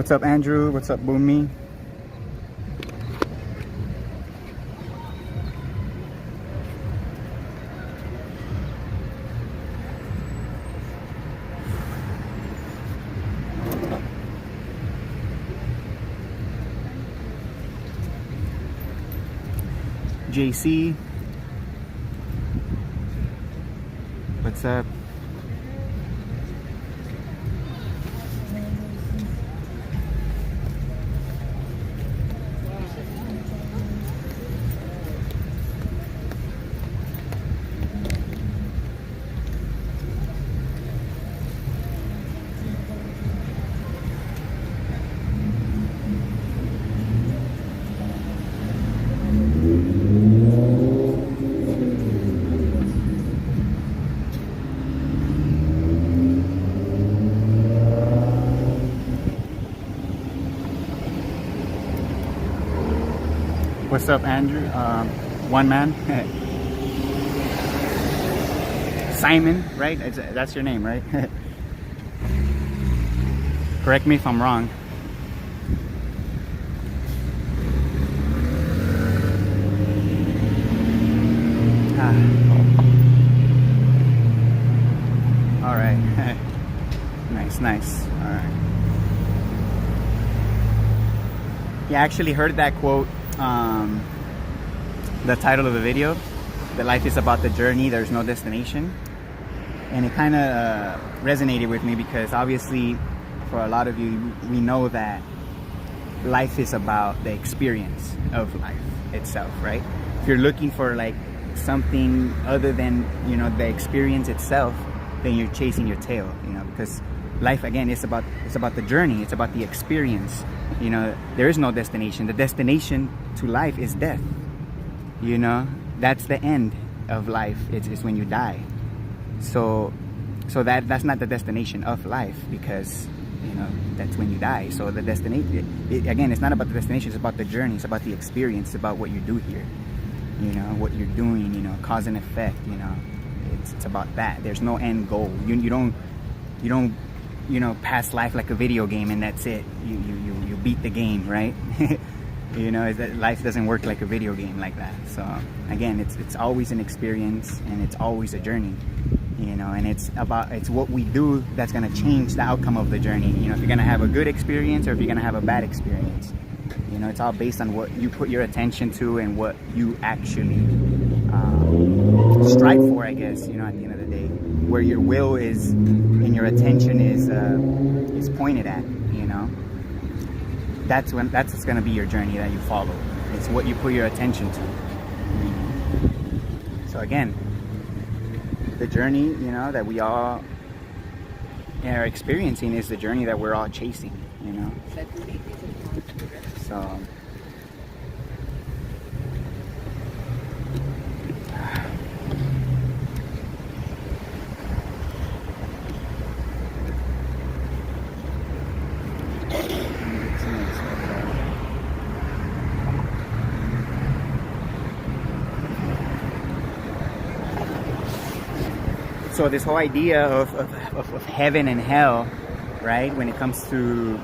What's up, Andrew? What's up, Boomy? JC, what's up? What's up, Andrew? One man. Simon, right? That's your name, right? Correct me if I'm wrong. All right. Nice. All right. Yeah, I actually heard that quote. The title of the video, that life is about the journey, there's no destination, and it kind of resonated with me because obviously for a lot of you, we know that life is about the experience of life itself, right? If you're looking for like something other than, you know, the experience itself, then you're chasing your tail, you know, because life, again, it's about the journey, it's about the experience. You know, there is no destination. The destination to life is death. You know, that's the end of life. It's when you die. So that's not the destination of life, because, you know, that's when you die. So the destination, again, it's not about the destination. It's about the journey. It's about the experience. It's about what you do here. You know, what you're doing. You know, cause and effect. You know, it's about that. There's no end goal. You don't you know, pass life like a video game and that's it. You beat the game, right? You know, that life doesn't work like a video game like that. So again, it's always an experience, and it's always a journey, you know, and it's what we do that's going to change the outcome of the journey. You know, if you're going to have a good experience or if you're going to have a bad experience, you know, it's all based on what you put your attention to and what you actually strive for, I guess, you know, at the end of the day, where your will is and your attention is pointed at, you know. That's what's going to be your journey that you follow. It's what you put your attention to. You know? So again, the journey, you know, that we all are experiencing is the journey that we're all chasing, you know. So So this whole idea of heaven and hell, right, when it comes to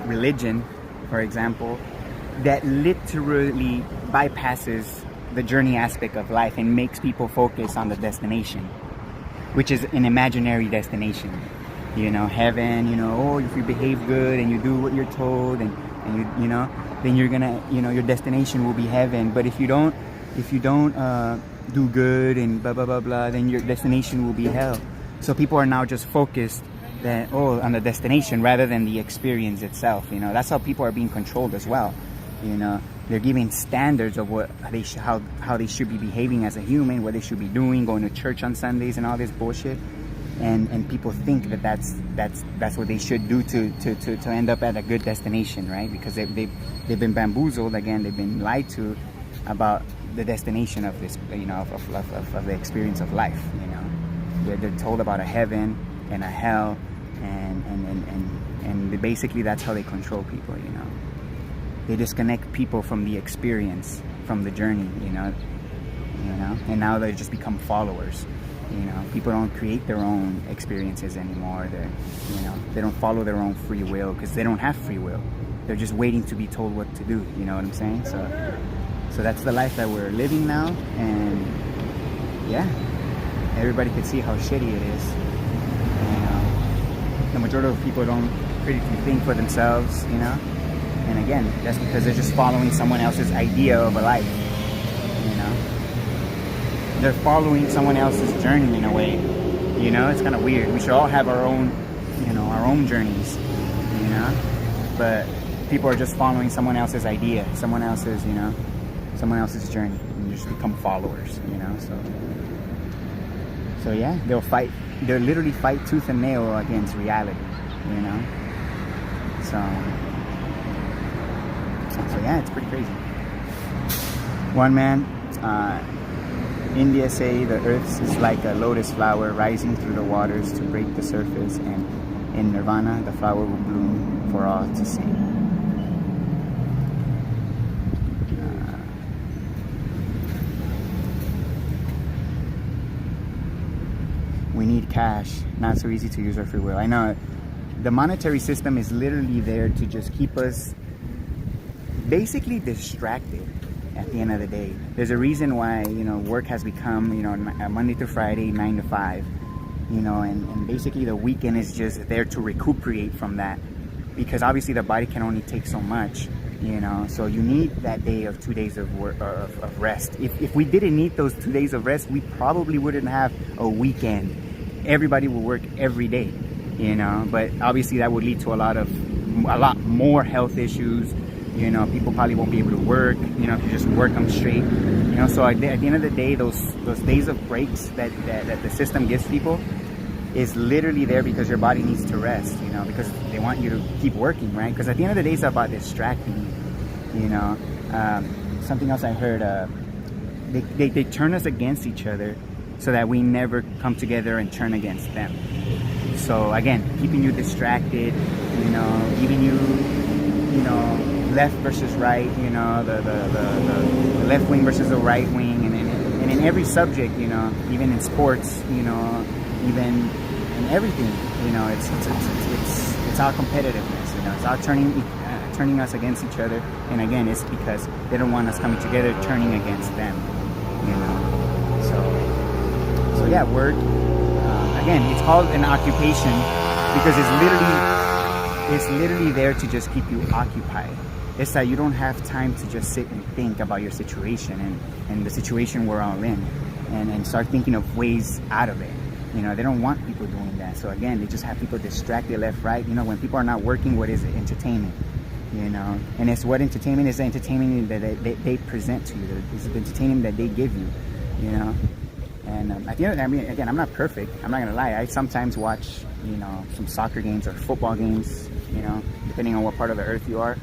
religion, for example, that literally bypasses the journey aspect of life and makes people focus on the destination, which is an imaginary destination. You know, heaven, you know, oh, if you behave good and you do what you're told and you know, then you're gonna, you know, your destination will be heaven. But if you don't do good and blah blah blah blah, then your destination will be hell. So people are now just focused on the destination rather than the experience itself. You know, that's how people are being controlled as well. You know, they're giving standards of what how they should be behaving as a human, what they should be doing, going to church on Sundays and all this bullshit. And people think that that's what they should do to end up at a good destination, right? Because they've been bamboozled, again, they've been lied to about the destination of this, you know, of the experience of life. You know, they're told about a heaven and a hell, and basically that's how they control people. You know, they disconnect people from the experience, from the journey. You know, and now they just become followers. You know, people don't create their own experiences anymore. They don't follow their own free will because they don't have free will. They're just waiting to be told what to do. You know what I'm saying? So that's the life that we're living now, and yeah, everybody could see how shitty it is. And the majority of people don't critically think for themselves, you know. And again, that's because they're just following someone else's idea of a life. You know, they're following someone else's journey in a way. You know, it's kind of weird. We should all have our own, our own journeys. You know, but people are just following someone else's idea, someone else's journey, and just become followers. You know, so yeah, they'll literally fight tooth and nail against reality. You know, so yeah, it's pretty crazy. One man, India say the earth is like a lotus flower rising through the waters to break the surface, and in nirvana the flower will bloom for all to see. We need cash, not so easy to use our free will. I know the monetary system is literally there to just keep us basically distracted at the end of the day. There's a reason why, work has become, Monday through Friday, 9 to 5, and basically the weekend is just there to recuperate from that, because obviously the body can only take so much, so you need that day of 2 days of work, of rest. If we didn't need those 2 days of rest, we probably wouldn't have a weekend. Everybody will work every day, but obviously that would lead to a lot more health issues. People probably won't be able to work, if you just work them straight, so at the end of the day, those days of breaks that the system gives people is literally there because your body needs to rest, because they want you to keep working, right? Because at the end of the day, it's about distracting you, something else I heard, they turn us against each other so that we never come together and turn against them. So again, keeping you distracted, giving you, left versus right, the left wing versus the right wing, and in every subject, even in sports, even in everything, it's our competitiveness, it's our turning us against each other, and again, it's because they don't want us coming together, turning against them, So yeah, work. Again, it's called an occupation because it's literally there to just keep you occupied. It's that you don't have time to just sit and think about your situation and the situation we're all in, and start thinking of ways out of it. They don't want people doing that. So again, they just have people distracted left, right. When people are not working, what is it? Entertainment. And it's what entertainment is. The entertainment that they present to you. It's the entertainment that they give you. And at the end of the day, again, I'm not perfect. I'm not gonna lie. I sometimes watch, some soccer games or football games, depending on what part of the earth you are.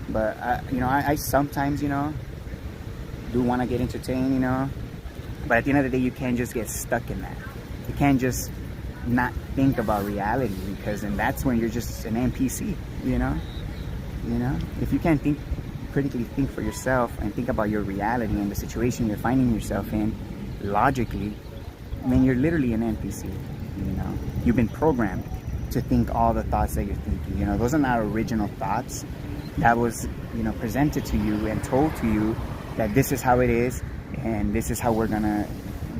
But I sometimes, do want to get entertained, But at the end of the day, you can't just get stuck in that. You can't just not think about reality, because then that's when you're just an NPC, If you can't critically think for yourself and think about your reality and the situation you're finding yourself in logically, then you're literally an NPC. You've been programmed to think all the thoughts that you're thinking. Those are not original thoughts. That was, presented to you and told to you that this is how it is and this is how we're gonna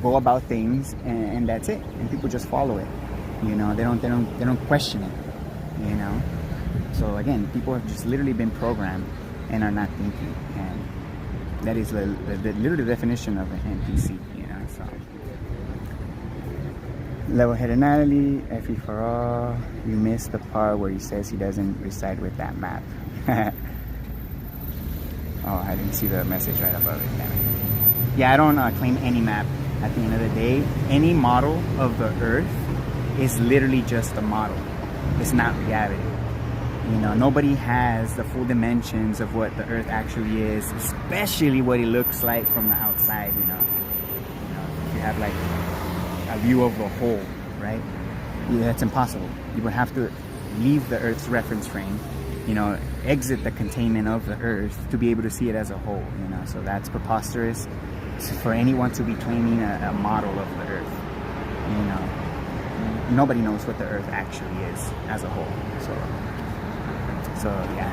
go about things, and that's it. And people just follow it. They don't question it. So again, people have just literally been programmed and are not thinking, and that is literally the definition of an NPC. So level-headed Natalie, FE for all. You missed the part where he says he doesn't reside with that map. Oh, I didn't see the message right above it. Damn it. Yeah, I don't claim any map. At the end of the day, any model of the earth is literally just a model. It's not reality. Nobody has the full dimensions of what the earth actually is, especially what it looks like from the outside. If you have like a view of the whole, right? That's impossible. You would have to leave the earth's reference frame, exit the containment of the earth to be able to see it as a whole, so that's preposterous for anyone to be claiming a model of the earth. you know, nobody knows what the Earth actually is as a whole. So yeah.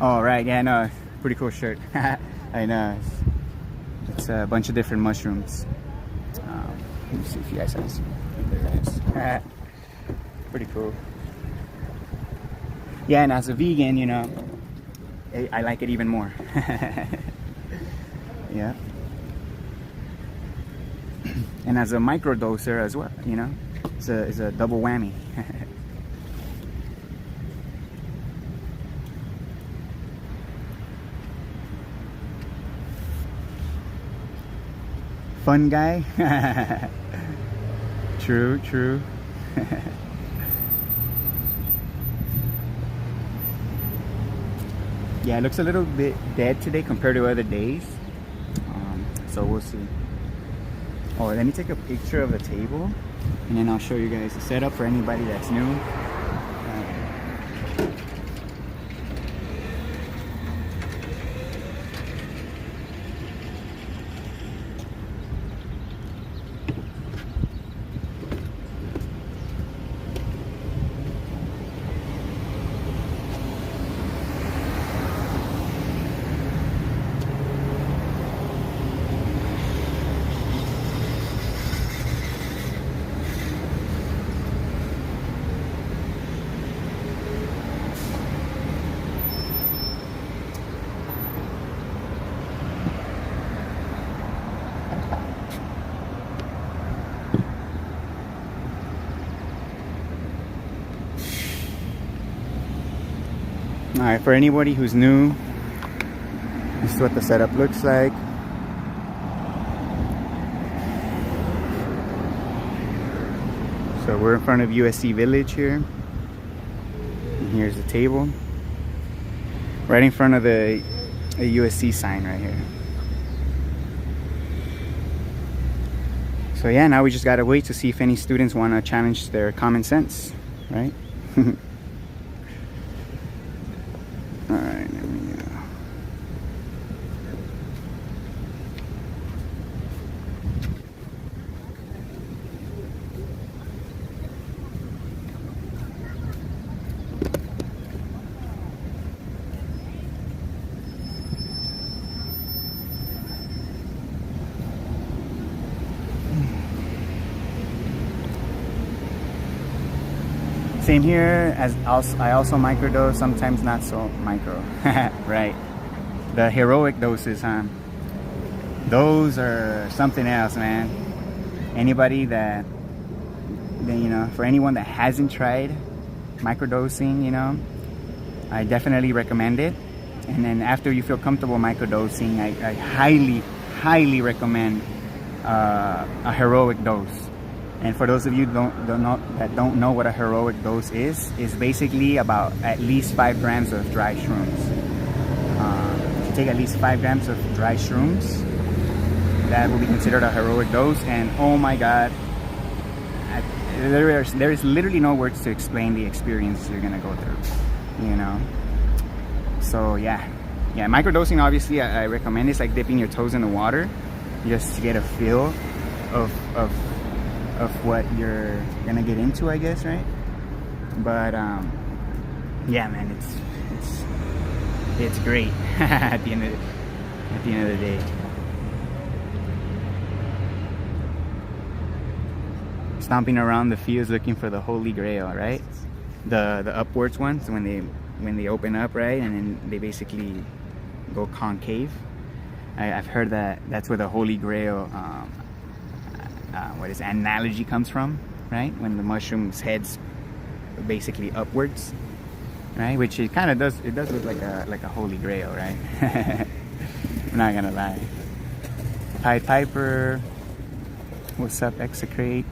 Oh right, yeah, no, pretty cool shirt. I know. It's a bunch of different mushrooms. Let me see if you guys can see. There it is. Pretty cool. Yeah, and as a vegan, you know, I like it even more. Yeah. And as a microdoser as well, you know, it's a double whammy. Fun guy. True. Yeah, it looks a little bit dead today compared to other days. So we'll see. Oh, let me take a picture of the table and then I'll show you guys the setup for anybody that's new. Alright, for anybody who's new, this is what the setup looks like. So we're in front of USC Village here. And here's the table. Right in front of the USC sign right here. So yeah, now we just gotta wait to see if any students want to challenge their common sense, right? Alright, there we go. Same here, as I also microdose, sometimes not so micro. Right, the heroic doses, huh? Those are something else, man. Anybody that, you know, for anyone that hasn't tried microdosing, you know, I definitely recommend it. And then after you feel comfortable microdosing, I highly recommend a heroic dose. And for those of you that don't know what a heroic dose is basically about at least 5 grams of dry shrooms. If you take at least 5 grams of dry shrooms, that will be considered a heroic dose. And oh my God, there is literally no words to explain the experience you're gonna go through, you know. So yeah, microdosing, obviously I recommend. It's like dipping your toes in the water just to get a feel of what you're gonna get into, I guess, right? But yeah, man, it's great at the end of the day. Stomping around the fields looking for the Holy Grail, right? The upwards ones when they open up, right, and then they basically go concave. I've heard that's where the Holy Grail what is analogy comes from, right? When the mushroom's head's basically upwards, right? Which it kind of does. It does look like a Holy Grail, right? I'm not gonna lie. Pied Piper, what's up, Execrate?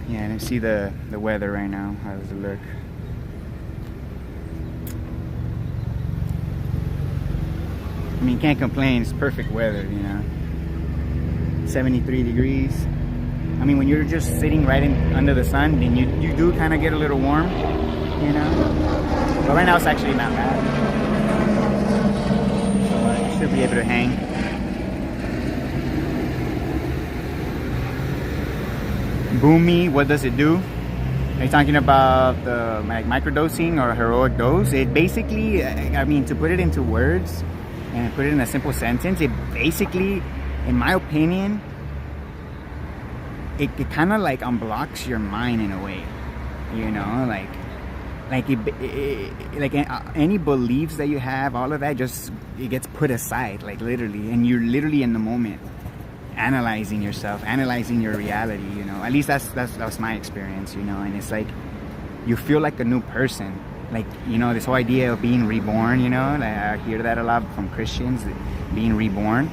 Yeah, and I see the weather right now. How does it look? I mean, can't complain. It's perfect weather, you know. 73 degrees. I mean, when you're just sitting right under the sun, then you do kind of get a little warm, you know. But right now it's actually not bad. So I should be able to hang. Boomy, what does it do? Are you talking about the microdosing or heroic dose? It basically, I mean, to put it into words and put it in a simple sentence, it basically, in my opinion, it kind of like unblocks your mind in a way, you know, like any beliefs that you have, all of that just, it gets put aside, like literally, and you're literally in the moment, analyzing yourself, analyzing your reality, you know. At least that's my experience, you know. And it's like you feel like a new person, like, you know, this whole idea of being reborn, you know. Like, I hear that a lot from Christians, being reborn.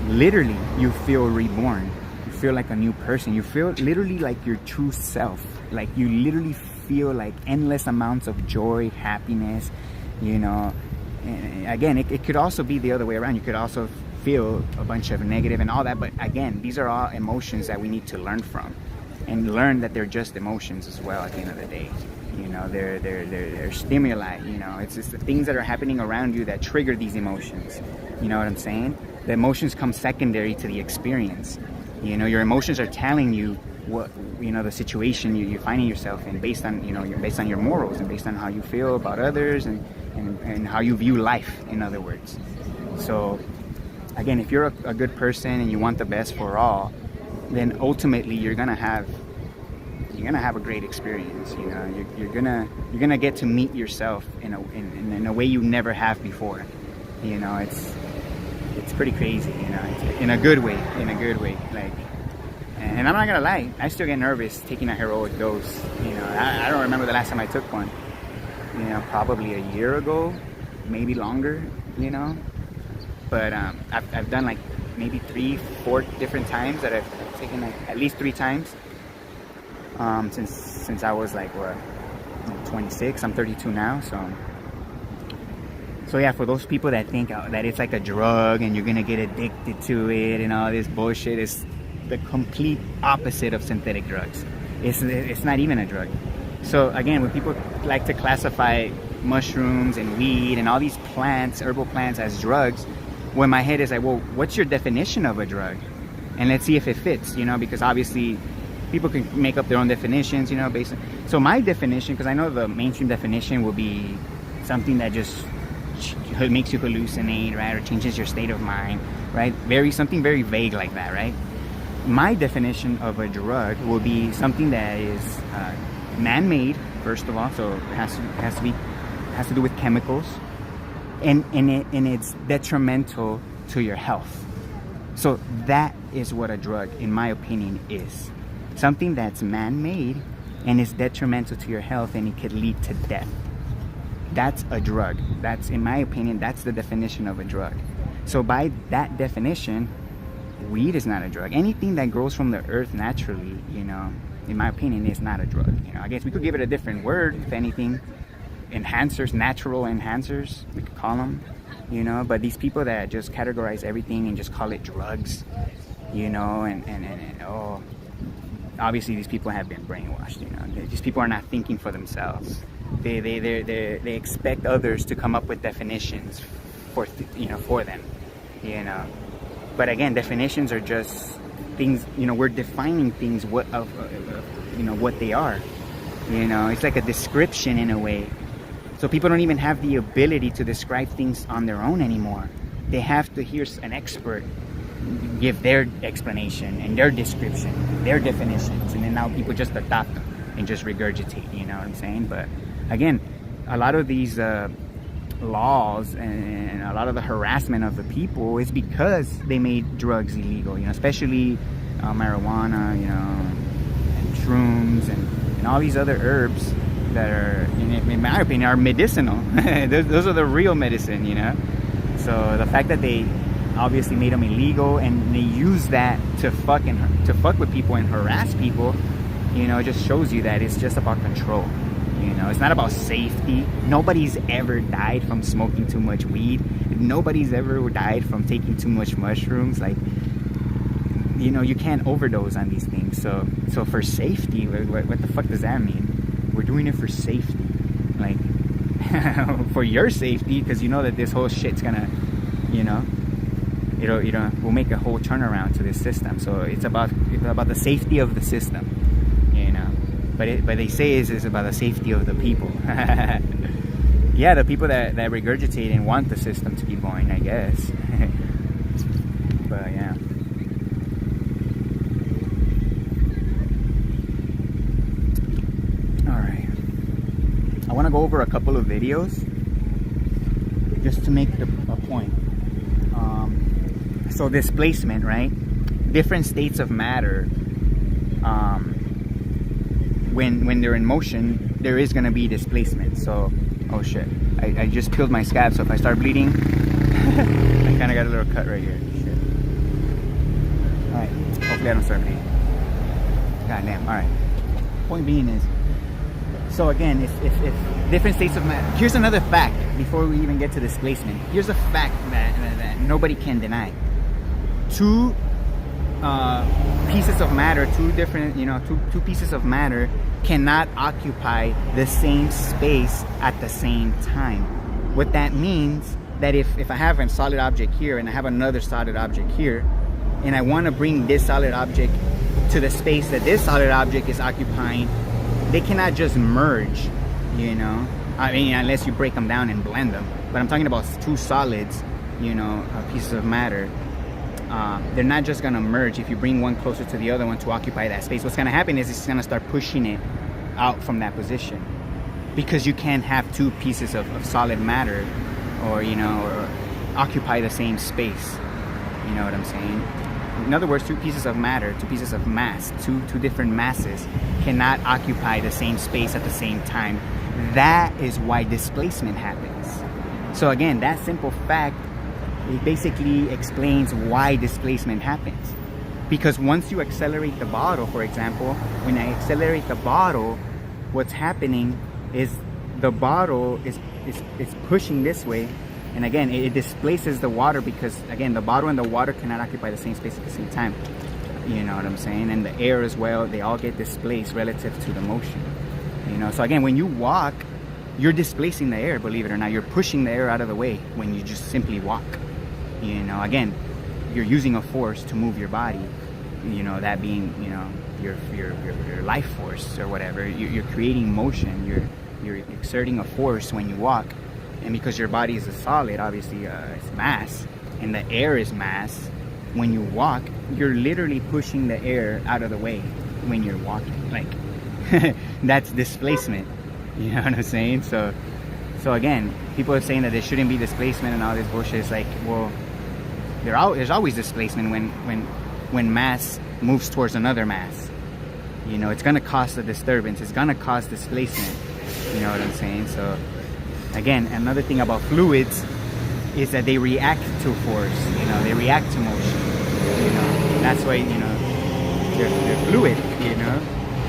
Literally, you feel reborn. You feel like a new person. You feel literally like your true self. Like you literally feel like endless amounts of joy, happiness, you know. And again, it could also be the other way around. You could also feel a bunch of negative and all that, but again, these are all emotions that we need to learn from, and learn that they're just emotions as well. At the end of the day, you know, they're stimuli, you know. It's just the things that are happening around you that trigger these emotions, you know what I'm saying? The emotions come secondary to the experience, you know. Your emotions are telling you what, you know, the situation you're finding yourself in, based on, you know, based on your morals and based on how you feel about others and how you view life, in other words. So again, if you're a good person and you want the best for all, then ultimately you're gonna have a great experience. You know, you're gonna get to meet yourself in a way you never have before. You know, it's pretty crazy. You know, it's in a good way. Like, and I'm not gonna lie, I still get nervous taking a heroic dose. You know, I don't remember the last time I took one. You know, probably a year ago, maybe longer. You know. But I've done like maybe 3-4 different times that I've taken, like at least 3 times since I was like 26. I'm 32 now, so yeah, for those people that think that it's like a drug and you're gonna get addicted to it and all this bullshit, it's the complete opposite of synthetic drugs. It's not even a drug. So again, when people like to classify mushrooms and weed and all these plants, herbal plants, as drugs, well, my head is like, well, what's your definition of a drug? And let's see if it fits, you know, because obviously people can make up their own definitions, you know, based on. So my definition, because I know the mainstream definition will be something that just makes you hallucinate, right, or changes your state of mind, right? Something very vague like that, right? My definition of a drug will be something that is man-made, first of all, so it has to do with chemicals. And it's detrimental to your health. So that is what a drug, in my opinion, is. Something that's man-made and is detrimental to your health, and it could lead to death. That's a drug. That's, in my opinion, that's the definition of a drug. So by that definition, weed is not a drug. Anything that grows from the earth naturally, you know, in my opinion, is not a drug. You know, I guess we could give it a different word, if anything. Enhancers, natural enhancers, we could call them, you know. But these people that just categorize everything and just call it drugs, you know, and obviously these people have been brainwashed, you know. These people are not thinking for themselves. They expect others to come up with definitions for them, you know. But again, definitions are just things, you know. We're defining things what they are, you know. It's like a description in a way. So people don't even have the ability to describe things on their own anymore. They have to hear an expert give their explanation and their description, their definitions, and then now people just adopt them and just regurgitate, you know what I'm saying? But again, a lot of these laws and a lot of the harassment of the people is because they made drugs illegal, you know, especially marijuana, you know, and shrooms and all these other herbs that are, in my opinion, are medicinal. Those are the real medicine, you know. So the fact that they obviously made them illegal and they use that to fuck with people and harass people, you know, it just shows you that it's just about control. You know, it's not about safety. Nobody's ever died from smoking too much weed. Nobody's ever died from taking too much mushrooms. Like, you know, you can't overdose on these things. So for safety, what the fuck does that mean? We're doing it for safety, like for your safety, because you know that this whole shit's gonna, you know, we'll make a whole turnaround to this system. So it's about the safety of the system, you know. But they say it's about the safety of the people. Yeah, the people that regurgitate and want the system to keep going, I guess. But yeah. Alright. I want to go over a couple of videos just to make a point. So displacement, right? Different states of matter, when they're in motion, there is going to be displacement. So, oh shit, I just peeled my scab, so if I start bleeding, I kind of got a little cut right here. Shit. Alright, hopefully I don't start bleeding. God damn, alright. Point being is, so again, if different states of matter, here's another fact before we even get to displacement. Here's a fact that nobody can deny. Two pieces of matter, two pieces of matter cannot occupy the same space at the same time. What that means, that if I have a solid object here and I have another solid object here, and I want to bring this solid object to the space that this solid object is occupying, they cannot just merge, you know. I mean, unless you break them down and blend them. But I'm talking about two solids, you know, pieces of matter. They're not just gonna merge if you bring one closer to the other one to occupy that space. What's gonna happen is it's gonna start pushing it out from that position, because you can't have two pieces of solid matter, or you know, or occupy the same space. You know what I'm saying? In other words, two pieces of matter, two pieces of mass, two different masses cannot occupy the same space at the same time. That is why displacement happens. So again, that simple fact, it basically explains why displacement happens. Because once you accelerate the bottle, for example, when I accelerate the bottle, what's happening is the bottle is pushing this way, and again, it displaces the water, because again, the bottle and the water cannot occupy the same space at the same time. You know what I'm saying? And the air as well, they all get displaced relative to the motion. You know, so again, when you walk, you're displacing the air, believe it or not. You're pushing the air out of the way when you just simply walk. You know, again, you're using a force to move your body, you know, that being, you know, your life force or whatever. You're creating motion, you're exerting a force when you walk. And because your body is a solid, obviously it's mass, and the air is mass, when you walk, you're literally pushing the air out of the way when you're walking. Like, that's displacement, you know what I'm saying? So again, people are saying that there shouldn't be displacement and all this bullshit. It's like, well, there's always displacement when mass moves towards another mass. You know, it's gonna cause a disturbance, it's gonna cause displacement. You know what I'm saying? So again, another thing about fluids is that they react to force. You know, they react to motion. You know, that's why, you know, they're fluid. You know,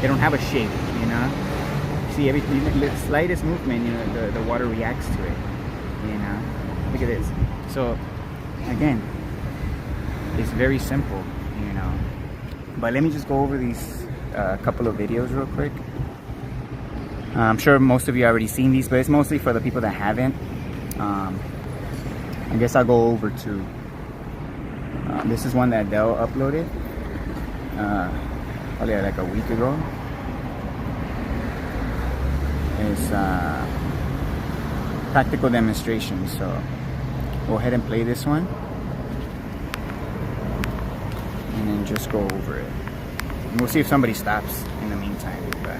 they don't have a shape. You know, see, the slightest movement, you know, the water reacts to it. You know, look at this. So again, it's very simple. You know, but let me just go over these couple of videos real quick. I'm sure most of you already seen these, but it's mostly for the people that haven't. I guess I'll go over to this is one that Dell uploaded probably like a week ago. It's practical demonstration, so go ahead and play this one and then just go over it. And we'll see if somebody stops in the meantime. But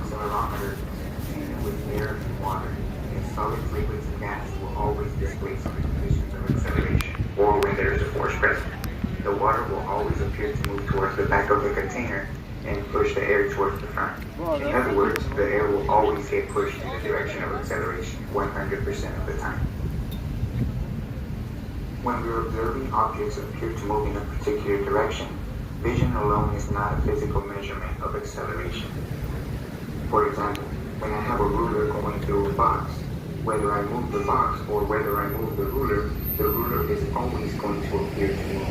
accelerometer with air and water, and solid liquids and gas will always displace under conditions of acceleration or when there is a force present. The water will always appear to move towards the back of the container and push the air towards the front. In other words, the air will always get pushed in the direction of acceleration 100% of the time. When we're observing objects that appear to move in a particular direction, vision alone is not a physical measurement of acceleration. For example, when I have a ruler going through a box, whether I move the box or whether I move the ruler is always going to appear to move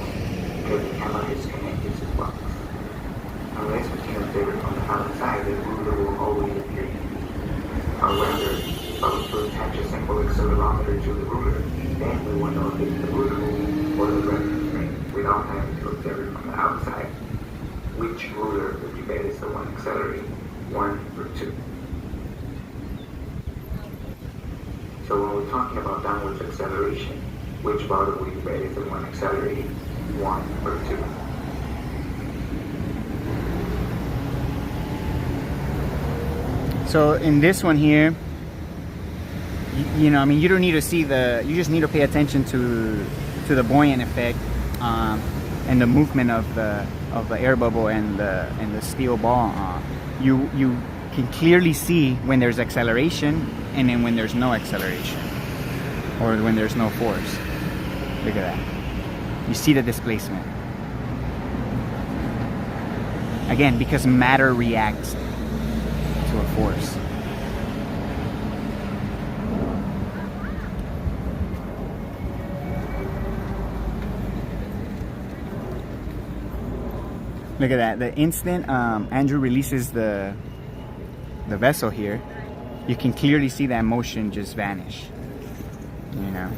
because the camera is connected to the box. Unless we can observe it from the outside, the ruler will always appear to move. However, if I was to attach a simple accelerometer to the ruler, then we will know if it's the ruler moving or the reference frame without having to observe it from the outside. Which ruler would you bet is the one accelerating, 1 or 2? So when we're talking about downwards acceleration, which bottle would you bet is the one accelerating, 1 or 2? So in this one here, you know, I mean, you don't need to see you just need to pay attention to the buoyant effect and the movement of the air bubble and the steel ball. You can clearly see when there's acceleration and then when there's no acceleration or when there's no force. Look at that. You see the displacement. Again, because matter reacts to a force. Look at that. The instant Andrew releases the vessel here, you can clearly see that motion just vanish. You know.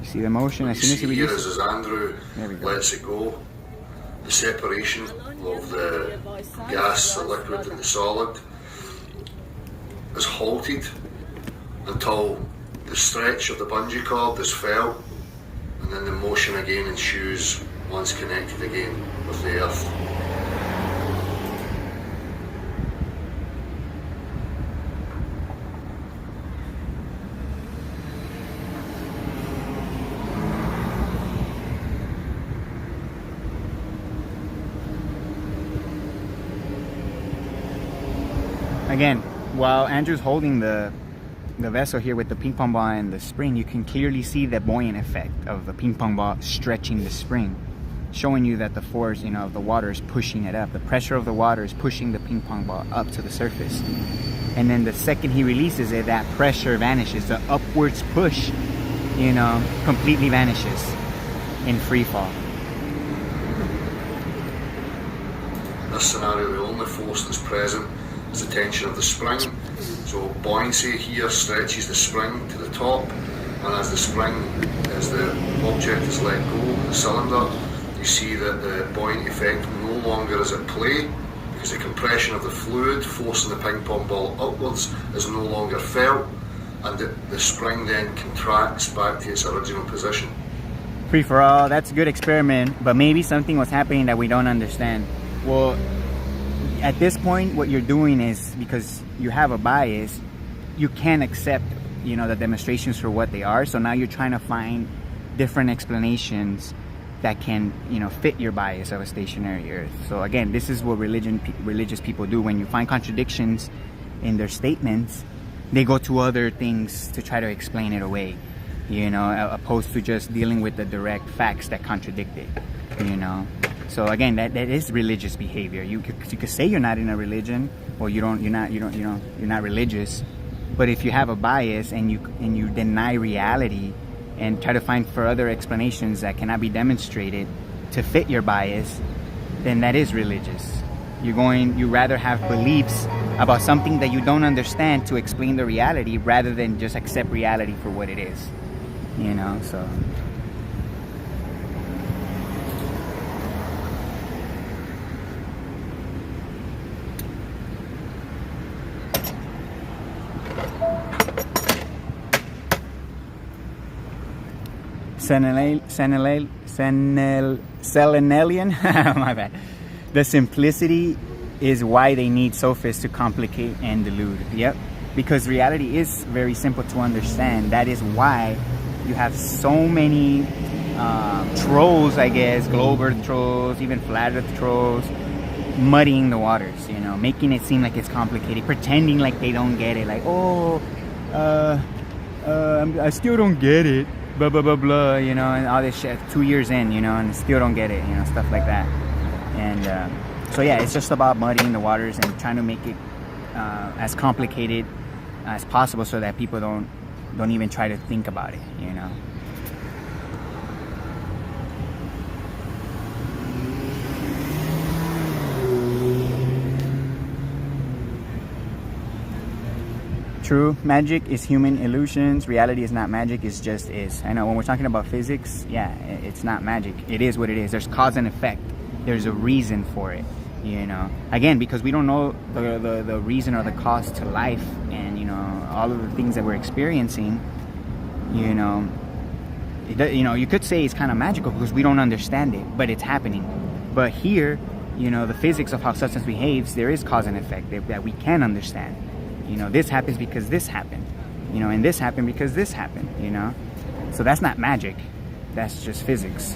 See the motion as soon as he releases. As Andrew lets it go, the separation of the gas, the liquid and the solid is halted until the stretch of the bungee cord is felt, and then the motion again ensues once connected again with the earth. Again, while Andrew's holding the vessel here with the ping pong ball and the spring, you can clearly see the buoyant effect of the ping pong ball stretching the spring, showing you that the force, you know, of the water is pushing it up. The pressure of the water is pushing the ping pong ball up to the surface. And then the second he releases it, that pressure vanishes. The upwards push, you know, completely vanishes in free fall. In this scenario, the only force that's present is the tension of the spring. So buoyancy here stretches the spring to the top, and as the object is let go, the cylinder, you see that the buoyant effect no longer is at play because the compression of the fluid forcing the ping pong ball upwards is no longer felt, and the spring then contracts back to its original position. Free for all, that's a good experiment, but maybe something was happening that we don't understand. Well, at this point, what you're doing is, because you have a bias, you can't accept, you know, the demonstrations for what they are. So now you're trying to find different explanations that can, you know, fit your bias of a stationary Earth. So again, this is what religious people do. When you find contradictions in their statements, they go to other things to try to explain it away, you know, opposed to just dealing with the direct facts that contradict it, you know. So again, that is religious behavior. You could say you're not in a religion, or you're not religious, but if you have a bias and you deny reality and try to find further explanations that cannot be demonstrated to fit your bias, then that is religious. You rather have beliefs about something that you don't understand to explain the reality rather than just accept reality for what it is, you know. So Selenelian, my bad. The simplicity is why they need sophists to complicate and delude. Yep, because reality is very simple to understand. That is why you have so many trolls, I guess, globe earth trolls, even flat earth trolls, muddying the waters, you know, making it seem like it's complicated, pretending like they don't get it, like, I still don't get it, blah blah blah blah, you know, and all this shit 2 years in, you know, and still don't get it, you know, stuff like that. And So yeah, it's just about muddying the waters and trying to make it as complicated as possible so that people don't even try to think about it, you know. True, magic is human illusions. Reality is not magic, it's just is. I know when we're talking about physics, yeah, it's not magic. It is what it is. There's cause and effect. There's a reason for it, you know. Again, because we don't know the reason or the cause to life and, you know, all of the things that we're experiencing, you know. You could say it's kind of magical because we don't understand it, but it's happening. But here, you know, the physics of how substance behaves, there is cause and effect that we can understand. You know, this happens because this happened, you know, and this happened because this happened, you know. So that's not magic, that's just physics.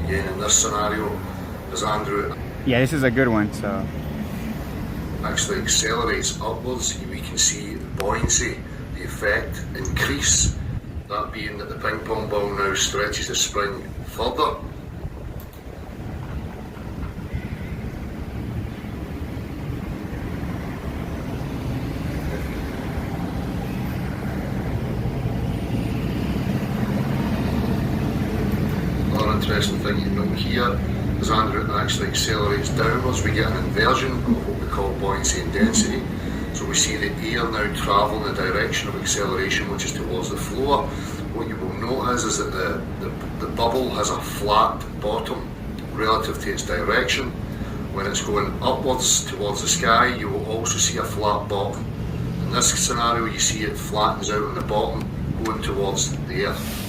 Again, in this scenario, as Andrew Yeah, this is a good one. So actually accelerates upwards, we can see the buoyancy, the effect increase, that being that the ping pong ball now stretches the spring further. Interesting thing you note here, as Andrew actually accelerates downwards, we get an inversion of what we call buoyancy and density. So we see the air now travel in the direction of acceleration, which is towards the floor. What you will notice is that the bubble has a flat bottom relative to its direction. When it's going upwards towards the sky, you will also see a flat bottom. In this scenario, you see it flattens out on the bottom, going towards the earth.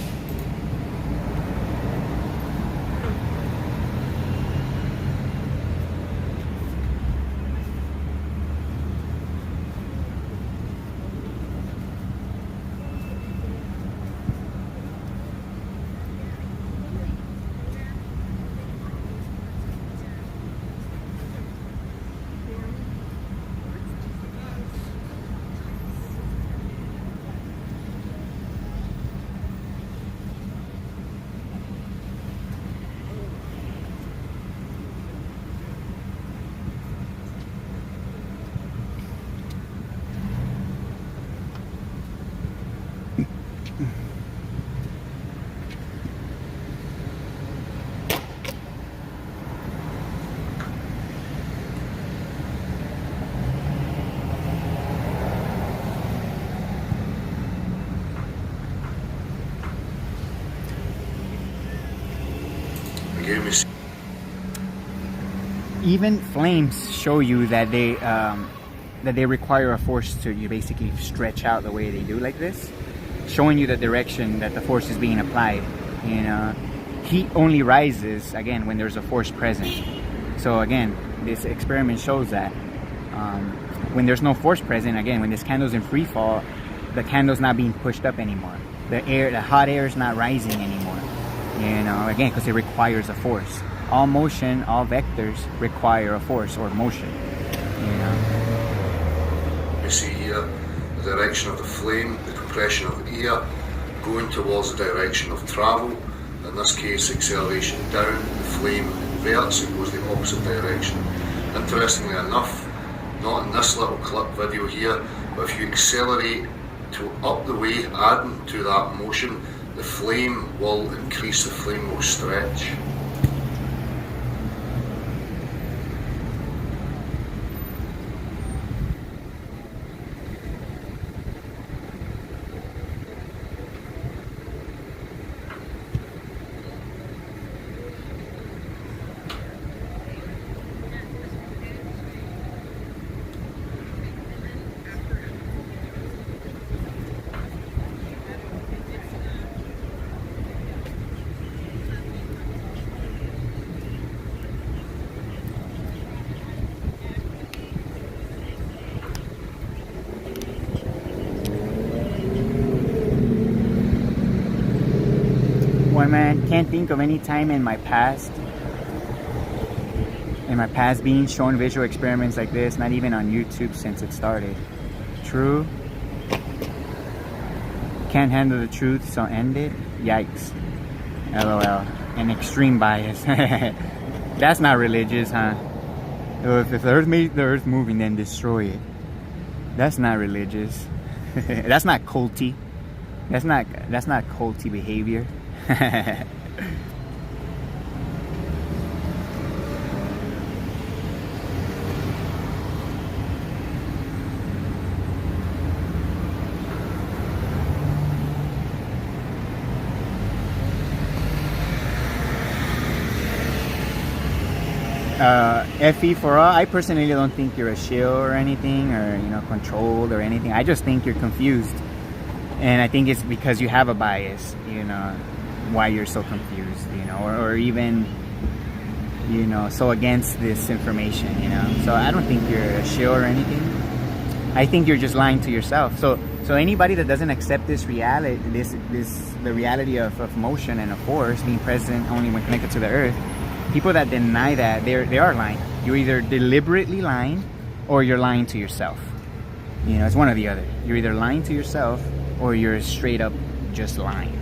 Even flames show you that they require a force to you basically stretch out the way they do like this, showing you the direction that the force is being applied. You know, heat only rises again when there's a force present. So again, this experiment shows that when there's no force present, again, when this candle's in free fall, the candle's not being pushed up anymore. The hot air is not rising anymore. You know, again, because it requires a force. All motion, all vectors require a force or motion. You know. We see here the direction of the flame, the compression of the air, going towards the direction of travel. In this case, acceleration down, the flame inverts, it goes the opposite direction. Interestingly enough, not in this little clip video here, but if you accelerate to up the way, adding to that motion, the flame will increase, the flame will stretch. man. Can't think of any time in my past being shown visual experiments like this, not even on YouTube since it started. True. Can't handle the truth, so end it. Yikes. LOL. An extreme bias. That's not religious, huh? If the earth made the earth moving, then destroy it. That's not religious. That's not culty. That's not culty behavior. FE for all, I personally don't think you're a shill or anything, or controlled or anything. I just think you're confused, and I think it's because you have a bias, why you're so confused, or even so against this information, so I don't think you're a shill or anything. I think you're just lying to yourself. So anybody that doesn't accept this reality, the reality of motion and of force being present only when connected to the earth, people that deny that, they are lying. You're either deliberately lying or you're lying to yourself. It's one or the other. You're either lying to yourself or you're straight up just lying,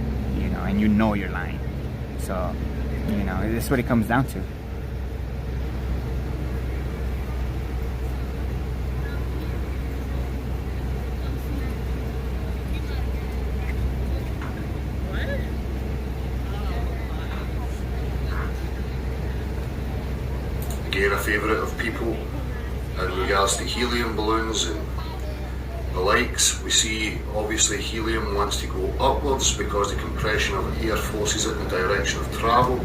and you're lying. So, that's what it comes down to. Again, a favourite of people in regards to helium balloons and the likes. We see obviously helium wants to go upwards because the compression of air forces it in the direction of travel.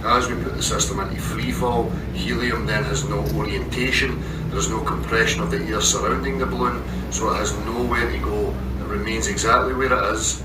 As we put the system into free fall, helium then has no orientation, there's no compression of the air surrounding the balloon, so it has nowhere to go. It remains exactly where it is.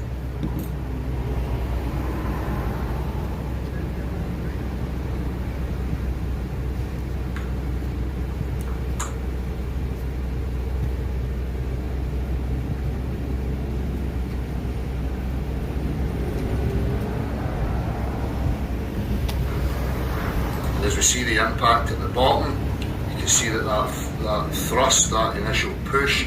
As we see the impact at the bottom, you can see that thrust, that initial push,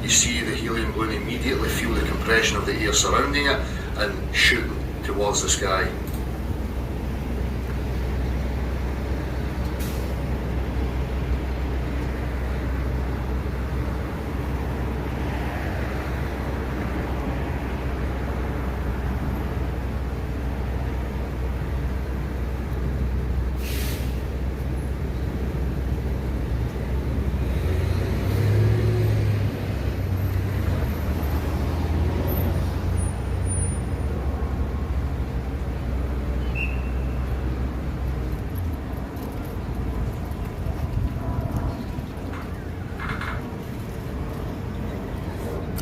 you see the helium balloon immediately feel the compression of the air surrounding it and shooting towards the sky.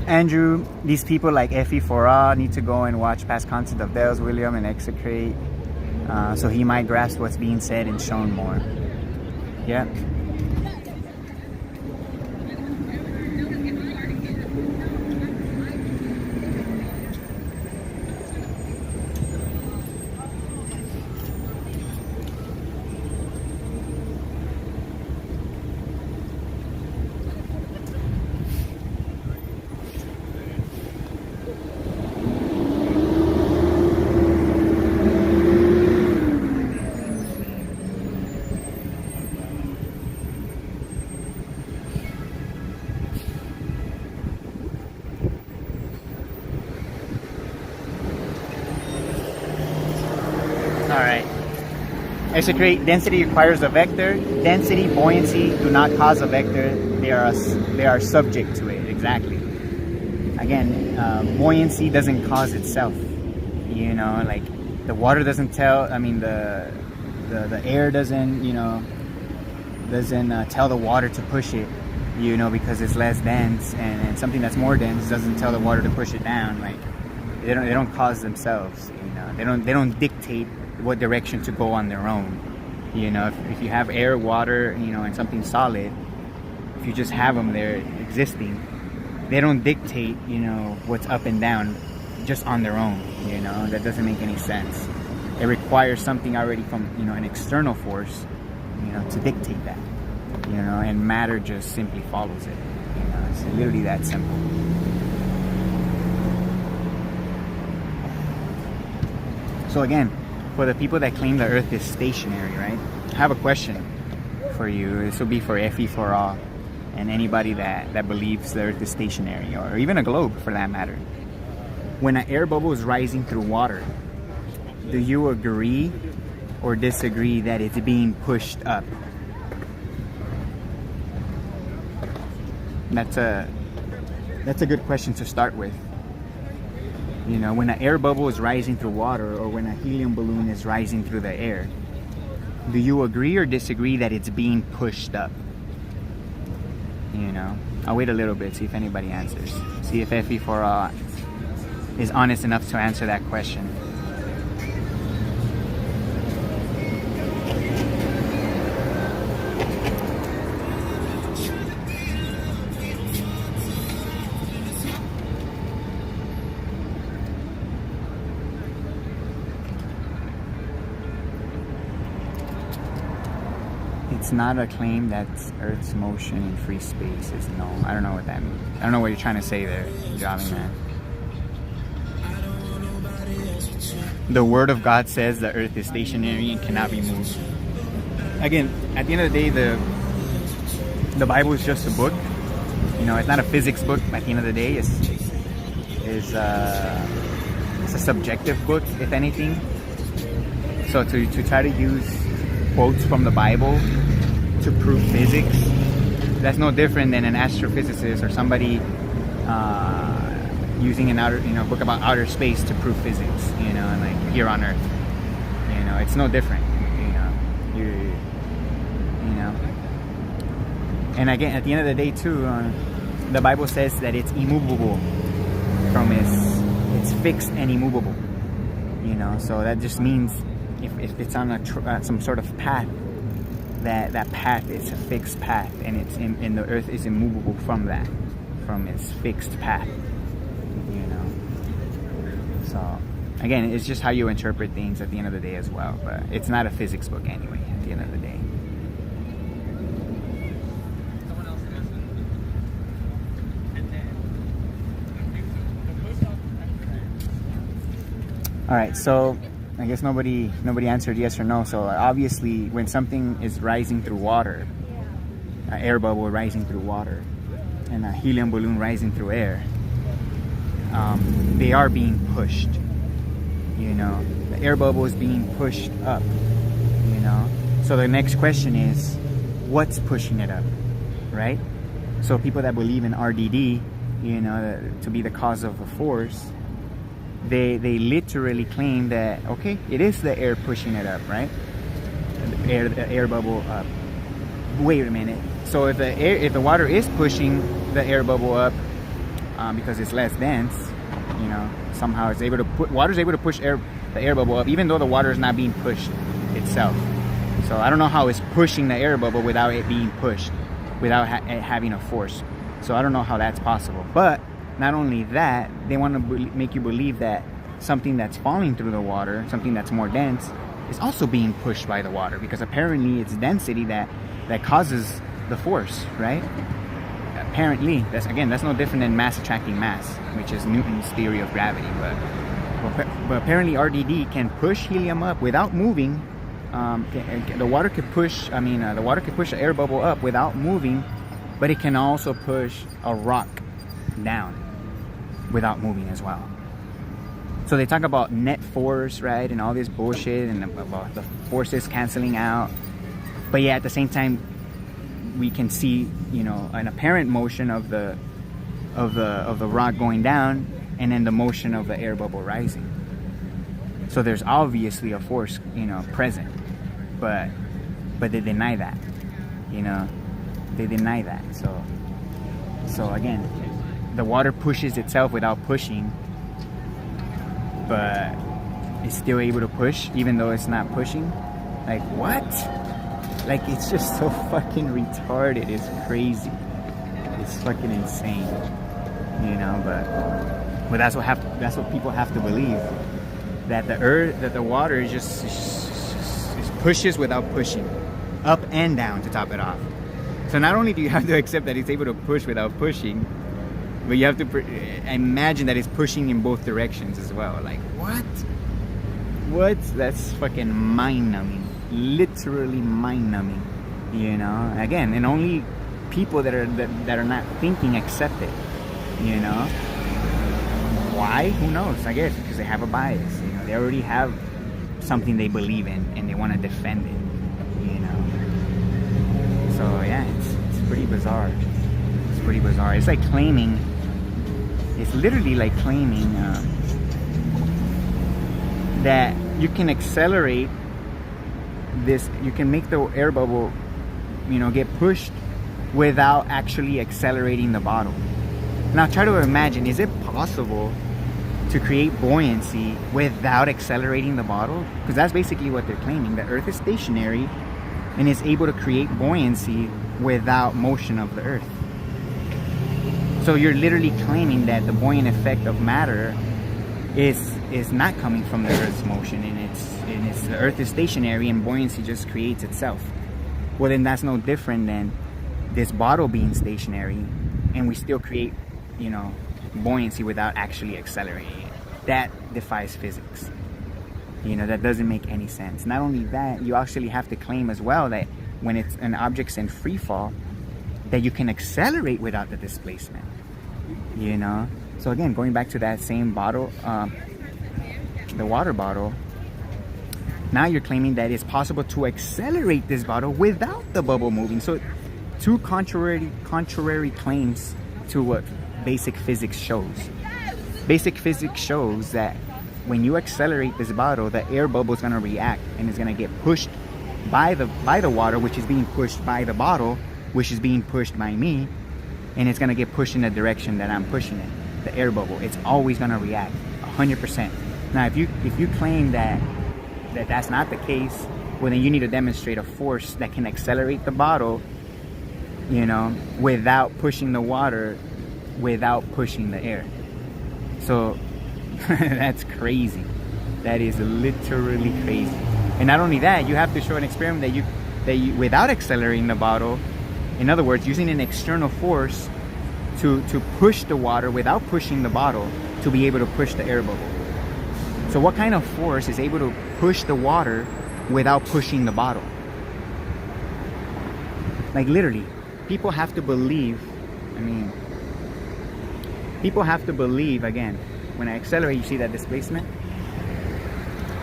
Andrew, these people like FE4A need to go and watch past content of Dales, William, and Execrate, so he might grasp what's being said and shown more. Yeah. Alright. Execrate, density requires a vector. Density, buoyancy do not cause a vector. They are subject to it. Exactly. Again, buoyancy doesn't cause itself. Like the water doesn't tell. I mean, the air doesn't. Doesn't tell the water to push it. Because it's less dense, and something that's more dense doesn't tell the water to push it down. Like they don't cause themselves. They don't dictate what direction to go on their own. If you have air, water, and something solid, if you just have them there existing, they don't dictate, what's up and down just on their own. That doesn't make any sense. it requires something already from, you know, an external force, you know, to dictate that, you know, and matter just simply follows it. You know, it's literally that simple. So again, for the people that claim the Earth is stationary, right? I have a question for you. This will be for Effie for all, and anybody that believes the Earth is stationary, or even a globe for that matter. When an air bubble is rising through water, do you agree or disagree that it's being pushed up? That's a good question to start with. You know, when an air bubble is rising through water, or when a helium balloon is rising through the air, do you agree or disagree that it's being pushed up? You know, I'll wait a little bit, see if anybody answers. See if Effie for is honest enough to answer that question. It's not a claim that Earth's motion in free space is no. I don't know what that means. I don't know what you're trying to say there, Jolly Man. The Word of God says the Earth is stationary and cannot be moved. Again, at the end of the day, the Bible is just a book. You know, it's not a physics book. At the end of the day, it's a subjective book, if anything. So to try to use quotes from the Bible to prove physics, that's no different than an astrophysicist or somebody using an book about outer space to prove physics, you know, and like here on Earth, you know, it's no different, you know. And again, at the end of the day too, the Bible says that it's immovable from it's fixed and immovable, you know. So that just means if it's on some sort of path, that path is a fixed path, and the Earth is immovable from its fixed path, you know. So again, it's just how you interpret things at the end of the day as well, but it's not a physics book anyway at the end of the day. All right, so I guess nobody answered yes or no. So obviously, when something is rising through water, an air bubble rising through water, and a helium balloon rising through air, they are being pushed. You know, the air bubble is being pushed up. You know, so the next question is, what's pushing it up, right? So people that believe in RDD, you know, to be the cause of a force, they literally claim that, okay, it is the air pushing it up, right? The air bubble up. Wait a minute. So if the water is pushing the air bubble up, because it's less dense, you know, somehow it's able to water's able to push the air bubble up, even though the water is not being pushed itself. So I don't know how it's pushing the air bubble without it being pushed, without having a force. So I don't know how that's possible. But not only that, they want to make you believe that something that's falling through the water, something that's more dense, is also being pushed by the water, because apparently it's density that causes the force, right? Apparently, that's no different than mass attracting mass, which is Newton's theory of gravity. But apparently RDD can push helium up without moving. The water could push the air bubble up without moving, but it can also push a rock down without moving as well. So they talk about net force, right, and all this bullshit, and about the forces canceling out. But yeah, at the same time, we can see, you know, an apparent motion of the rock going down, and then the motion of the air bubble rising. So there's obviously a force, you know, present, but they deny that, you know, they deny that. So again, the water pushes itself without pushing, but it's still able to push even though it's not pushing. Like, what? Like, it's just so fucking retarded. It's crazy. It's fucking insane, you know. But that's what people have to believe, that the water is just pushes without pushing, up and down to top it off. So not only do you have to accept that it's able to push without pushing, but you have to imagine that it's pushing in both directions as well. Like, what? That's fucking mind-numbing. Literally mind-numbing. You know? Again, and only people that are not thinking accept it. You know? Why? Who knows? I guess because they have a bias. You know, they already have something they believe in and they want to defend it. You know? So yeah, it's pretty bizarre. It's pretty bizarre. It's like claiming. It's literally like claiming that you can accelerate this. You can make the air bubble, you know, get pushed without actually accelerating the bottle. Now try to imagine, is it possible to create buoyancy without accelerating the bottle? Because that's basically what they're claiming. The Earth is stationary and is able to create buoyancy without motion of the Earth. So you're literally claiming that the buoyant effect of matter is not coming from the Earth's motion, and it's the Earth is stationary and buoyancy just creates itself. Well, then that's no different than this bottle being stationary and we still create, you know, buoyancy without actually accelerating it. That defies physics. You know, that doesn't make any sense. Not only that, you actually have to claim as well that when it's an object's in free fall, that you can accelerate without the displacement. You know? So again, going back to that same bottle, the water bottle, now you're claiming that it's possible to accelerate this bottle without the bubble moving. So two contrary claims to what basic physics shows. Basic physics shows that when you accelerate this bottle, the air bubble is going to react and it's going to get pushed by the water, which is being pushed by the bottle, which is being pushed by me, and it's going to get pushed in the direction that I'm pushing it. The air bubble, it's always going to react 100%. Now if you claim that that's not the case, well then you need to demonstrate a force that can accelerate the bottle, you know, without pushing the water, without pushing the air. So that's crazy. That is literally crazy. And not only that, you have to show an experiment that you without accelerating the bottle, in other words, using an external force to push the water without pushing the bottle to be able to push the air bubble. So what kind of force is able to push the water without pushing the bottle? Like literally, people have to believe, people have to believe, again, when I accelerate, you see that displacement?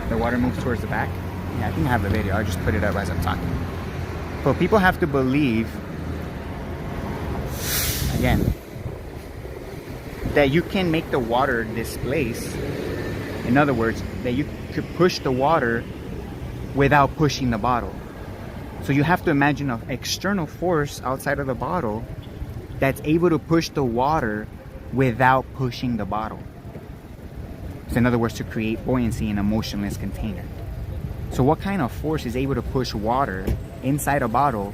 The water moves towards the back. Yeah, I think I have a video. I'll just put it up as I'm talking. But people have to believe, again, that you can make the water displace. In other words, that you could push the water without pushing the bottle. So you have to imagine an external force outside of the bottle that's able to push the water without pushing the bottle. So in other words, to create buoyancy in a motionless container. So what kind of force is able to push water inside a bottle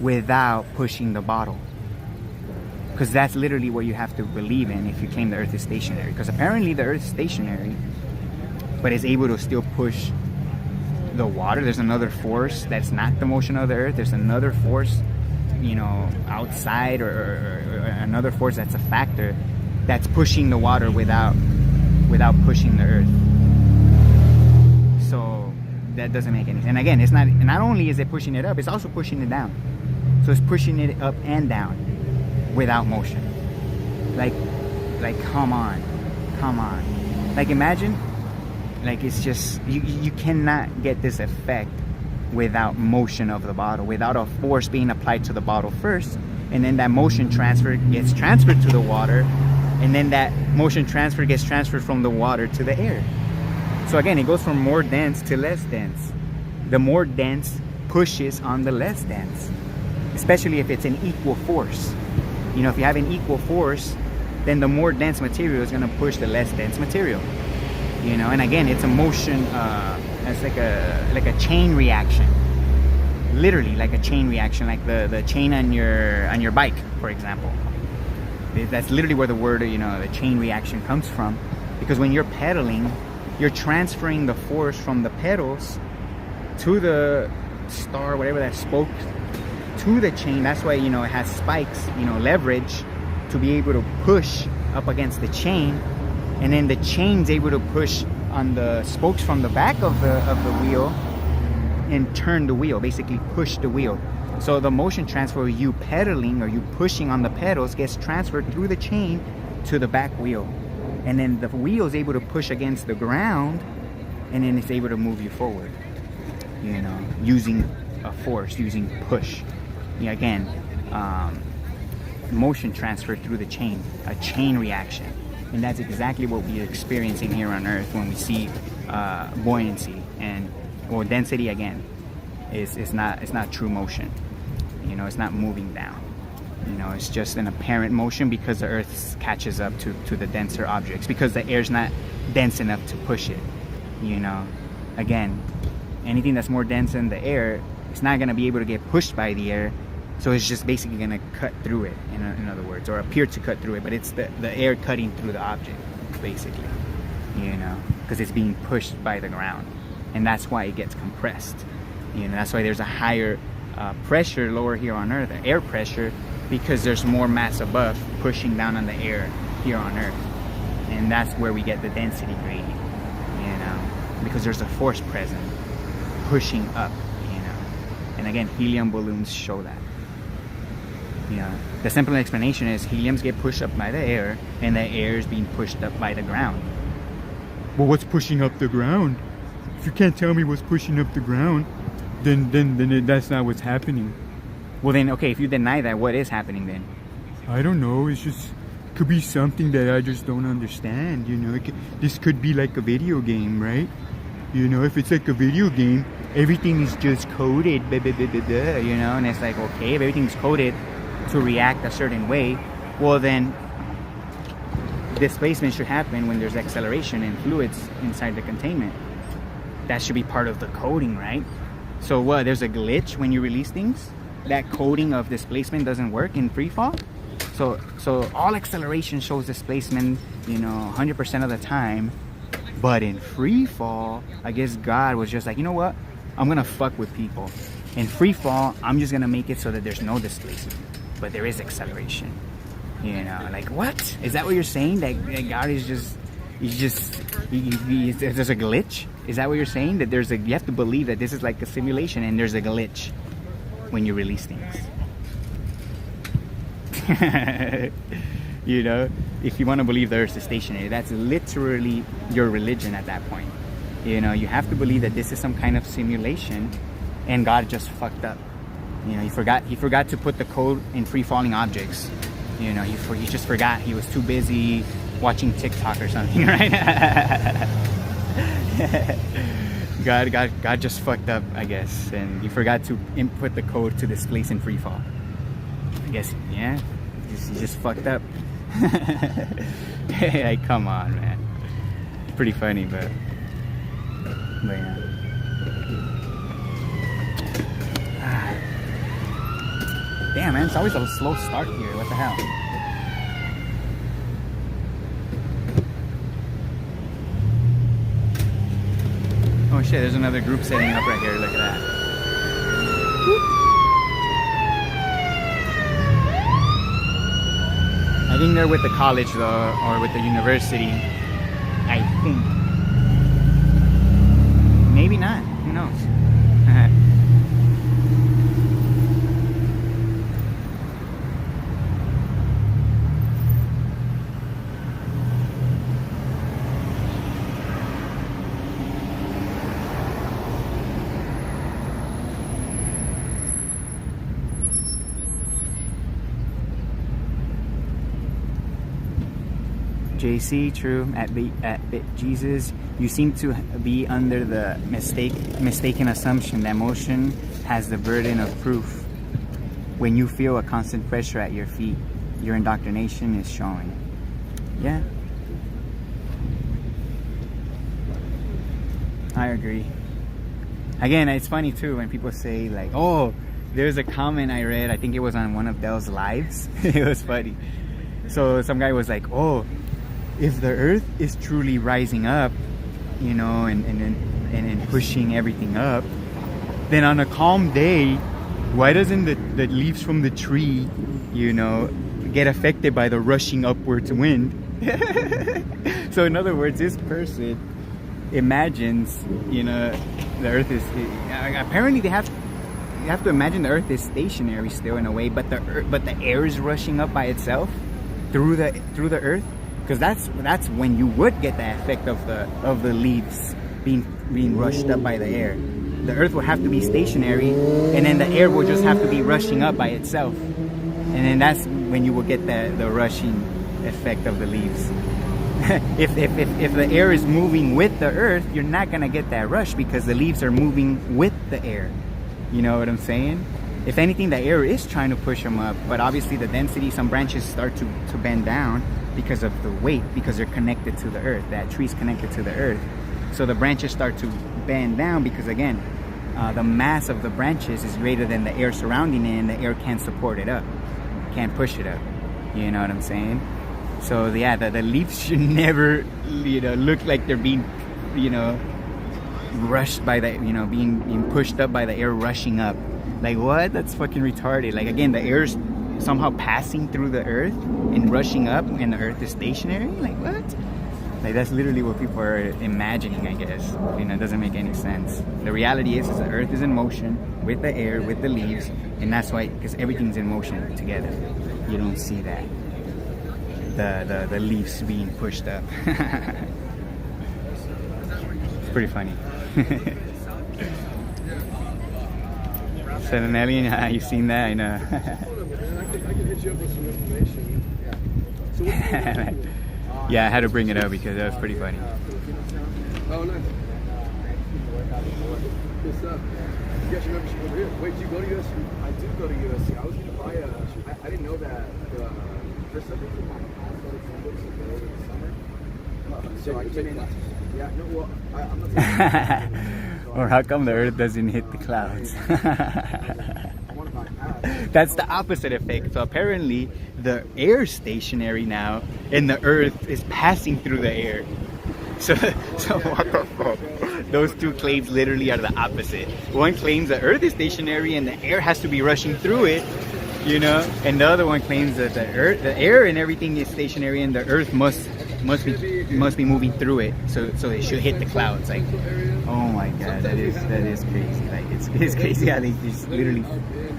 without pushing the bottle? Because that's literally what you have to believe in if you claim the Earth is stationary. Because apparently the Earth is stationary, but is able to still push the water. There's another force that's not the motion of the Earth. There's another force, you know, outside or another force that's a factor that's pushing the water without pushing the Earth. So that doesn't make any sense. And again, it's not only is it pushing it up, it's also pushing it down. So it's pushing it up and down without motion. Like come on. Like imagine, like it's just, you cannot get this effect without motion of the bottle, without a force being applied to the bottle first, and then that motion transfer gets transferred to the water, and then that motion transfer gets transferred from the water to the air. So again, it goes from more dense to less dense. The more dense pushes on the less dense, especially if it's an equal force. You know, if you have an equal force, then the more dense material is going to push the less dense material. You know, and again, it's a motion. It's like a chain reaction. Literally, like a chain reaction, like the chain on your bike, for example. That's literally where the word, you know, the chain reaction comes from. Because when you're pedaling, you're transferring the force from the pedals to the star, whatever that spoke, to the chain. That's why, you know, it has spikes, you know, leverage to be able to push up against the chain, and then the chain's able to push on the spokes from the back of the wheel and turn the wheel, basically push the wheel. So the motion transfer, you pedaling or you pushing on the pedals, gets transferred through the chain to the back wheel, and then the wheel is able to push against the ground, and then it's able to move you forward, you know, using a force, using push. Yeah, again, motion transfer through the chain, a chain reaction. And that's exactly what we're experiencing here on Earth when we see buoyancy or density. Again, it's not true motion. You know, it's not moving down. You know, it's just an apparent motion because the Earth catches up to the denser objects, because the air's not dense enough to push it. You know, again, anything that's more dense than the air, it's not going to be able to get pushed by the air. So it's just basically going to cut through it, in other words, or appear to cut through it, but it's the air cutting through the object, basically, you know, because it's being pushed by the ground, and that's why it gets compressed. You know, that's why there's a higher pressure lower here on Earth, air pressure, because there's more mass above pushing down on the air here on Earth, and that's where we get the density gradient, you know, because there's a force present pushing up, you know, and again, helium balloons show that. You know, the simple explanation is heliums get pushed up by the air, and the air is being pushed up by the ground. Well, what's pushing up the ground? If you can't tell me what's pushing up the ground, then that's not what's happening. Well then, okay, if you deny that, what is happening then? I don't know. It's just could be something that I just don't understand. You know, this could be like a video game, right? You know, if it's like a video game, everything is just coded, you know, and it's like, okay, if everything's coded to react a certain way, well then displacement should happen when there's acceleration and fluids inside the containment. That should be part of the coding, right? So what, there's a glitch when you release things? That coding of displacement doesn't work in free fall? So all acceleration shows displacement, you know, 100% of the time, but in free fall, I guess God was just like, you know what, I'm gonna fuck with people. In free fall, I'm just gonna make it so that there's no displacement, but there is acceleration. You know, like, what? Is that what you're saying? That God is just, there's a glitch? Is that what you're saying? That you have to believe that this is like a simulation and there's a glitch when you release things. You know, if you want to believe the Earth is stationary, that's literally your religion at that point. You know, you have to believe that this is some kind of simulation and God just fucked up. You know, he forgot to put the code in free falling objects. You know, he just forgot. He was too busy watching TikTok or something, right? God just fucked up, I guess, and he forgot to input the code to displace in free fall. I guess, yeah, he just fucked up. Like, come on, man. It's pretty funny, but yeah. Damn, man, it's always a slow start here. What the hell? Oh shit, there's another group setting up right here. Look at that. I think they're with the college though, or with the university. I think. Maybe not. Who knows? JC, true. At Jesus, you seem to be under the mistaken assumption that motion has the burden of proof. When you feel a constant pressure at your feet, your indoctrination is showing. Yeah, I agree. Again, it's funny too when people say like, oh, there's a comment I read, I think it was on one of Dell's lives. It was funny. So some guy was like, oh, if the Earth is truly rising up, you know, and pushing everything up, then on a calm day, why doesn't the leaves from the tree, you know, get affected by the rushing upwards wind? So in other words, this person imagines, you know, the earth is, apparently you have to imagine the earth is stationary still in a way, but the air is rushing up by itself through the earth, because that's when you would get the effect of the leaves being rushed up by the air. The earth will have to be stationary, and then the air will just have to be rushing up by itself, and then that's when you will get the rushing effect of the leaves. If the air is moving with the earth, you're not gonna get that rush because the leaves are moving with the air. You know what I'm saying? If anything, the air is trying to push them up, but obviously the density, some branches start to bend down because of the weight, because they're connected to the earth. That tree's connected to the earth, so the branches start to bend down because, again, the mass of the branches is greater than the air surrounding it, and the air can't support it up, can't push it up. You know what I'm saying? So yeah, the leaves should never, you know, look like they're being, you know, rushed by the, you know, being pushed up by the air rushing up. Like, what? That's fucking retarded. Like, again, the air's somehow passing through the earth and rushing up, and the earth is stationary. Like, what? Like, that's literally what people are imagining, I guess. You know, it doesn't make any sense. The reality is the earth is in motion with the air, with the leaves, and that's why, because everything's in motion together. You don't see that. The leaves being pushed up. It's pretty funny. So an alien, you've seen that? I know. I can hit you up with some information. Yeah. So what's yeah, I had to bring it up because that was pretty funny. Oh, nice. What's up? You got your membership over here. Wait, do you go to USC? I do go to USC. I was going to buy I didn't know that there's something in my athletic numbers over the summer. So I came in. Yeah, no, well, I'm not saying. Or how come the earth doesn't hit the clouds? That's the opposite effect. So apparently the air is stationary now, and the earth is passing through the air. So what the fuck? Those two claims literally are the opposite. One claims the earth is stationary and the air has to be rushing through it, you know, and the other one claims that the air and everything is stationary, and the earth must be moving through it, so it should hit the clouds. Like, oh my god, that is crazy. Like, it's crazy. I think it's literally,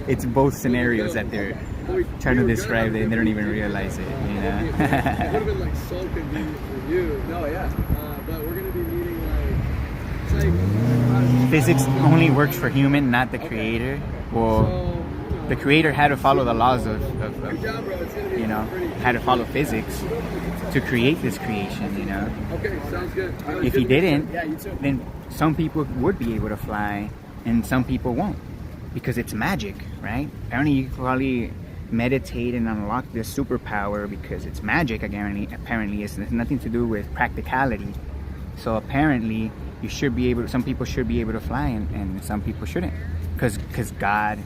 it's both scenarios that they're trying to describe it, and they don't even realize it, you know. It would have been like so convenient for you. No, yeah. But we're gonna be meeting like physics only works for human, not the creator. Well, the creator had to follow the laws of you know, had to follow physics to create this creation, you know. Okay, sounds good. If he didn't, then some people would be able to fly and some people won't, because it's magic, right? Apparently you can probably meditate and unlock this superpower because it's magic. Apparently it's nothing to do with practicality. So apparently you should be able to, some people should be able to fly, and some people shouldn't, because God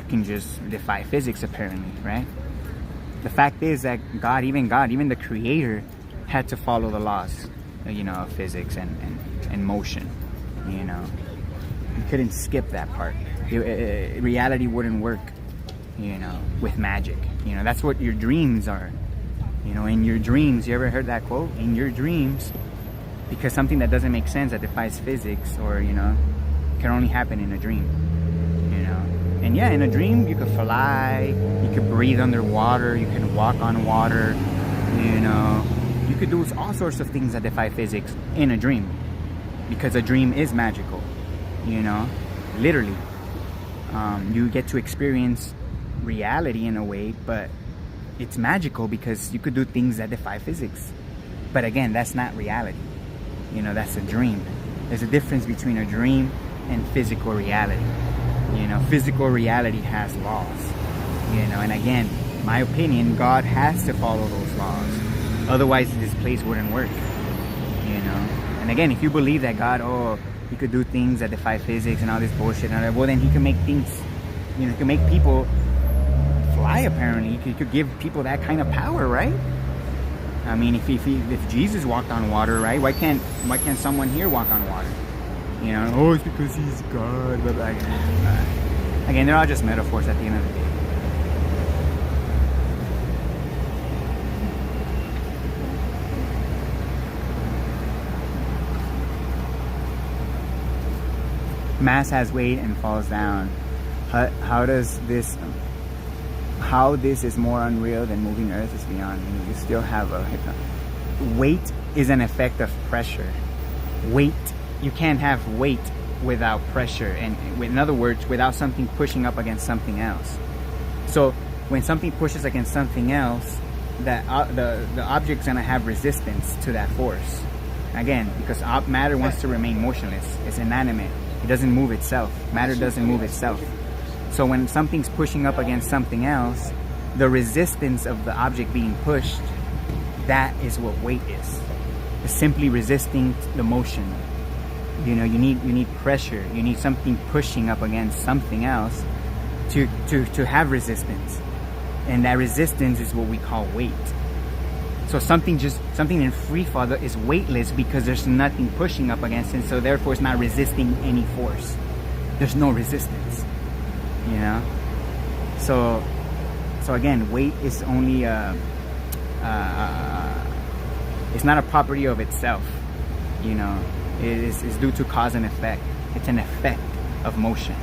can just defy physics, apparently, right? The fact is that even the creator had to follow the laws, you know, of physics and motion, you know. You couldn't skip that part. Reality wouldn't work, you know, with magic. You know, that's what your dreams are. You know, in your dreams, you ever heard that quote? In your dreams, because something that doesn't make sense, that defies physics, or, you know, can only happen in a dream, you know. And yeah, in a dream, you could fly, you could breathe underwater, you can walk on water, you know. You could do all sorts of things that defy physics in a dream, because a dream is magical, you know, literally. You get to experience reality in a way, but it's magical because you could do things that defy physics. But again, that's not reality, you know, that's a dream. There's a difference between a dream and physical reality. You know, physical reality has laws, you know, and again, my opinion, God has to follow those laws. Otherwise, this place wouldn't work, you know. And again, if you believe that God, he could do things that defy physics and all this bullshit, and all that, well, then he can make things, you know, he can make people fly, apparently. He could give people that kind of power, right? I mean, if Jesus walked on water, right? Why can't someone here walk on water? You know, oh, it's because he's God. But like, again, they're all just metaphors at the end of the day. Mass has weight and falls down. How this is more unreal than moving Earth is beyond me. You still have weight is an effect of pressure. Weight, you can't have weight without pressure, and in other words, without something pushing up against something else. So when something pushes against something else, that the object's gonna have resistance to that force. Again, because matter wants to remain motionless. It's inanimate. It doesn't move itself. Matter doesn't move itself. So when something's pushing up against something else, the resistance of the object being pushed, that is what weight is. It's simply resisting the motion. You know, you need pressure. You need something pushing up against something else to have resistance. And that resistance is what we call weight. So something in free fall is weightless because there's nothing pushing up against it, so therefore it's not resisting any force. There's no resistance, you know. So again, weight is only it's not a property of itself, you know. It's due to cause and effect. It's an effect of motion.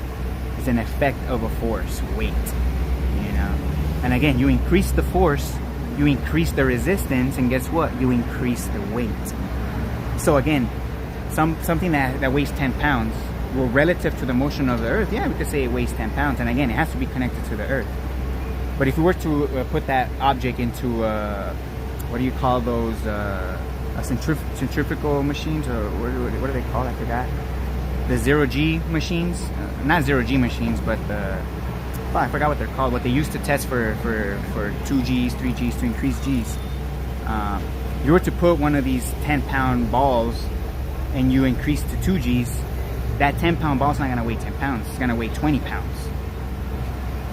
It's an effect of a force, weight, you know. And again, you increase the force, you increase the resistance, and guess what? You increase the weight. So again, something that weighs 10 pounds, well, relative to the motion of the Earth, yeah, we could say it weighs 10 pounds. And again, it has to be connected to the Earth. But if we were to put that object into, what do you call those, centrifugal machines, or what are they called? I forgot. The zero-G machines, not zero-G machines, but I forgot what they're called. What they used to test for 2Gs, 3Gs to increase Gs. You were to put one of these 10-pound balls and you increase to 2Gs, that 10-pound ball is not going to weigh 10 pounds. It's going to weigh 20 pounds.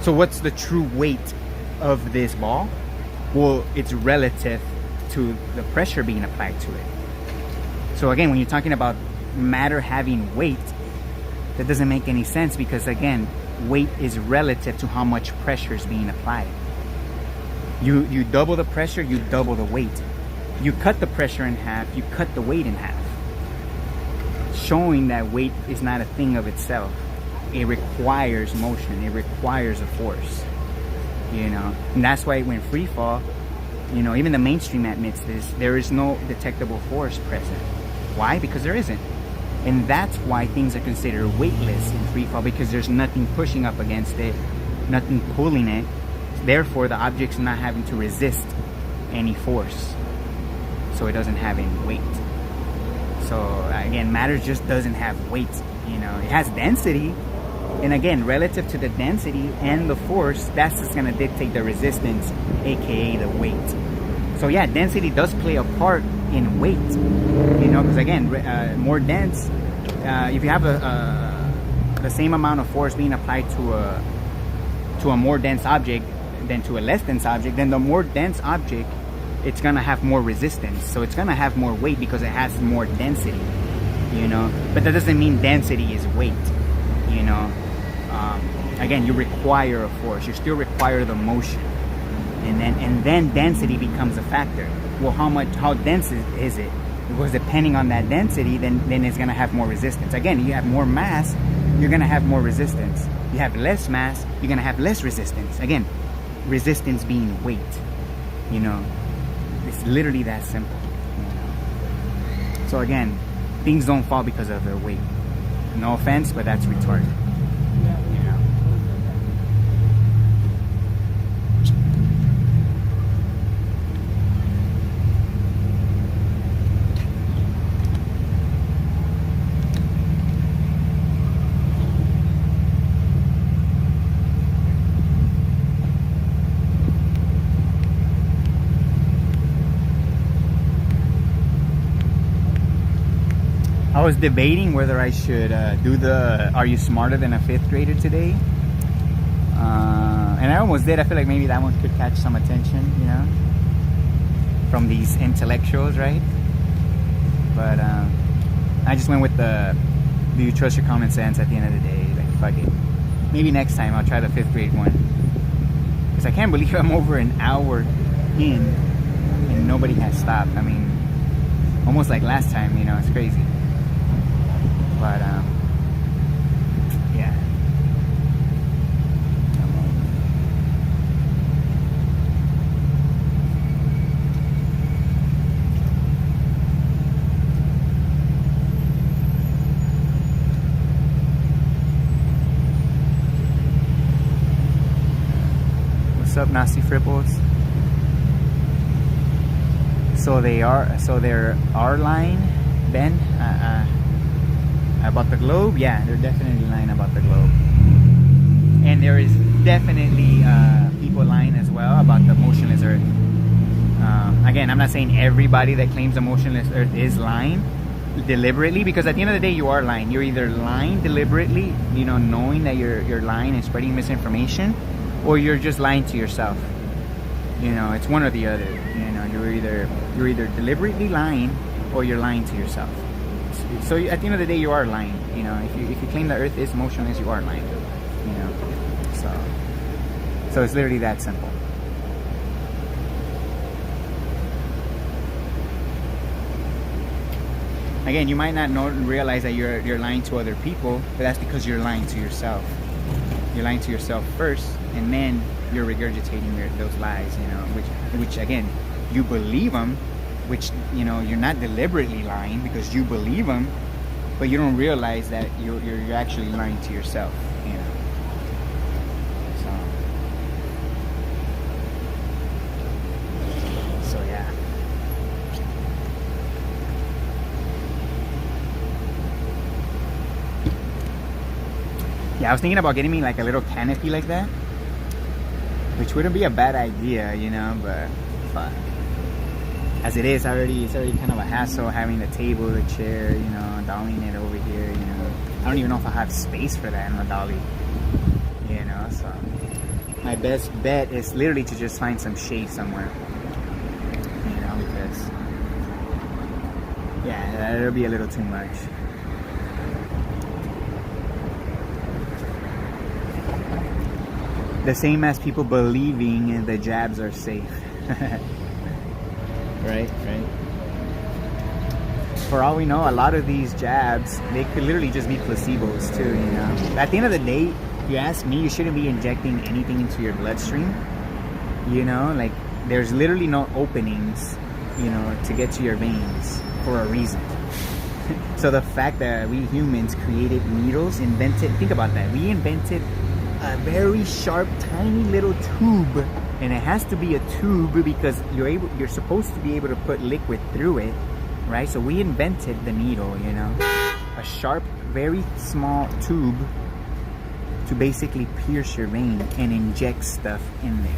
So what's the true weight of this ball? Well, it's relative to the pressure being applied to it. So again, when you're talking about matter having weight, that doesn't make any sense, because again, weight is relative to how much pressure is being applied. You double the pressure, you double the weight. You cut the pressure in half, you cut the weight in half. Showing that weight is not a thing of itself. It requires motion, it requires a force. You know, and that's why when free fall, you know, even the mainstream admits this, there is no detectable force present. Why? Because there isn't. And that's why things are considered weightless in free fall, because there's nothing pushing up against it, nothing pulling it. Therefore, the object's not having to resist any force. So it doesn't have any weight. So again, matter just doesn't have weight. You know, it has density. And again, relative to the density and the force, that's just going to dictate the resistance, aka the weight. So yeah, density does play a part in weight, you know, because again, more dense, if you have the same amount of force being applied to a more dense object than to a less dense object, then the more dense object, it's going to have more resistance. So it's going to have more weight because it has more density, you know. But that doesn't mean density is weight, you know. Again, you require a force. You still require the motion, and then density becomes a factor. Well, how dense is it? Because depending on that density, then it's going to have more resistance. Again, you have more mass, you're going to have more resistance. You have less mass, you're going to have less resistance. Again, resistance being weight. You know, it's literally that simple. You know? So again, things don't fall because of their weight. No offense, but that's retarded. I was debating whether I should do the "Are you smarter than a fifth grader" today, and I almost did. I feel like maybe that one could catch some attention, you know. from these intellectuals, right? But I just went with the do you trust your common sense at the end of the day? Like, fuck it. Maybe next time I'll try the 5th grade one. Because I can't believe I'm over an hour in and nobody has stopped. I mean, almost like last time, you know, it's crazy. But, yeah. What's up, Nasty Fripples? So they're lying, Ben, about the globe. Yeah, they're definitely lying about the globe. And there is definitely people lying as well about the motionless Earth. Again, I'm not saying everybody that claims a motionless Earth is lying deliberately, because at the end of the day, you are lying. You're either lying deliberately, you know, knowing that you're lying and spreading misinformation, or you're just lying to yourself. You know, it's one or the other. You know, you're either deliberately lying or you're lying to yourself. So at the end of the day, you are lying. You know, if you claim the Earth is motionless, you are lying. You know, so it's literally that simple. Again, you might not realize that you're lying to other people, but that's because you're lying to yourself. You're lying to yourself first, and then you're regurgitating those lies, you know, which again, you believe them, which, you know, you're not deliberately lying because you believe them, but you don't realize that you're actually lying to yourself, you know. So yeah. Yeah, I was thinking about getting me like a little canopy like that, which wouldn't be a bad idea, you know, but fuck. As it is, it's already kind of a hassle having the table, the chair, you know, dollying it over here, you know. I don't even know if I have space for that in the dolly, you know, so my best bet is literally to just find some shade somewhere, you know, because, yeah, it'll be a little too much. The same as people believing the jabs are safe. Right. For all we know, a lot of these jabs, they could literally just be placebos too, you know. At the end of the day, if you ask me, you shouldn't be injecting anything into your bloodstream. You know, like, there's literally no openings, you know, to get to your veins for a reason. So the fact that we humans created needles, think about that. We invented a very sharp, tiny little tube, and it has to be a tube because you're supposed to be able to put liquid through it, right? So we invented the needle, you know, a sharp, very small tube to basically pierce your vein and inject stuff in there.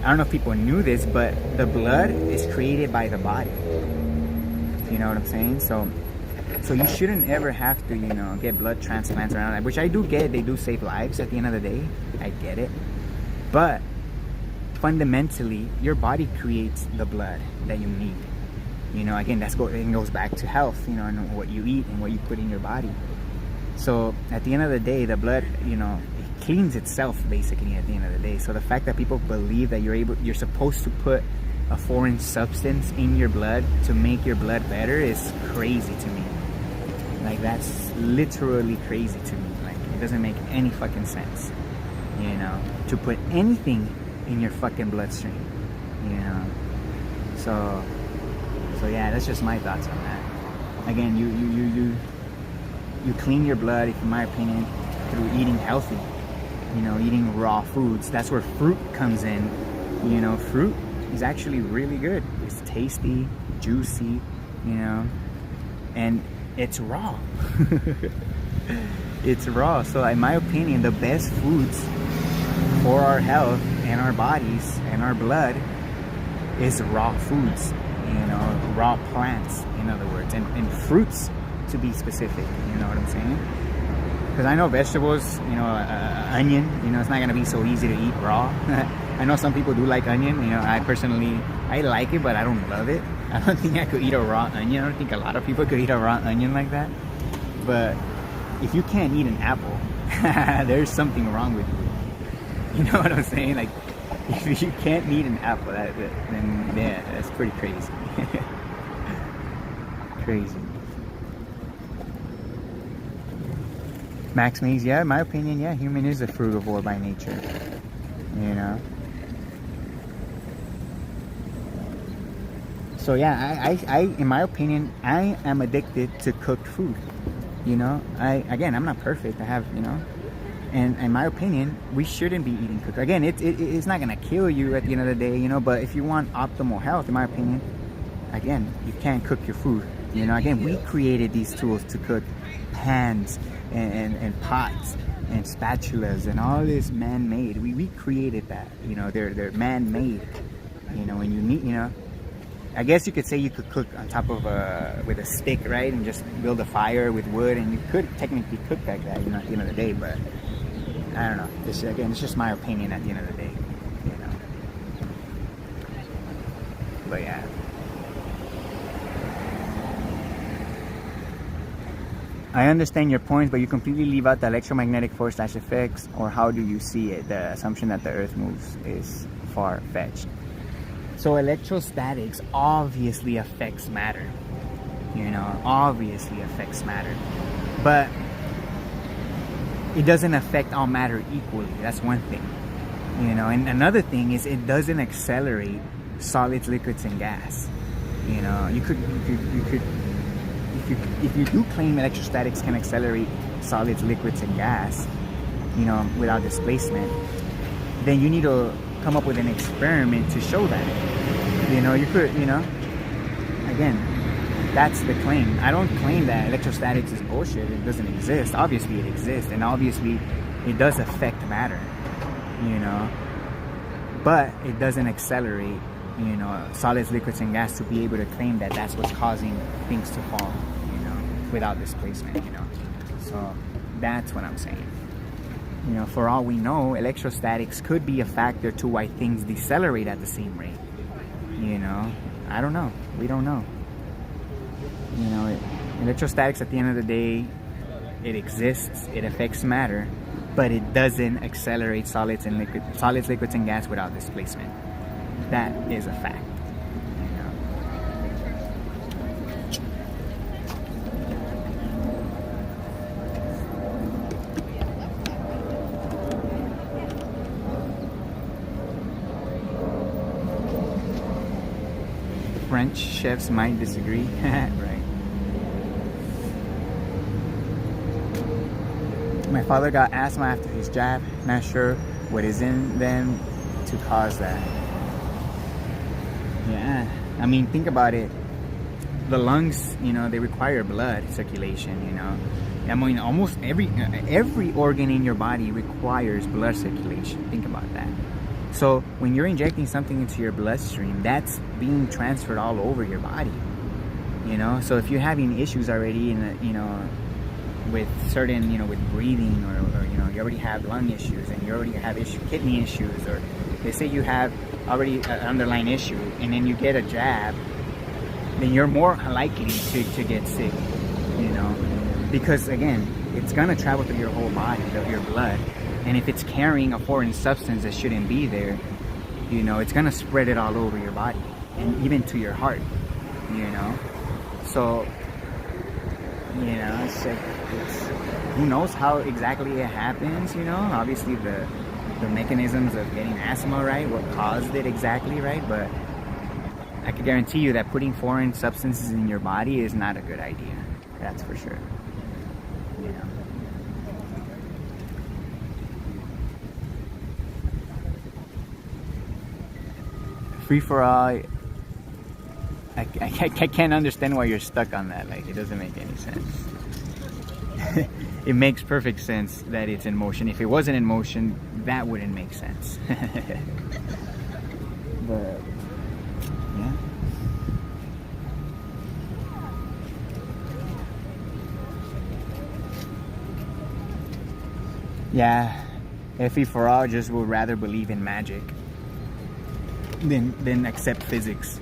I don't know if people knew this, but the blood is created by the body. You know what I'm saying? So you shouldn't ever have to, you know, get blood transplants around that, which I do get. They do save lives at the end of the day. I get it. But fundamentally, your body creates the blood that you need. You know, again, it goes back to health, you know, and what you eat and what you put in your body. So at the end of the day, the blood, you know, it cleans itself basically at the end of the day. So the fact that people believe that you're supposed to put a foreign substance in your blood to make your blood better is crazy to me. Like, that's literally crazy to me. Like, it doesn't make any fucking sense, you know, to put anything in your fucking bloodstream, you know. So yeah, that's just my thoughts on that. Again, you clean your blood, in my opinion, through eating healthy, you know, eating raw foods. That's where fruit comes in. You know, fruit is actually really good. It's tasty, juicy, you know, and it's raw. It's raw. So in my opinion, the best foods for our health and our bodies and our blood is raw foods, you know, raw plants, in other words, and fruits, to be specific, you know what I'm saying? Because I know vegetables, you know, onion, you know, it's not going to be so easy to eat raw. I know some people do like onion. You know, I personally, I like it, but I don't love it. I don't think I could eat a raw onion. I don't think a lot of people could eat a raw onion like that. But if you can't eat an apple, there's something wrong with you. You know what I'm saying? Like, if you can't eat an apple, then yeah, that's pretty crazy. Crazy. Max Mays, yeah, in my opinion, yeah, human is a frugivore by nature. You know? So yeah, I in my opinion, I am addicted to cooked food. You know, I'm not perfect. I have, you know, and in my opinion, we shouldn't be eating cooked. Again, it's not gonna kill you at the end of the day, you know. But if you want optimal health, in my opinion, again, you can't cook your food. You know, again, we created these tools to cook pans and pots and spatulas and all this man-made. We created that. You know, they're man-made. You know, when you meet, you know. I guess you could say you could cook on top of with a stick, right? And just build a fire with wood, and you could technically cook like that, you know, at the end of the day. But I don't know. This, again, it's just my opinion at the end of the day, you know. But yeah. I understand your points, but you completely leave out the electromagnetic force/effects, or how do you see it? The assumption that the Earth moves is far-fetched. So electrostatics obviously affects matter, you know, obviously affects matter, but it doesn't affect all matter equally. That's one thing, you know. And another thing is it doesn't accelerate solids, liquids, and gas. You know, you could if you do claim electrostatics can accelerate solids, liquids, and gas, you know, without displacement, then you need to come up with an experiment to show that. You know, you could, you know, again, that's the claim. I don't claim that electrostatics is bullshit. It doesn't exist. Obviously it exists, and obviously it does affect matter, you know, but it doesn't accelerate, you know, solids, liquids, and gas to be able to claim that that's what's causing things to fall, you know, without displacement, you know. So that's what I'm saying. You know, for all we know, electrostatics could be a factor to why things decelerate at the same rate. You know, I don't know. We don't know. You know, electrostatics at the end of the day, it exists, it affects matter, but it doesn't accelerate solids, liquids, and gas without displacement. That is a fact. French chefs might disagree. Right. My father got asthma after his jab. Not sure what is in them to cause that. Yeah. I mean, think about it. The lungs, you know, they require blood circulation, you know. I mean, almost every organ in your body requires blood circulation. Think about that. So when you're injecting something into your bloodstream, that's being transferred all over your body, you know. So if you're having issues already you know, with certain, you know, with breathing, or you know, you already have lung issues, and you already have kidney issues, or they say you have already an underlying issue, and then you get a jab, then you're more likely to get sick, you know, because again, it's gonna travel through your whole body, your blood. And if it's carrying a foreign substance that shouldn't be there, you know, it's gonna spread it all over your body, and even to your heart, you know. So, you know, it's like, who knows how exactly it happens, you know. Obviously the mechanisms of getting asthma, right, what caused it exactly, right, but I can guarantee you that putting foreign substances in your body is not a good idea. That's for sure, you know. Free for all, I can't understand why you're stuck on that. Like, it doesn't make any sense. It makes perfect sense that it's in motion. If it wasn't in motion, that wouldn't make sense. But yeah. Yeah, Effie for all just would rather believe in magic. than accept physics.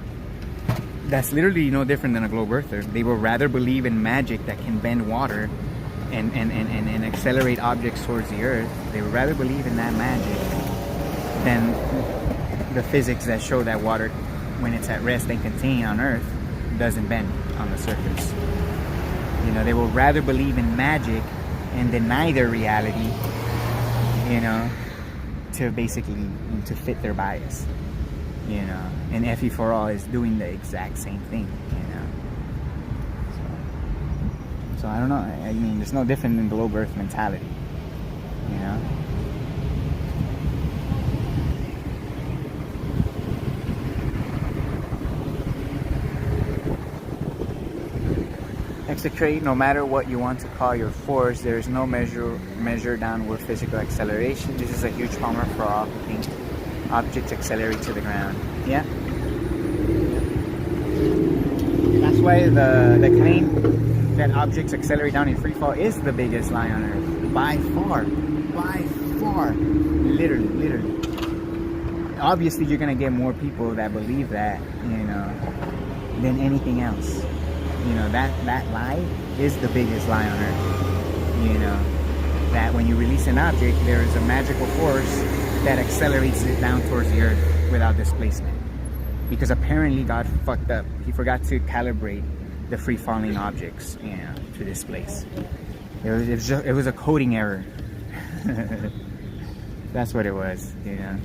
That's literally no different than a globe earther. They will rather believe in magic that can bend water and accelerate objects towards the earth. They would rather believe in that magic than the physics that show that water, when it's at rest and contained on earth, doesn't bend on the surface. You know, they will rather believe in magic and deny their reality, you know, to basically to fit their bias, you know. And FE for All is doing the exact same thing, you know. So I don't know. I mean, it's no different than globe earth mentality, you know. Execrate, no matter what you want to call your force, there is no measure downward physical acceleration. This is a huge bummer for all who think objects accelerate to the ground. Yeah. That's why the claim that objects accelerate down in free fall is the biggest lie on Earth. By far. By far. Literally. Obviously, you're going to get more people that believe that, you know, than anything else. You know, that lie is the biggest lie on Earth. You know, that when you release an object, there is a magical force that accelerates it down towards the Earth without displacement. Because apparently God fucked up. He forgot to calibrate the free-falling objects, you know, to displace. It was a coding error. That's what it was, you know.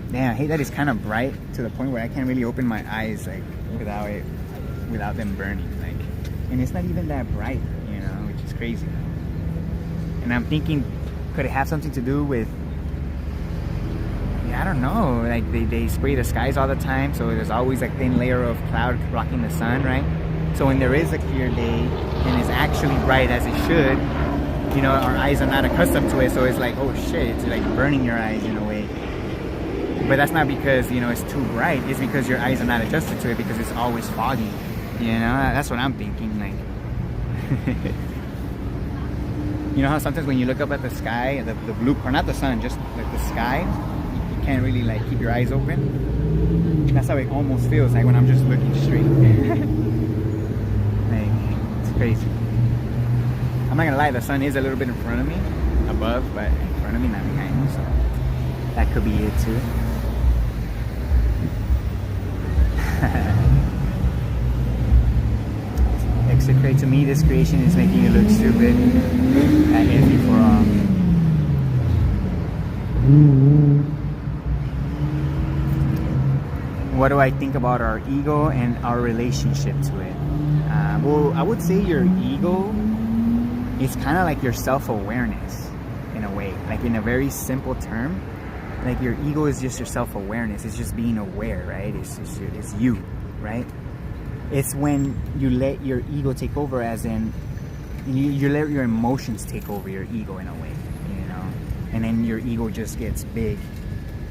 Damn, I hate that it's kind of bright to the point where I can't really open my eyes like without them burning. Like, and it's not even that bright, you know, which is crazy. And I'm thinking, could it have something to do with? Yeah, I don't know. Like they spray the skies all the time, so there's always a thin layer of cloud blocking the sun, right? So when there is a clear day and it's actually bright as it should, you know, our eyes are not accustomed to it, so it's like, oh shit, it's like burning your eyes in a way. But that's not because, you know, it's too bright. It's because your eyes are not adjusted to it because it's always foggy. You know, that's what I'm thinking. Like, you know how sometimes when you look up at the sky, the blue, or not the sun, just like the sky, you can't really like keep your eyes open. That's how it almost feels like when I'm just looking straight. Like, it's crazy. I'm not gonna lie, the sun is a little bit in front of me, above, but in front of me, not behind me. So that could be it too. Execrate, to me this creation is making you look stupid at FE for All. What do I think about our ego and our relationship to it? Well, I would say your ego is kind of like your self-awareness in a way, like in a very simple term. Like your ego is just your self-awareness. It's just being aware, right? It's you, right? It's when you let your ego take over, as in you let your emotions take over your ego in a way, you know? And then your ego just gets big,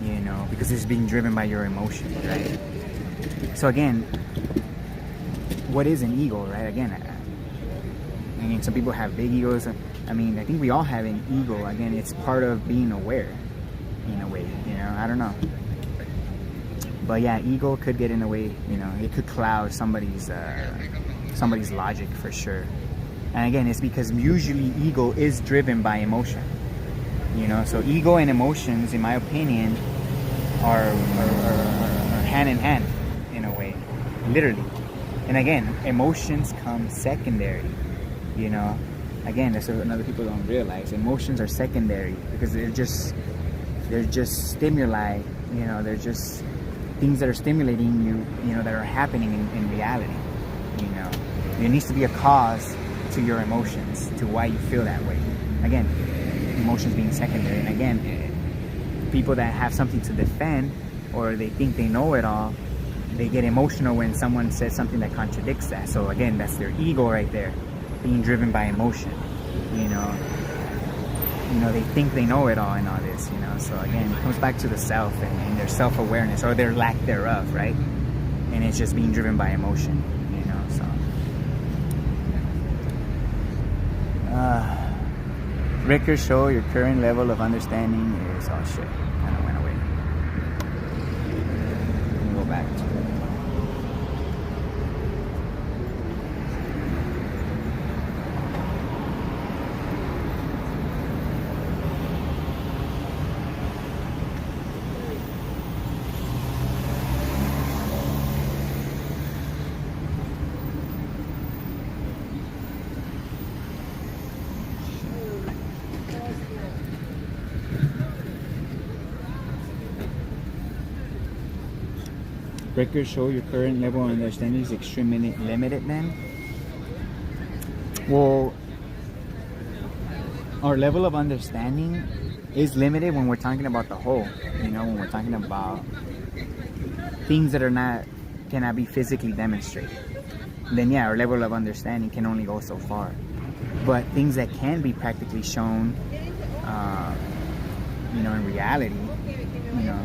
you know, because it's being driven by your emotions, right? So again, what is an ego, right? Again, I mean, some people have big egos. I mean, I think we all have an ego. Again, it's part of being aware. In a way, you know, I don't know, but yeah, ego could get in the way, you know. It could cloud somebody's logic for sure. And again, it's because usually ego is driven by emotion, you know. So ego and emotions, in my opinion, are hand in hand in a way, literally. And again, emotions come secondary, you know. Again, that's what other people don't realize. Emotions are secondary because they're just stimuli, you know, they're just things that are stimulating you, you know, that are happening in reality, you know. There needs to be a cause to your emotions, to why you feel that way. Again, emotions being secondary. And again, people that have something to defend or they think they know it all, they get emotional when someone says something that contradicts that. So again, that's their ego right there, being driven by emotion, you know. You know, they think they know it all and all this, you know. So again, it comes back to the self and their self-awareness, or their lack thereof, right? And it's just being driven by emotion, you know. So Records show your current level of understanding is, oh shit, kind of went away. Let me go back to it. Records show your current level of understanding is extremely limited then? Well, our level of understanding is limited when we're talking about the whole. You know, when we're talking about things that cannot be physically demonstrated. Then yeah, our level of understanding can only go so far. But things that can be practically shown, you know, in reality, you know,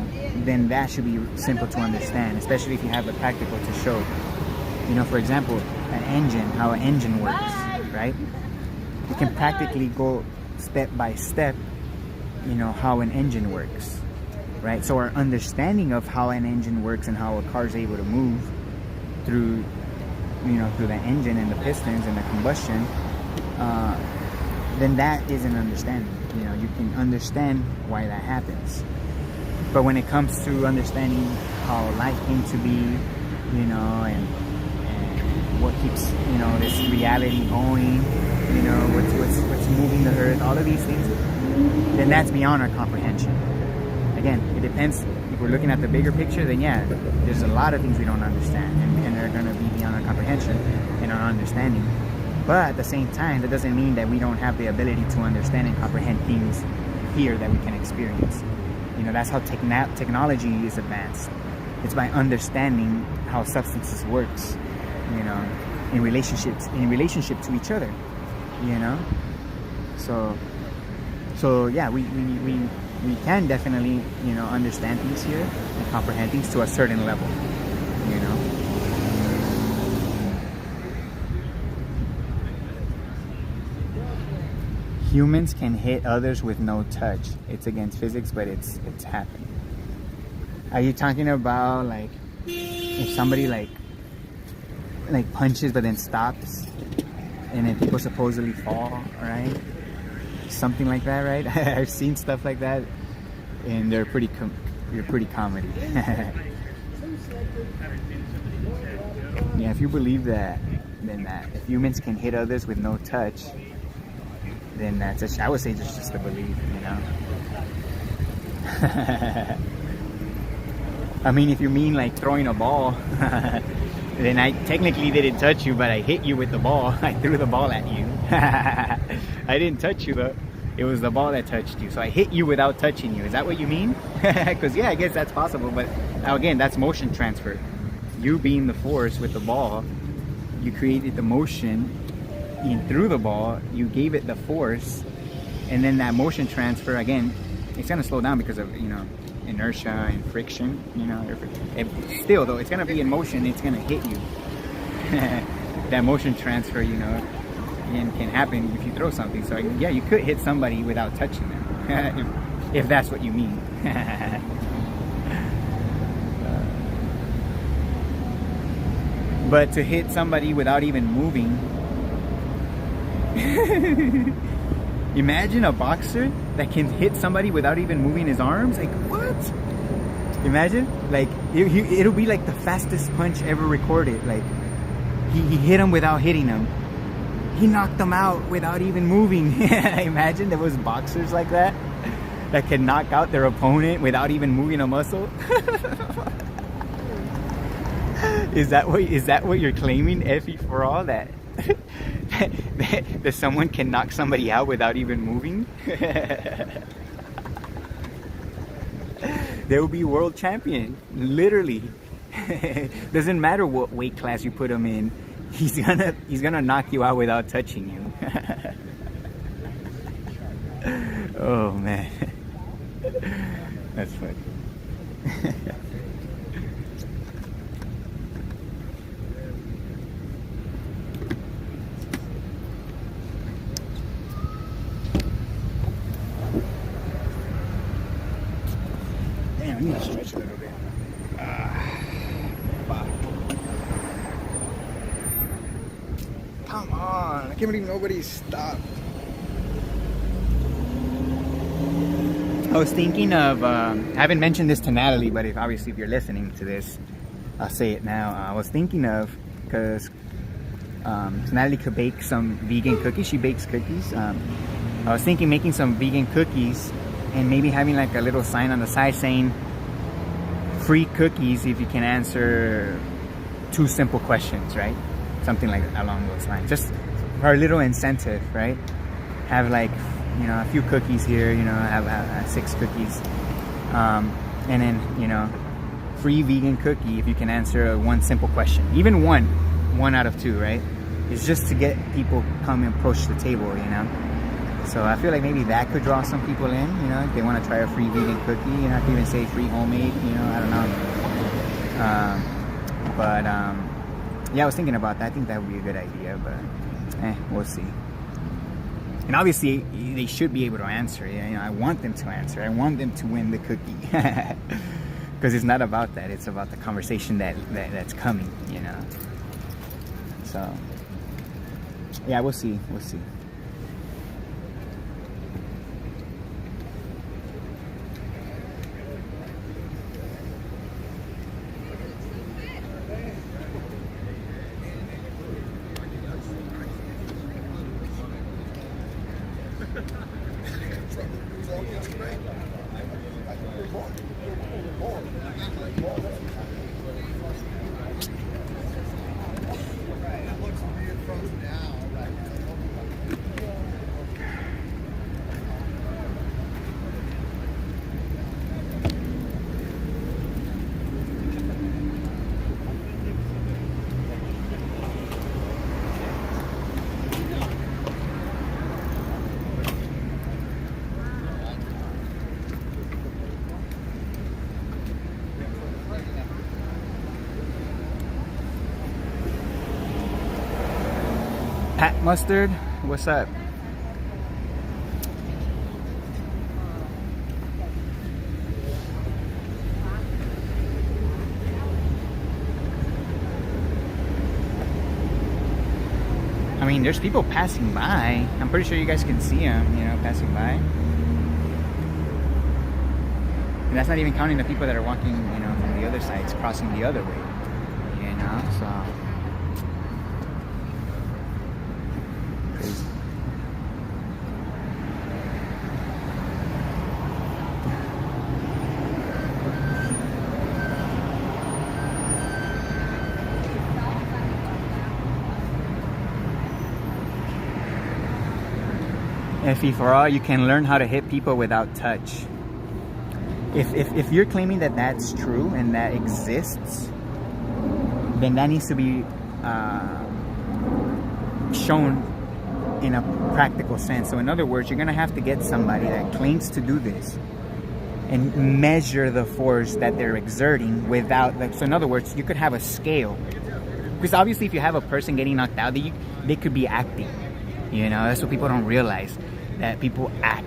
then that should be simple to understand, especially if you have the practical to show. You know, for example, an engine, how an engine works, right? You can practically go step by step, you know, how an engine works, right? So our understanding of how an engine works and how a car is able to move through, you know, through the engine and the pistons and the combustion, then that is an understanding. You know, you can understand why that happens. But when it comes to understanding how life came to be, you know, and what keeps, you know, this reality going, you know, what's moving the earth, all of these things, then that's beyond our comprehension. Again, it depends. If we're looking at the bigger picture, then yeah, there's a lot of things we don't understand, and they're going to be beyond our comprehension and our understanding. But at the same time, that doesn't mean that we don't have the ability to understand and comprehend things here that we can experience. You know, that's how technology is advanced. It's by understanding how substances works, you know, in relationship to each other, you know. So yeah, we can definitely, you know, understand things here and comprehend things to a certain level, you know. Humans can hit others with no touch. It's against physics, but it's happening. Are you talking about like if somebody like punches but then stops, and then people supposedly fall, right? Something like that, right? I've seen stuff like that, and they're pretty comedy. Yeah, if you believe that, then that if humans can hit others with no touch, then that's I would say just a belief, you know. I mean, if you mean like throwing a ball, then I technically didn't touch you, but I hit you with the ball. I threw the ball at you. I didn't touch you though. It was the ball that touched you. So I hit you without touching you. Is that what you mean? Because yeah, I guess that's possible. But now again, that's motion transfer. You being the force with the ball, you created the motion through the ball, you gave it the force, and then that motion transfer, again, it's going to slow down because of, you know, inertia and friction, you know. Still though, it's going to be in motion, it's going to hit you. That motion transfer, you know, can happen if you throw something. So yeah, you could hit somebody without touching them, if that's what you mean. But to hit somebody without even moving, imagine a boxer that can hit somebody without even moving his arms. Like, what? Imagine, like, it'll be like the fastest punch ever recorded. Like, he hit him without hitting him. He knocked him out without even moving. Imagine there was boxers like that can knock out their opponent without even moving a muscle. Is that what you're claiming, Effie, for all that? that someone can knock somebody out without even moving? They will be world champion, literally. Doesn't matter what weight class you put him in, he's gonna knock you out without touching you. Oh man, that's funny. need to stretch a little bit. Fuck. Come on, I can't believe nobody stopped. I was thinking of, I haven't mentioned this to Natalie, but obviously if you're listening to this, I'll say it now. I was thinking of, because Natalie could bake some vegan cookies. She bakes cookies. I was thinking making some vegan cookies and maybe having like a little sign on the side saying free cookies if you can answer 2 simple questions, right? Something like along those lines. Just for a little incentive, right? Have like, you know, a few cookies here, you know, have 6 cookies. And then, you know, free vegan cookie if you can answer 1 simple question. Even one out of 2, right? It's just to get people come and approach the table, you know? So I feel like maybe that could draw some people in, you know, if they want to try a free vegan cookie. You know, I could even say free homemade, you know, I don't know. Yeah, I was thinking about that. I think that would be a good idea, but we'll see. And obviously, they should be able to answer. You know, I want them to answer. I want them to win the cookie. Because it's not about that. It's about the conversation that's coming, you know. So, yeah, we'll see. We'll see. Pat Mustard, what's up? I mean, there's people passing by. I'm pretty sure you guys can see them, you know, passing by. And that's not even counting the people that are walking, you know, from the other sides, crossing the other way, you know, so. Crazy. FE for all, you can learn how to hit people without touch. If you're claiming that that's true and that exists, then that needs to be shown in a practical sense. So in other words, you're gonna have to get somebody that claims to do this and measure the force that they're exerting without, like, so in other words, you could have a scale. Because obviously if you have a person getting knocked out, they could be acting. You know, that's what people don't realize, that people act,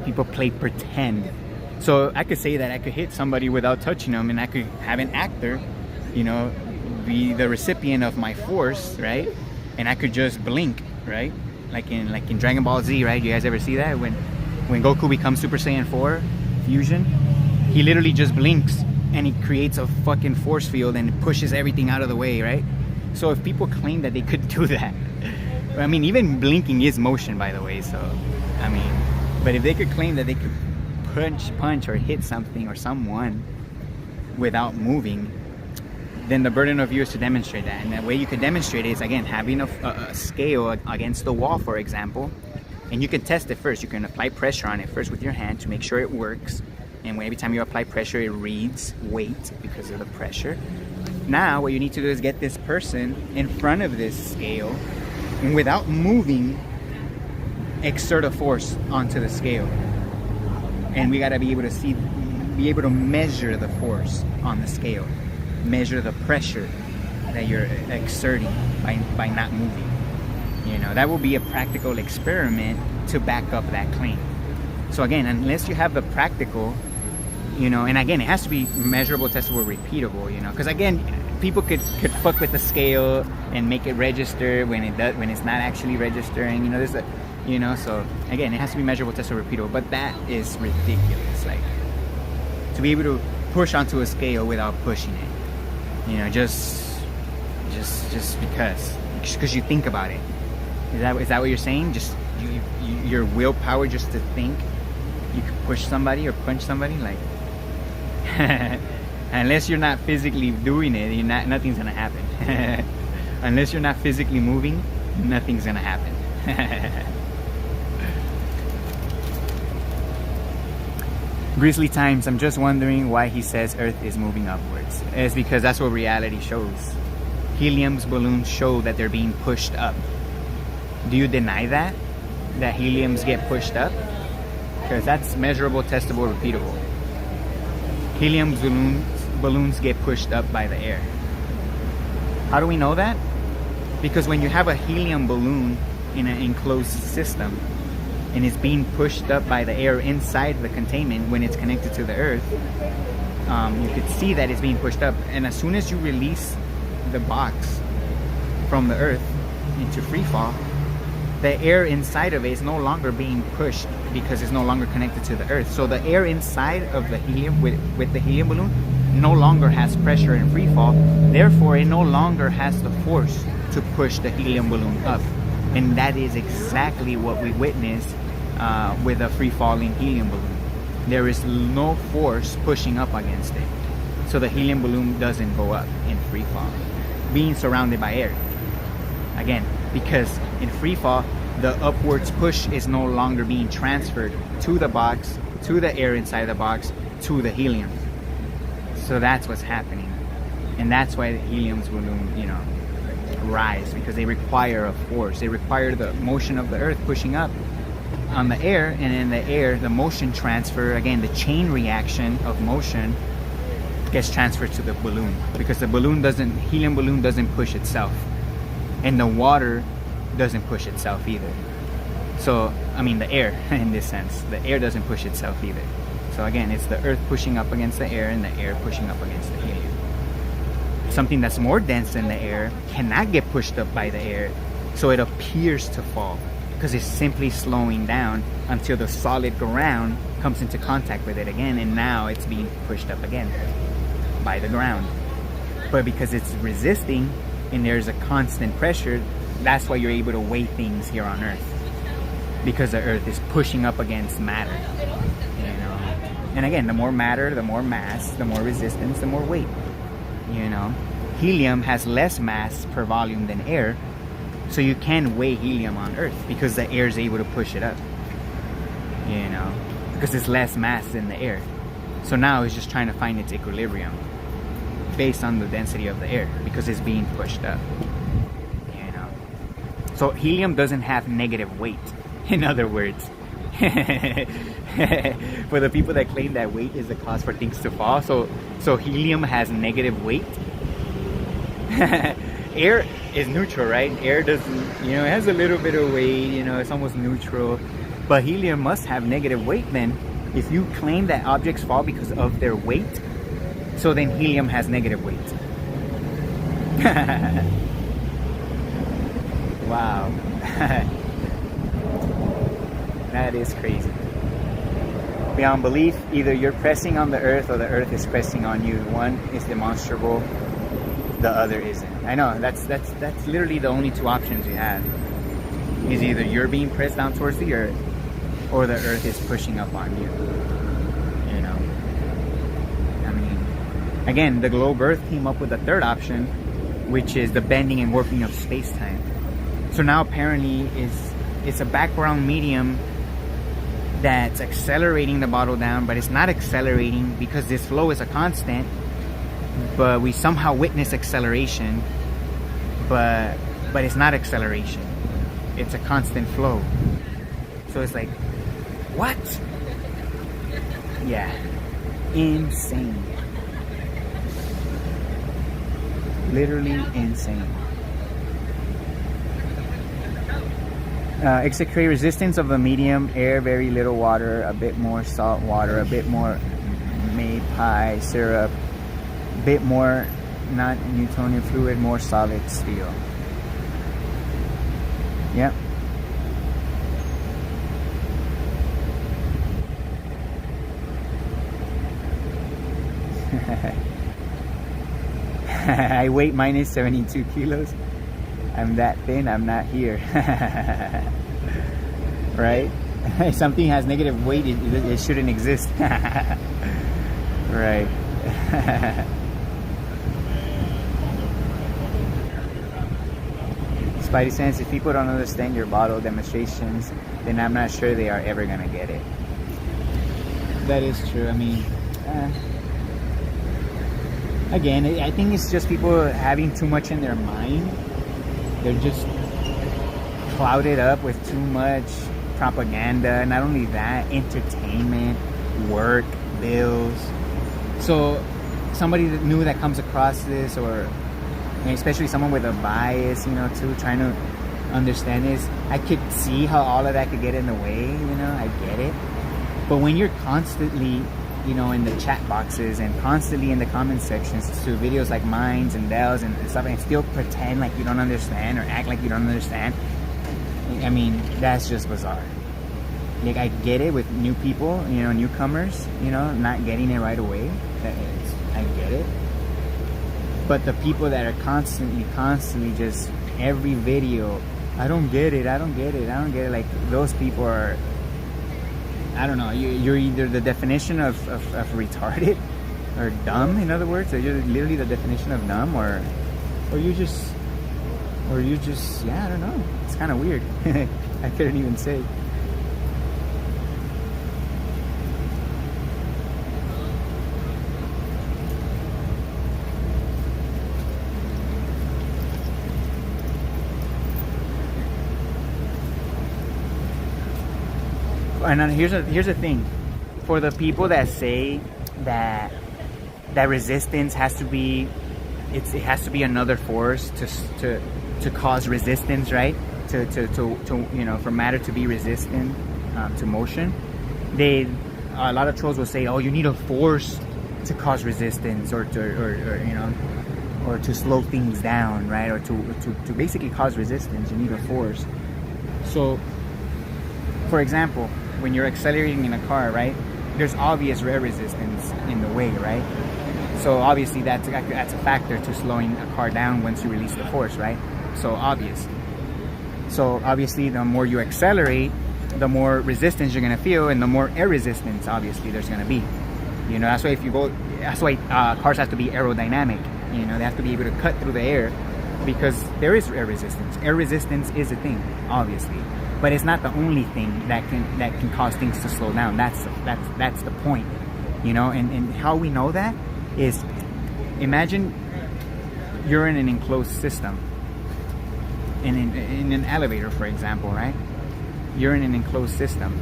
people play pretend. So I could say that I could hit somebody without touching them, and I could have an actor, you know, be the recipient of my force, right? And I could just blink, right? Like in Dragon Ball Z, right? You guys ever see that? When Goku becomes Super Saiyan 4 fusion, he literally just blinks and he creates a fucking force field and pushes everything out of the way, right? So if people claim that they could do that, I mean, even blinking is motion, by the way, so, I mean, but if they could claim that they could punch or hit something or someone without moving, then the burden of you is to demonstrate that. And the way you could demonstrate it is, again, having a scale against the wall, for example, and you can test it first. You can apply pressure on it first with your hand to make sure it works, and every time you apply pressure, it reads weight because of the pressure. Now, what you need to do is get this person in front of this scale, and without moving, exert a force onto the scale. And we gotta be able to measure the force on the scale, measure the pressure that you're exerting by not moving. You know, that will be a practical experiment to back up that claim. So again, unless you have the practical you know. And again, it has to be measurable, testable, repeatable, you know, because again, people could fuck with the scale and make it register when it's not actually registering, you know. There's a, you know, so again, it has to be measurable, testable, repeatable. But that is ridiculous, like to be able to push onto a scale without pushing it, you know, just because you think about it. Is that what you're saying? Just your willpower just to think you could push somebody or punch somebody, like unless you're not physically doing it, nothing's gonna happen. Unless you're not physically moving, nothing's gonna happen. Grizzly Times, I'm just wondering why he says Earth is moving upwards. It's because that's what reality shows. Helium's balloons show that they're being pushed up. Do you deny that? That heliums get pushed up? Because that's measurable, testable, repeatable. Helium's balloons get pushed up by the air. How do we know that? Because when you have a helium balloon in an enclosed system and it's being pushed up by the air inside the containment when it's connected to the Earth, you could see that it's being pushed up. And as soon as you release the box from the Earth into free fall, the air inside of it is no longer being pushed because it's no longer connected to the Earth. So the air inside of the helium with the helium balloon no longer has pressure in free fall. Therefore, it no longer has the force to push the helium balloon up. And that is exactly what we witnessed with a free falling helium balloon. There is no force pushing up against it. So the helium balloon doesn't go up in free fall, being surrounded by air. Again, because in free fall, the upwards push is no longer being transferred to the box, to the air inside the box, to the helium. So that's what's happening. And that's why the helium's balloon, you know, rise, because they require a force. They require the motion of the Earth pushing up on the air, and in the air, the motion transfer, again, the chain reaction of motion gets transferred to the balloon, because the helium balloon doesn't push itself. And the water doesn't push itself either. So, I mean the air, in this sense, the air doesn't push itself either. So again, it's the Earth pushing up against the air and the air pushing up against the helium. Something that's more dense than the air cannot get pushed up by the air, so it appears to fall, because it's simply slowing down until the solid ground comes into contact with it again, and now it's being pushed up again by the ground. But because it's resisting and there's a constant pressure, that's why you're able to weigh things here on Earth, because the Earth is pushing up against matter, you know. And again, the more matter, the more mass, the more resistance, the more weight, you know. Helium has less mass per volume than air, so you can weigh helium on Earth because the air is able to push it up, you know, because it's less mass than the air. So now it's just trying to find its equilibrium based on the density of the air, because it's being pushed up, you know. So helium doesn't have negative weight, in other words. For the people that claim that weight is the cause for things to fall, so helium has negative weight. Air is neutral, right? Air doesn't, you know, it has a little bit of weight, you know, it's almost neutral. But helium must have negative weight then. If you claim that objects fall because of their weight, so then helium has negative weight. Wow. That is crazy. Beyond belief, either you're pressing on the Earth or the Earth is pressing on you. One is demonstrable, the other isn't. I know, that's literally the only two options you have. Is either you're being pressed down towards the Earth or the Earth is pushing up on you. You know? I mean, again, the globe Earth came up with a third option, which is the bending and warping of space-time. So now apparently it's a background medium that's accelerating the bottle down, but it's not accelerating because this flow is a constant, but we somehow witness acceleration, but it's not acceleration, it's a constant flow. So it's like, what? Yeah, insane, literally insane. Excrete resistance of the medium, air, very little water, a bit more salt water, a bit more May pie syrup, bit more not Newtonian fluid, more solid steel. Yep. I weigh minus 72 kilos. I'm that thin, I'm not here. Right? If something has negative weight, it shouldn't exist. Right. Spidey sense, if people don't understand your bottle demonstrations, then I'm not sure they are ever gonna get it. That is true. I mean, again, I think it's just people having too much in their mind. They're just clouded up with too much propaganda. Not only that, entertainment, work, bills. So somebody that new that comes across this, or especially someone with a bias, too, trying to understand this, I could see how all of that could get in the way, I get it. But when you're constantly, in the chat boxes and constantly in the comment sections to videos like mine and Dell's and stuff, and still pretend like you don't understand or act like you don't understand, I mean, that's just bizarre. Like, I get it with new people, newcomers, not getting it right away. I get it. But the people that are constantly just every video, I don't get it, like, those people are, I don't know, you're either the definition of retarded or dumb, in other words, or you're literally the definition of dumb, or you just, yeah, I don't know. It's kind of weird. I couldn't even say. And here's the thing, for the people that say that resistance has to be, it has to be another force to cause resistance, right? To for matter to be resistant to motion. A lot of trolls will say, oh, you need a force to cause resistance, or to slow things down, right? Or to basically cause resistance, you need a force. So, for example, when you're accelerating in a car, right, there's obvious air resistance in the way, right? So obviously that's a factor to slowing a car down once you release the force, right? So obviously the more you accelerate, the more resistance you're gonna feel, and the more air resistance obviously there's gonna be. That's why cars have to be aerodynamic. They have to be able to cut through the air, because there is air resistance. Air resistance is a thing, obviously. But it's not the only thing that can cause things to slow down. That's the point, And how we know that is, imagine you're in an enclosed system, in an elevator, for example, right? You're in an enclosed system,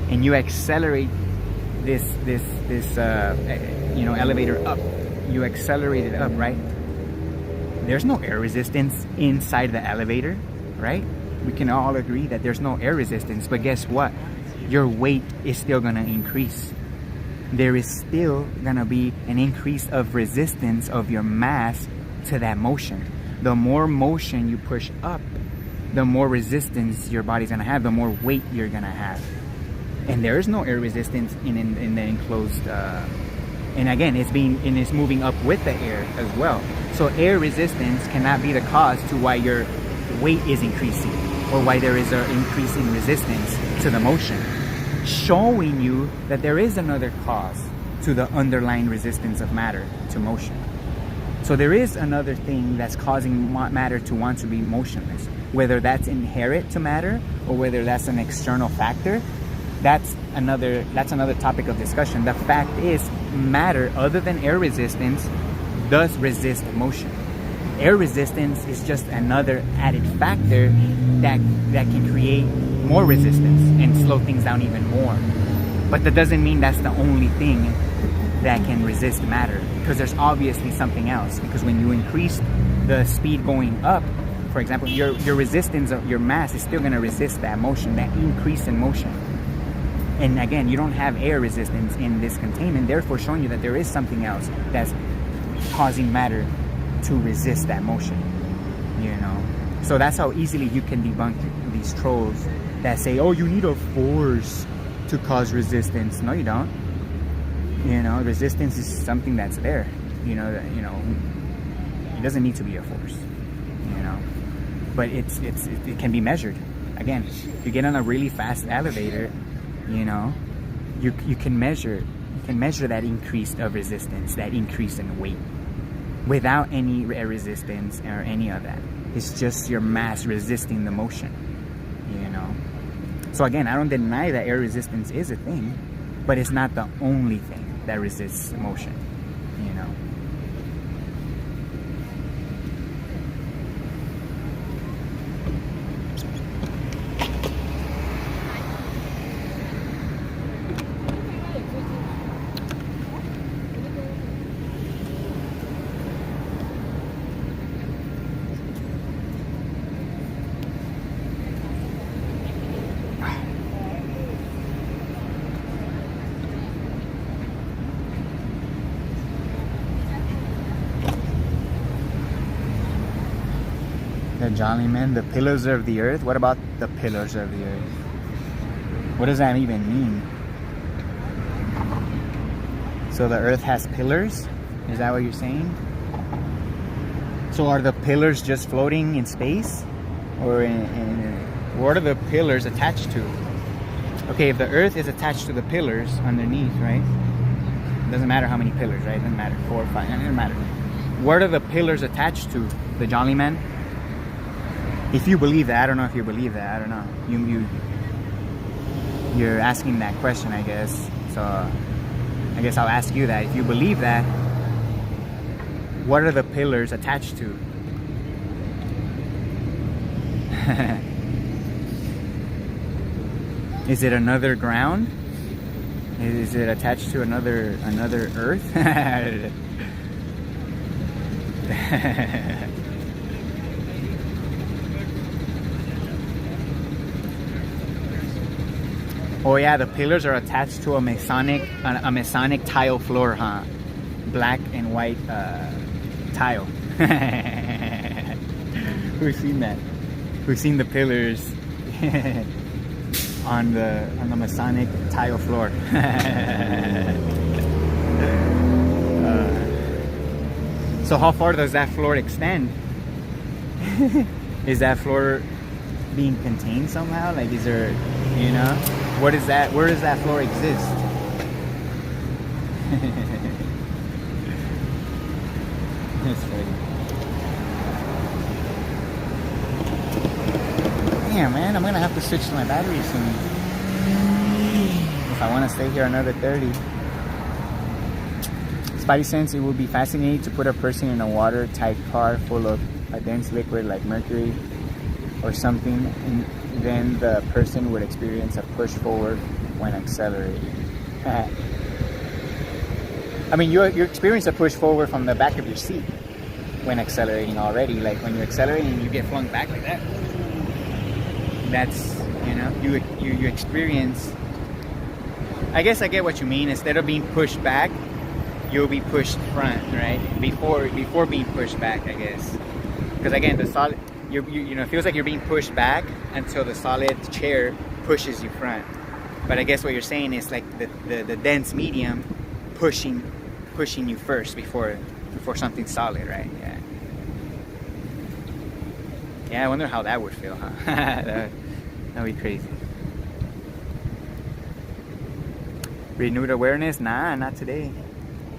and you accelerate this elevator up. You accelerate it up, right? There's no air resistance inside the elevator, right? We can all agree that there's no air resistance, but guess what? Your weight is still gonna increase. There is still gonna be an increase of resistance of your mass to that motion. The more motion you push up, the more resistance your body's gonna have, the more weight you're gonna have. And there is no air resistance in the enclosed, and again, it's moving up with the air as well. So air resistance cannot be the cause to why your weight is increasing, or why there is an increase in resistance to the motion, showing you that there is another cause to the underlying resistance of matter to motion. So there is another thing that's causing matter to want to be motionless, whether that's inherent to matter or whether that's an external factor. That's another topic of discussion. The fact is, matter, other than air resistance, does resist motion. Air resistance is just another added factor that can create more resistance and slow things down even more. But that doesn't mean that's the only thing that can resist matter, because there's obviously something else. Because when you increase the speed going up, for example, your resistance of your mass is still going to resist that motion, that increase in motion. And again, you don't have air resistance in this containment, therefore showing you that there is something else that's causing matter to resist that motion, you know. So that's how easily you can debunk these trolls that say, oh, you need a force to cause resistance. No, you don't. You know, resistance is something that's there. You know, it doesn't need to be a force. You know, but it can be measured. Again, if you get on a really fast elevator, you know, you can measure that increase of resistance, that increase in weight, without any air resistance or any of that. It's just your mass resisting the motion, you know. So again, I don't deny that air resistance is a thing, but it's not the only thing that resists motion, you know. The Jolly Man, the pillars of the earth. What about the pillars of the earth? What does that even mean? So the earth has pillars? Is that what you're saying? So are the pillars just floating in space? Or what are the pillars attached to? Okay, if the earth is attached to the pillars underneath, right? It doesn't matter how many pillars, right? It doesn't matter, 4 or 5, it doesn't matter. What are the pillars attached to? The Jolly Man? If you believe that, I don't know if you believe that, I don't know. You're asking that question, I guess. So I guess I'll ask you that. If you believe that, what are the pillars attached to? Is it another ground? Is it attached to another earth? Oh yeah, the pillars are attached to a Masonic tile floor, huh? Black and white tile. Who's seen that? Who's seen the pillars on the Masonic tile floor? So how far does that floor extend? Is that floor being contained somehow? Like, is there, you know, what is that? Where does that floor exist? That's funny. Yeah, man, I'm gonna have to switch to my battery soon if I want to stay here another 30. Spidey sense, it would be fascinating to put a person in a watertight car full of a dense liquid like mercury or something, and then the person would experience a push forward when accelerating. I mean, you experience a push forward from the back of your seat when accelerating already. Like when you're accelerating, you get flung back like that. That's, you know, you experience. I guess I get what you mean. Instead of being pushed back, you'll be pushed front, right? Before being pushed back, I guess. Because again, the solid, you know, it feels like you're being pushed back until the solid chair pushes you front. But I guess what you're saying is like the dense medium pushing you first before something solid, right? Yeah. Yeah, I wonder how that would feel, huh? That would be crazy. Renewed awareness? Nah, not today.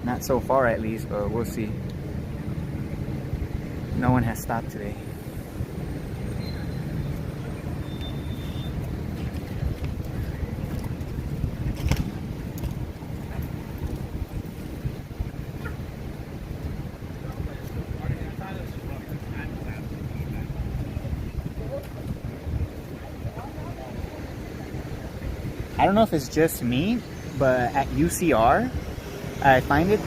Not so far at least, but we'll see. No one has stopped today. I don't know if it's just me, but at UCR, I find it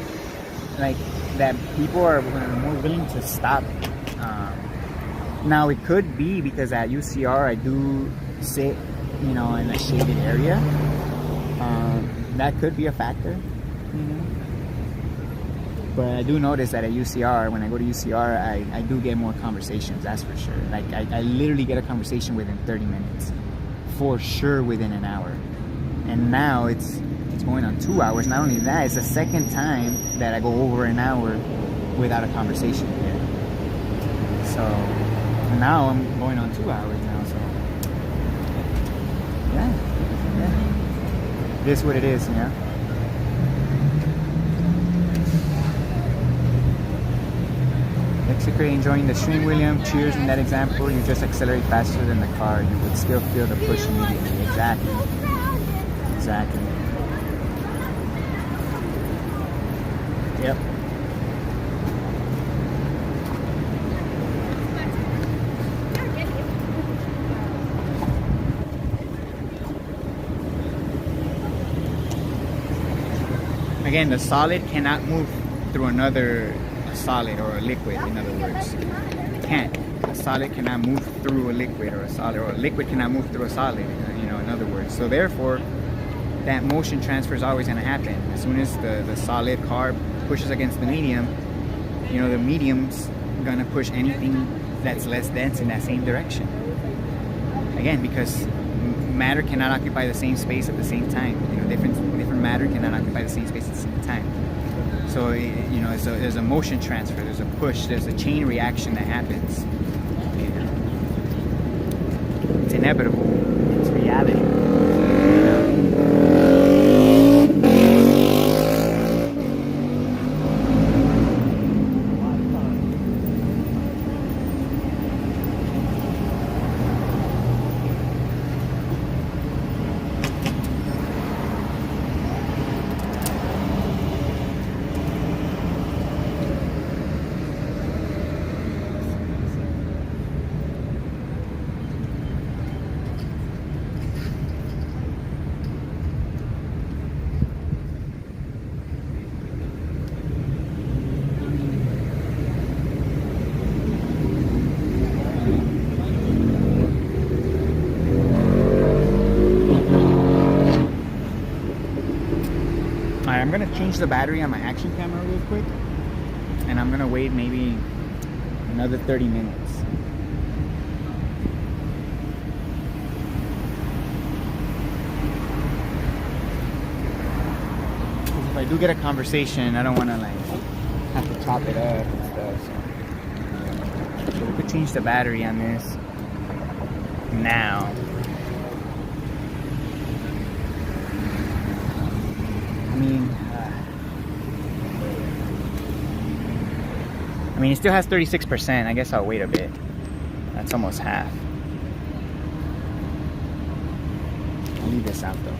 like that people are more willing to stop. Now it could be because at UCR I do sit, you know, in a shaded area, that could be a factor, you know. But I do notice that at UCR, when I go to UCR, I do get more conversations, that's for sure. Like, I literally get a conversation within 30 minutes. For sure within an hour. And now it's going on 2 hours. Not only that, it's the second time that I go over an hour without a conversation here. So now I'm going on 2 hours now, so yeah. It is what it is, you know. Execrate enjoying the stream, William. Cheers. In that example, you just accelerate faster than the car. You would still feel the push immediately. Exactly. Exactly. Yep. Again, the solid cannot move through another solid or a liquid, in other words. It can't. A solid cannot move through a liquid, or a liquid cannot move through a solid, you know, in other words. So therefore, that motion transfer is always going to happen. As soon as the solid car pushes against the medium, you know, the medium's going to push anything that's less dense in that same direction. Again, because matter cannot occupy the same space at the same time. You know, different matter cannot occupy the same space at the same time. So, you know, there's a motion transfer, there's a push, there's a chain reaction that happens. You know? It's inevitable. It's reality. You know? I'm gonna change the battery on my action camera real quick, and I'm gonna wait maybe another 30 minutes. Because if I do get a conversation, I don't want to like have to chop it up and stuff. So we could change the battery on this now. I mean, it still has 36%. I guess I'll wait a bit. That's almost half. I'll leave this out though.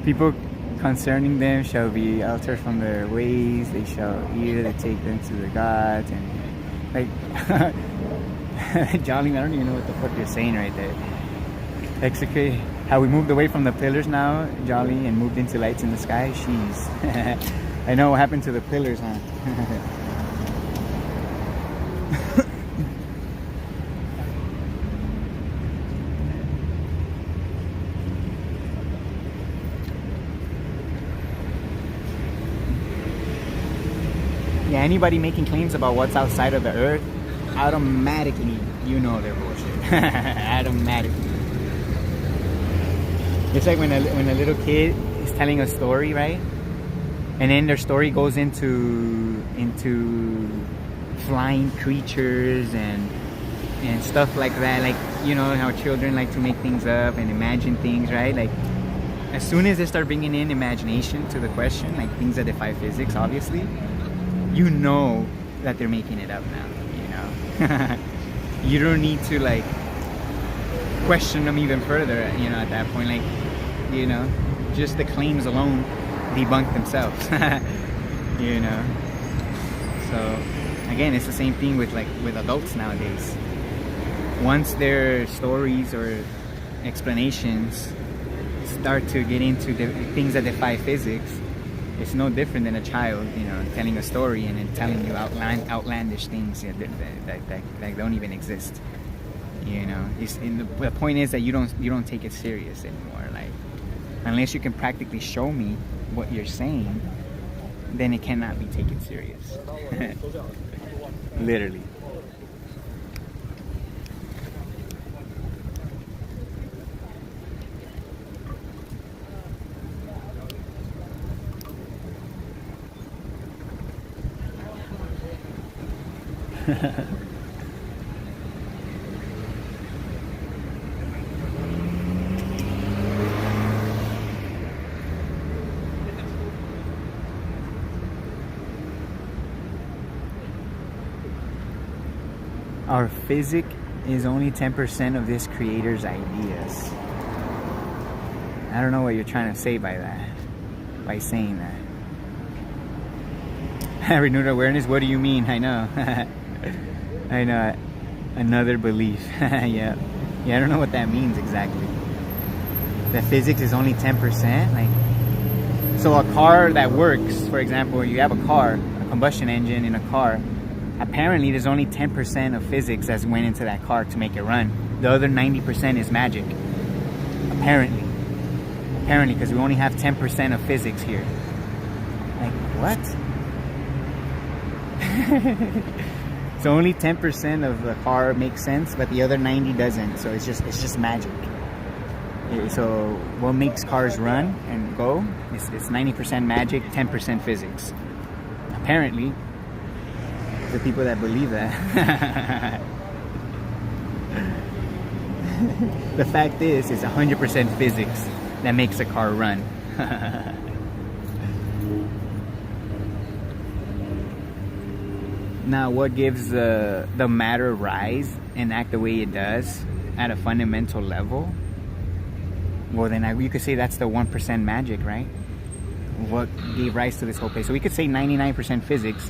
People concerning them shall be altered from their ways. They shall either take them to the gods and like Jolly, I don't even know what the fuck you're saying right there. Execrate how we moved away from the pillars now, Jolly, and moved into lights in the sky. Jeez. I know what happened to the pillars, huh? Yeah, anybody making claims about what's outside of the earth, automatically, you know they're bullshit. Automatically. It's like when a little kid is telling a story, right? And then their story goes into flying creatures and stuff like that. Like, you know how children like to make things up and imagine things, right? Like, as soon as they start bringing in imagination to the question, like things that defy physics, obviously, you know that they're making it up now, you know. You don't need to like question them even further, you know, at that point. Like, you know, just the claims alone debunk themselves. You know. So again, it's the same thing with adults nowadays. Once their stories or explanations start to get into the things that defy physics, it's no different than a child, telling a story and then telling you outlandish things that don't even exist. The point is that you don't take it serious anymore. Like, unless you can practically show me what you're saying, then it cannot be taken serious. Literally. Our physic is only 10% of this creator's ideas. I don't know what you're trying to say by saying that. Renewed awareness, what do you mean? I know. I know. Another belief. Yeah, I don't know what that means exactly. That physics is only 10%? So a car that works, for example, you have a car, a combustion engine in a car, apparently there's only 10% of physics that went into that car to make it run. The other 90% is magic. Apparently, because we only have 10% of physics here. Like, what? So only 10% of the car makes sense, but the other 90 doesn't. So it's just magic. So what makes cars run and go is 90% magic, 10% physics. Apparently, the people that believe that. The fact is, it's 100% physics that makes a car run. Now, what gives the matter rise and act the way it does at a fundamental level? Well, then you could say that's the 1% magic, right? What gave rise to this whole place? So we could say 99% physics,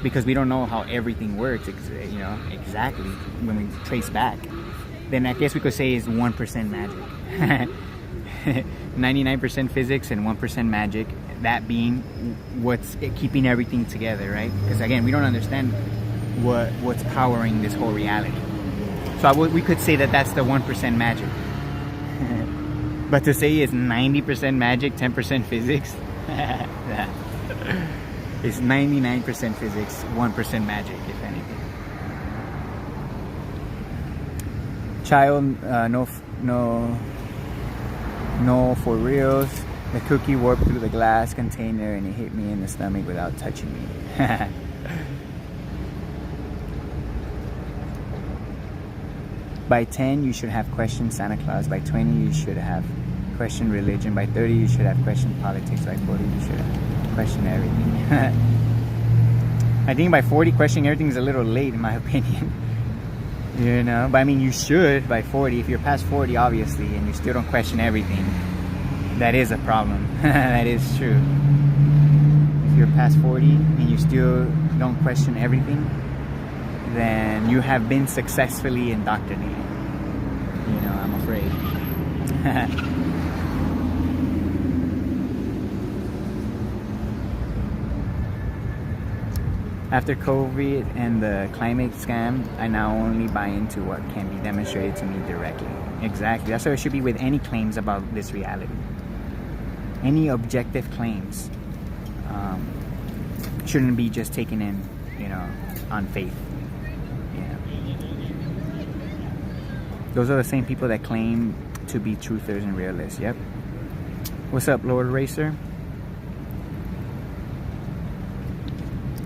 because we don't know how everything works, exactly when we trace back. Then I guess we could say is 1% magic. 99% physics and 1% magic. That being what's keeping everything together, right? Because again, we don't understand what's powering this whole reality. So we could say that that's the 1% magic. But to say it's 90% magic, 10% physics, it's 99% physics, 1% magic, if anything. Child, no, for reals. The cookie warped through the glass container and it hit me in the stomach without touching me. By 10, you should have questioned Santa Claus. By 20, you should have questioned religion. By 30, you should have questioned politics. By 40, you should have questioned everything. I think by 40, questioning everything is a little late, in my opinion. But I mean, you should by 40. If you're past 40, obviously, and you still don't question everything, that is a problem. That is true. If you're past 40 and you still don't question everything, then you have been successfully indoctrinated. I'm afraid. After COVID and the climate scam, I now only buy into what can be demonstrated to me directly. Exactly. That's how it should be with any claims about this reality. Any objective claims shouldn't be just taken in, on faith. Those are the same people that claim to be truthers and realists. Yep. What's up, Lord Racer?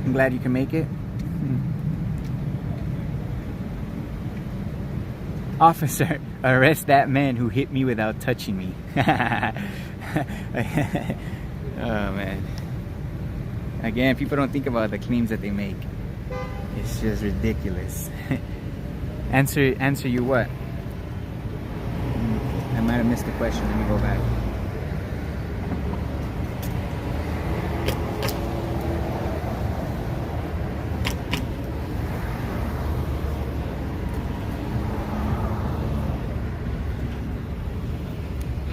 I'm glad you can make it. Officer, arrest that man who hit me without touching me. Oh man. Again, people don't think about the claims that they make. It's just ridiculous. Answer you what? I might have missed the question. Let me go back.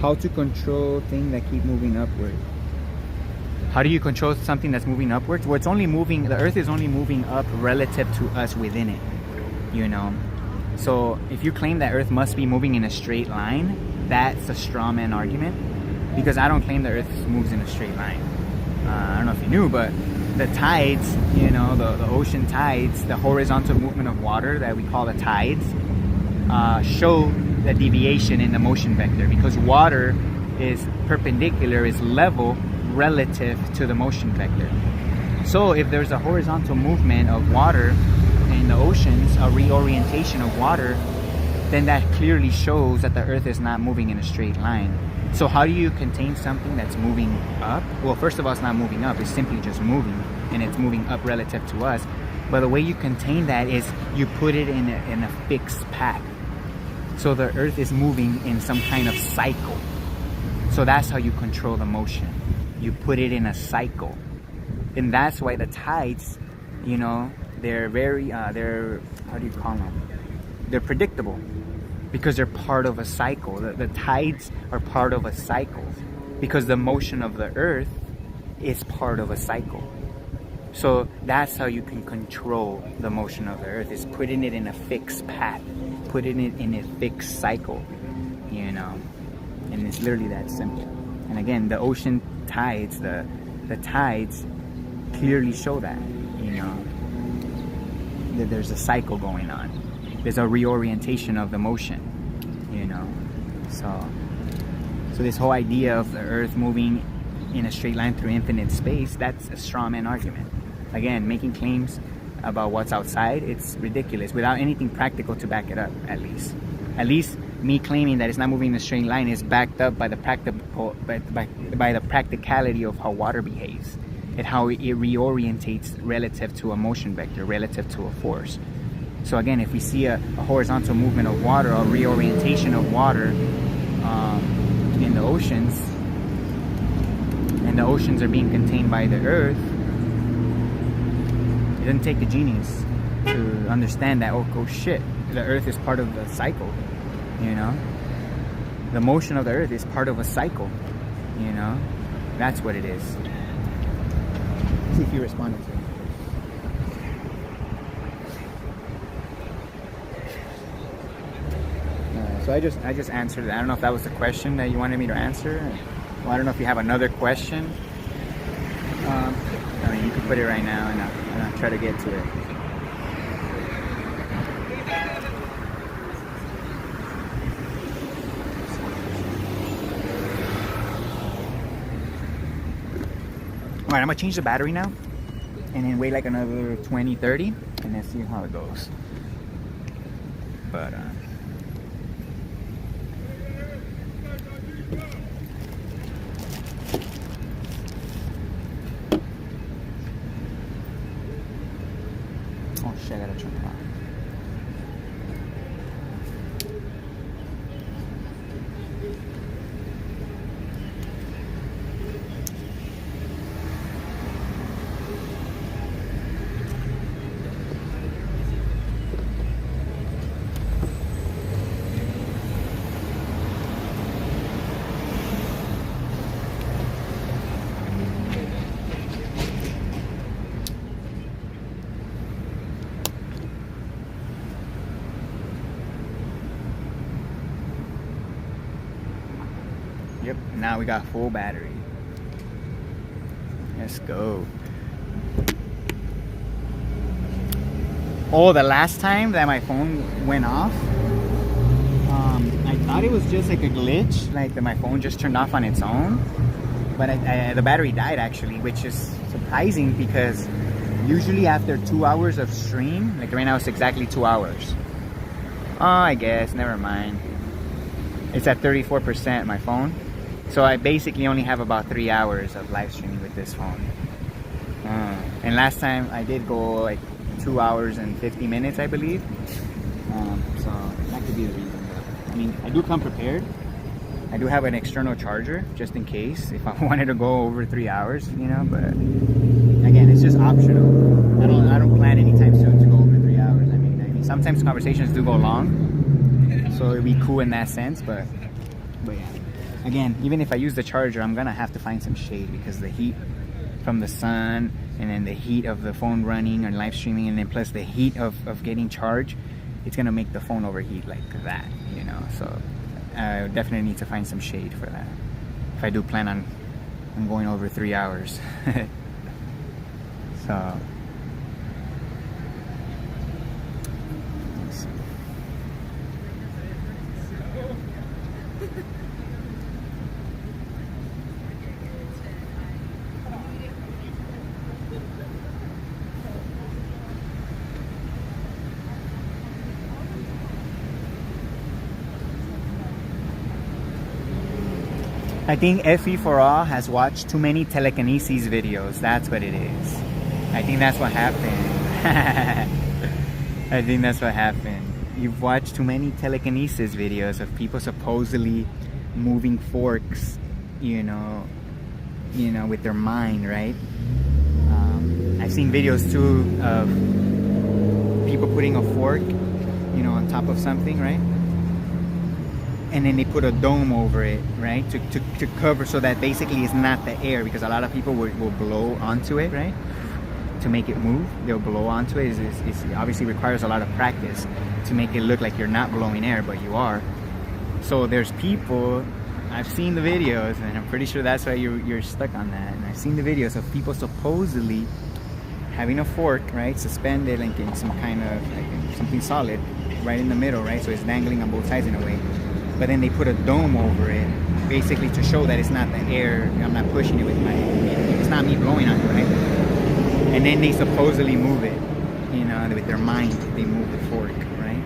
How to control things that keep moving upward. How do you control something that's moving upwards? Well, it's only moving, the earth is only moving up relative to us within it, you know? So if you claim that earth must be moving in a straight line, that's a straw man argument, because I don't claim the earth moves in a straight line. I don't know if you knew, but the tides, you know, the ocean tides, the horizontal movement of water that we call the tides, show the deviation in the motion vector, because water is perpendicular, is level relative to the motion vector. So if there's a horizontal movement of water in the oceans, a reorientation of water, then that clearly shows that the earth is not moving in a straight line. So how do you contain something that's moving up? Well, first of all, it's not moving up, it's simply just moving, and it's moving up relative to us. But the way you contain that is you put it in a fixed path. So the earth is moving in some kind of cycle. So that's how you control the motion. You put it in a cycle. And that's why the tides, you know, they're very, how do you call them? They're predictable, because they're part of a cycle. The tides are part of a cycle, because the motion of the earth is part of a cycle. So that's how you can control the motion of the earth, is putting it in a fixed path, putting it in a fixed cycle, you know. And it's literally that simple. And again, the ocean tides, the tides clearly show that, you know, that there's a cycle going on. There's a reorientation of the motion, you know. So this whole idea of the earth moving in a straight line through infinite space, that's a straw man argument. Again, making claims about what's outside, it's ridiculous without anything practical to back it up. At least me claiming that it's not moving in a straight line is backed up by the practical, by the practicality of how water behaves and how it reorientates relative to a motion vector, relative to a force. So again, if we see a horizontal movement of water, a reorientation of water in the oceans, and the oceans are being contained by the earth, it doesn't take a genius to understand that, oh shit, the earth is part of the cycle, you know? The motion of the earth is part of a cycle, you know? That's what it is. See if you responded to it. So I just answered it. I don't know if that was the question that you wanted me to answer. Well, I don't know if you have another question. I mean, you can put it right now, and I'll try to get to it. Alright, I'm gonna change the battery now, and then wait like another 20-30, and then see how it goes. But oh shit, I gotta turn it on. Yep, now we got full battery. Let's go. Oh, the last time that my phone went off, I thought it was just like a glitch, like that my phone just turned off on its own. But the battery died actually, which is surprising because usually after 2 hours of stream, like right now it's exactly 2 hours. Oh, I guess, never mind. It's at 34%, my phone. So I basically only have about 3 hours of live streaming with this phone. And last time I did go like 2 hours and 50 minutes, I believe. So that could be the reason. But, I mean, I do come prepared. I do have an external charger just in case if I wanted to go over 3 hours, you know. But again, it's just optional. I don't plan anytime soon to go over 3 hours. I mean, sometimes conversations do go long, so it'd be cool in that sense. But yeah. again, even if I use the charger, I'm gonna have to find some shade because the heat from the sun, and then the heat of the phone running and live streaming, and then plus the heat of getting charged, it's gonna make the phone overheat like that, you know. So I definitely need to find some shade for that if I do plan on going over 3 hours. So let's see. I think FE for all has watched too many telekinesis videos. That's what it is. I think that's what happened. I think that's what happened. You've watched too many telekinesis videos of people supposedly moving forks, you know, with their mind, right? I've seen videos too of people putting a fork, you know, on top of something, right? And then they put a dome over it, right? To cover, so that basically it's not the air, because a lot of people will blow onto it, right? To make it move, they'll blow onto it. It obviously requires a lot of practice to make it look like you're not blowing air, but you are. So there's people, I've seen the videos, and I'm pretty sure that's why you're stuck on that. And I've seen the videos of people supposedly having a fork, right, suspended like in some kind of, like something solid, right in the middle, right? So it's dangling on both sides in a way. But then they put a dome over it, basically to show that it's not the air, I'm not pushing it with my, it's not me blowing on it, right? And then they supposedly move it, you know, with their mind, they move the fork, right?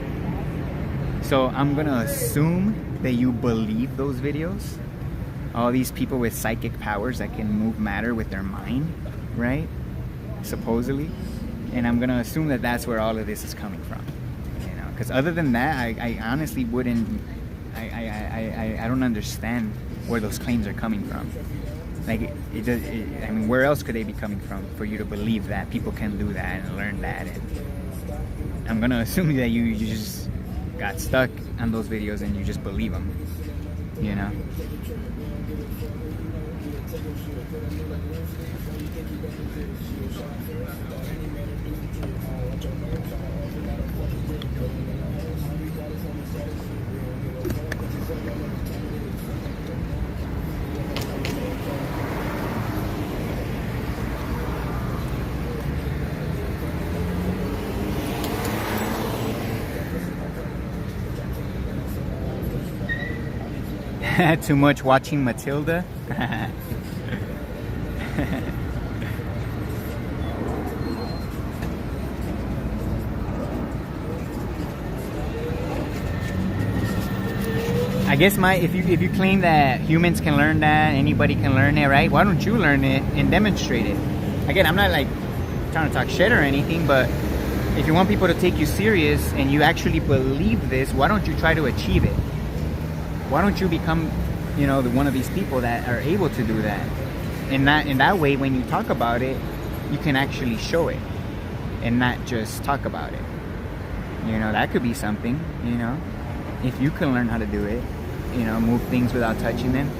So I'm gonna assume that you believe those videos. All these people with psychic powers that can move matter with their mind, right? Supposedly. And I'm gonna assume that that's where all of this is coming from, you know, because other than that, I honestly wouldn't, I don't understand where those claims are coming from. Like, I mean, where else could they be coming from for you to believe that people can do that and learn that? And I'm gonna assume that you just got stuck on those videos and you just believe them, you know? Too much watching Matilda. I guess if you claim that humans can learn that, anybody can learn it, right? Why don't you learn it and demonstrate it? Again, I'm not like trying to talk shit or anything, but if you want people to take you serious and you actually believe this, why don't you try to achieve it? Why don't you become, you know, one of these people that are able to do that? And that way, when you talk about it, you can actually show it and not just talk about it. You know, that could be something, you know, if you can learn how to do it, you know, move things without touching them,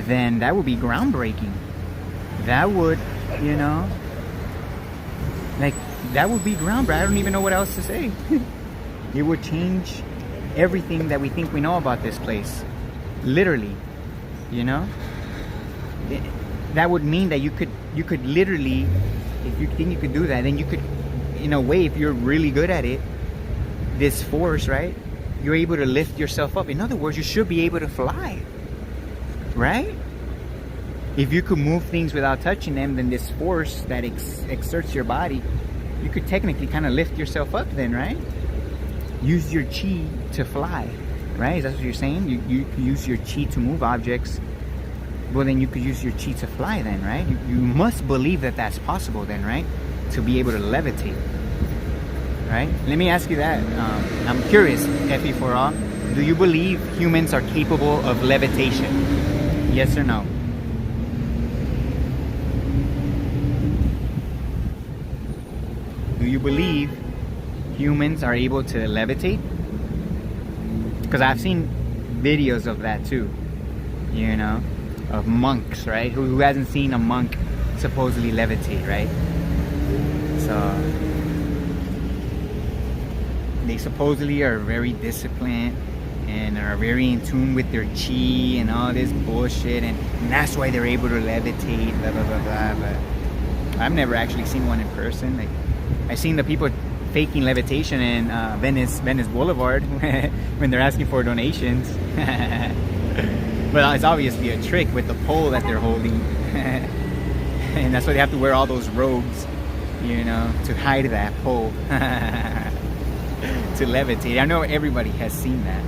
then that would be groundbreaking. That would, you know, like, that would be groundbreaking. I don't even know what else to say. It would change everything that we think we know about this place, literally, you know. That would mean that you could literally, if you think you could do that, then you could, in a way, if you're really good at it, this force, right, you're able to lift yourself up. In other words, you should be able to fly, right? If you could move things without touching them, then this force that exerts your body, you could technically kind of lift yourself up then, right? Use your chi to fly, right? Is that what you're saying? You use your chi to move objects. Well, then you could use your chi to fly then, right? You must believe that that's possible then, right? To be able to levitate, right? Let me ask you that. I'm curious, FE for all. Do you believe humans are capable of levitation? Yes or no? Do you believe humans are able to levitate? Because I've seen videos of that too, you know, of monks, right? Who hasn't seen a monk supposedly levitate, right? So they supposedly are very disciplined and are very in tune with their chi and all this bullshit, and that's why they're able to levitate, blah blah blah blah. But I've never actually seen one in person. Like, I've seen the people faking levitation in Venice Boulevard when they're asking for donations. Well, it's obviously a trick with the pole that they're holding. And that's why they have to wear all those robes, you know, to hide that pole. To levitate. I know everybody has seen that.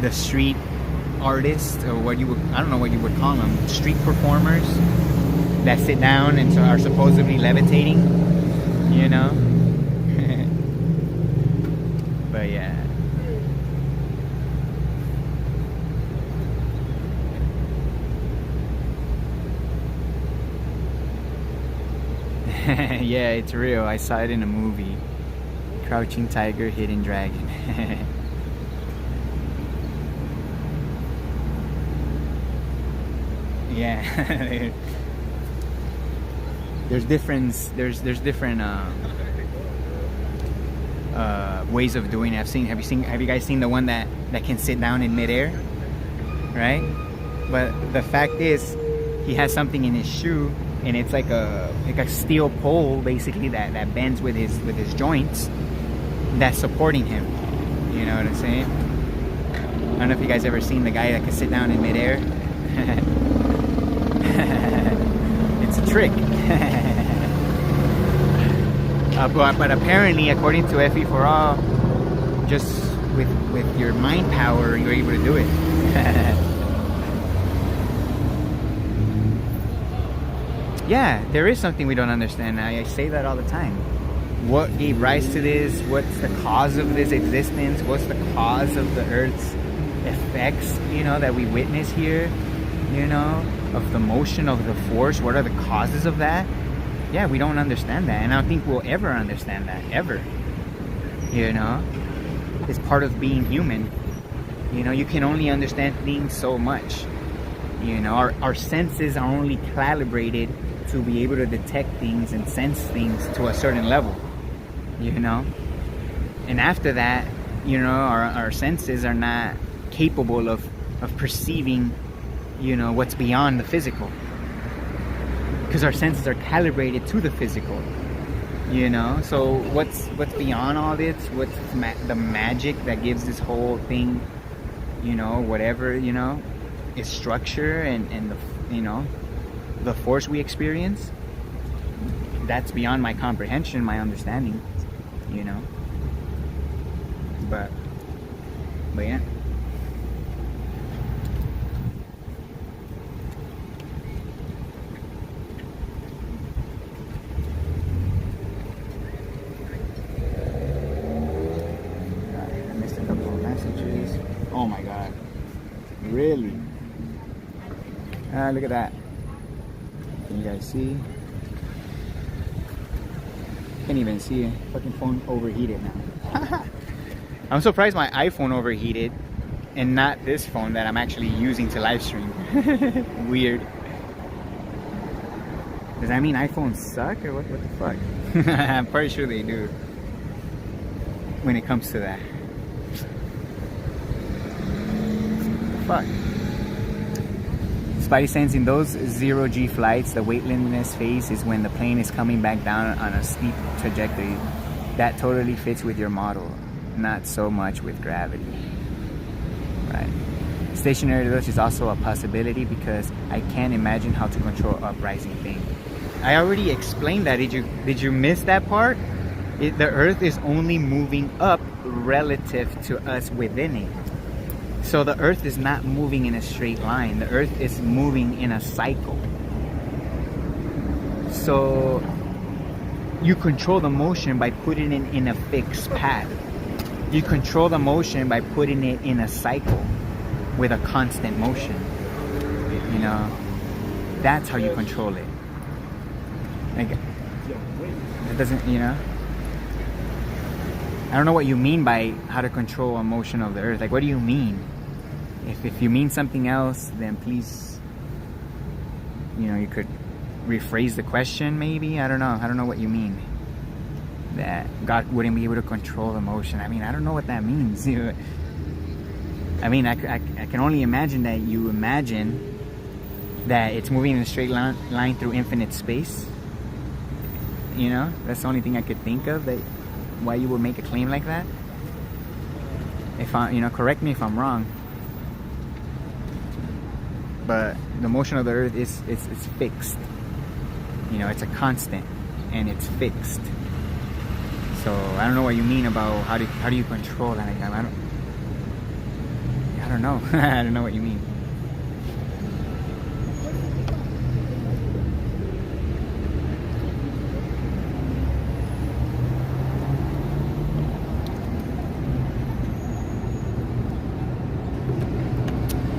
The street artists, or what you would, I don't know what you would call them, street performers that sit down and are supposedly levitating, you know. But yeah. Yeah, it's real. I saw it in a movie. Crouching Tiger, Hidden Dragon. Yeah. There's different ways of doing it. Have you guys seen the one that can sit down in midair? Right? But the fact is, he has something in his shoe, and it's like a steel pole basically that bends with his joints, that's supporting him. You know what I'm saying? I don't know if you guys ever seen the guy that can sit down in midair. It's a trick. But apparently, according to FE for All, just with your mind power, you're able to do it. Yeah, there is something we don't understand. I say that all the time. What gave rise to this? What's the cause of this existence? What's the cause of the Earth's effects, you know, that we witness here? You know, of the motion of the force. What are the causes of that? Yeah, we don't understand that, and I don't think we'll ever understand that, ever. You know, it's part of being human. You know, you can only understand things so much. You know, our senses are only calibrated to be able to detect things and sense things to a certain level. You know, and after that, you know, our senses are not capable of perceiving, you know, what's beyond the physical, because our senses are calibrated to the physical. You know, so what's beyond all this? What's the magic that gives this whole thing, you know, whatever, you know, is structure and the, you know, the force we experience? That's beyond my comprehension, my understanding, you know. But yeah. I missed a couple of messages. Oh my god. Really? Look at that. Can you guys see? Can't even see it. Fucking phone overheated now. I'm surprised my iPhone overheated and not this phone that I'm actually using to live stream. Weird. Does that mean iPhones suck, or what the fuck? I'm pretty sure they do when it comes to that. Fuck. Spidey saying in those 0G flights, the weightlessness phase is when the plane is coming back down on a steep trajectory. That totally fits with your model, not so much with gravity. Right. Stationary dose is also a possibility because I can't imagine how to control uprising thing. I already explained that. Did you miss that part? The Earth is only moving up relative to us within it. So the Earth is not moving in a straight line. The Earth is moving in a cycle. So you control the motion by putting it in a fixed path. You control the motion by putting it in a cycle with a constant motion. You know, that's how you control it. Like, it doesn't, you know. I don't know what you mean by how to control a motion of the Earth. Like, what do you mean? If you mean something else, then please, you could rephrase the question maybe. I don't know what you mean. That God wouldn't be able to control emotion. I mean, I don't know what that means. I mean, I can only imagine that you imagine that it's moving in a straight line through infinite space. That's the only thing I could think of that why you would make a claim like that. If correct me if I'm wrong. But the motion of the earth is fixed. It's a constant and it's fixed. So I don't know what you mean about how do you control that? I don't know. I don't know what you mean.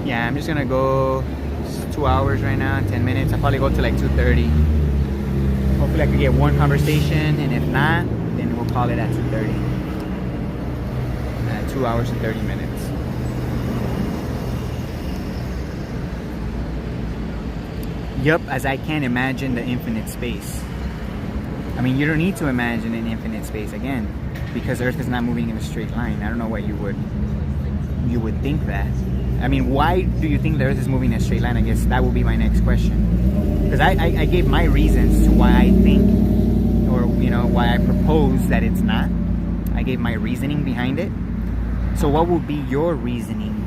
Yeah, I'm just gonna go. It's 2 hours right now, 10 minutes. I'll probably go to like 2:30. Hopefully I could get one conversation, and if not, then we'll call it at 2:30. 2 hours and 30 minutes. Yup, as I can't imagine the infinite space. I mean, you don't need to imagine an infinite space again, because Earth is not moving in a straight line. I don't know why you would think that. I mean, why do you think the Earth is moving in a straight line? I guess that will be my next question. Because I gave my reasons to why I think, or why I propose that it's not. I gave my reasoning behind it. So what would be your reasoning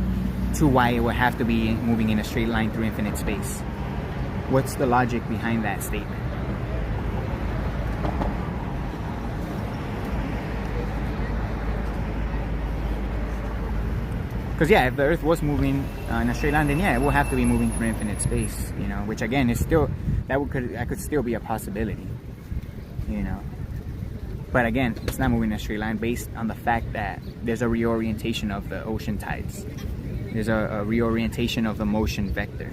to why it would have to be moving in a straight line through infinite space? What's the logic behind that statement? Because yeah, if the Earth was moving in a straight line, then yeah, it will have to be moving through infinite space. Which again is still that could still be a possibility. But again, it's not moving in a straight line based on the fact that there's a reorientation of the ocean tides. There's a reorientation of the motion vector.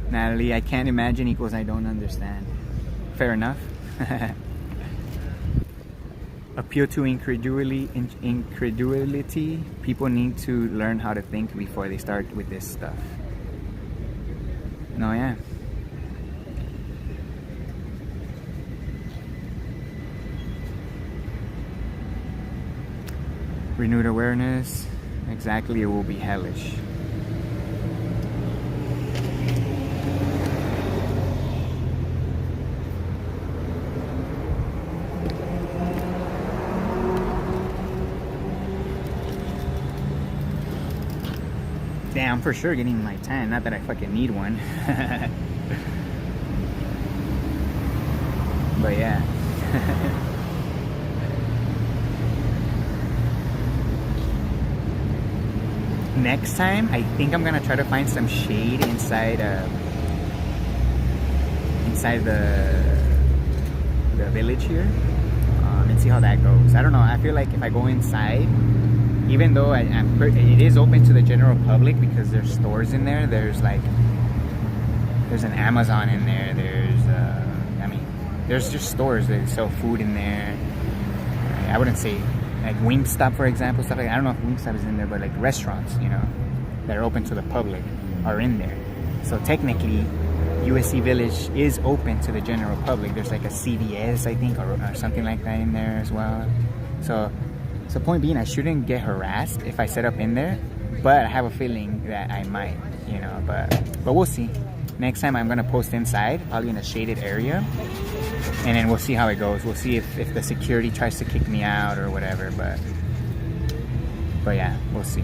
Natalie, I can't imagine equals I don't understand. Fair enough. Appeal to incredulity. People need to learn how to think before they start with this stuff. No, yeah. Renewed awareness. Exactly, it will be hellish. Yeah, I'm for sure getting my tan. Not that I fucking need one. But yeah. Next time, I think I'm gonna try to find some shade inside the village here, and see how that goes. I don't know. I feel like if I go inside, even though it is open to the general public because there's stores in there. There's an Amazon in there. There's just stores that sell food in there. I wouldn't say like Wingstop, for example, stuff like that. I don't know if Wingstop is in there, but like restaurants, that are open to the public are in there. So technically, USC Village is open to the general public. There's like a CVS, I think, or something like that in there as well. So point being, I shouldn't get harassed if I set up in there, but I have a feeling that I might, but we'll see. Next time I'm gonna post inside, probably in a shaded area, and then we'll see how it goes. We'll see if the security tries to kick me out or whatever, but yeah, we'll see.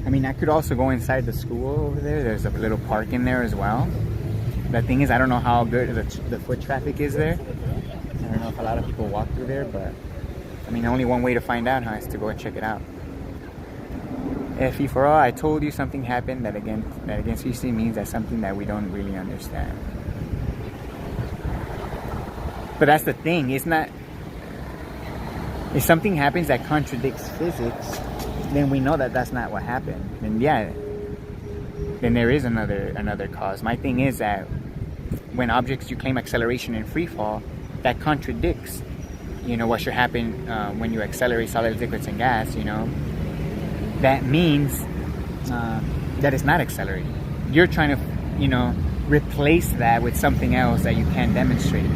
I mean, I could also go inside the school over there. There's a little park in there as well. The thing is, I don't know how good the foot traffic is there. I don't know if a lot of people walk through there, but I mean, only one way to find out is to go and check it out. FE for all, I told you something happened that against UC means that's something that we don't really understand. But that's the thing. It's not. if something happens that contradicts physics, then we know that that's not what happened. And yeah, then there is another cause. My thing is that when objects, you claim acceleration in free fall, that contradicts, what should happen when you accelerate solids, liquids, and gas. That means that it's not accelerating. You're trying to, replace that with something else that you can't demonstrate.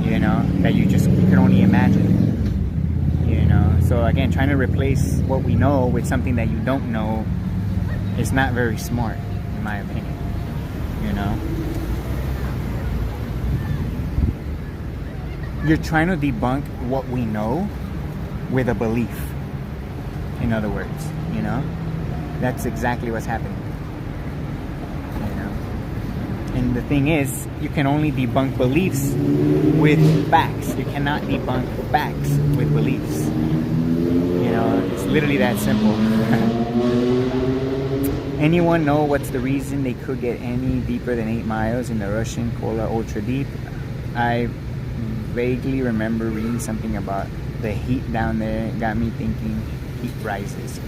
That you can only imagine. So again, trying to replace what we know with something that you don't know is not very smart, in my opinion. You're trying to debunk what we know with a belief. In other words, that's exactly what's happening. And the thing is, you can only debunk beliefs with facts. You cannot debunk facts with beliefs. It's literally that simple. Anyone know what's the reason they could get any deeper than 8 miles in the Russian Kola Ultra Deep? I vaguely remember reading something about the heat down there. It got me thinking heat rises.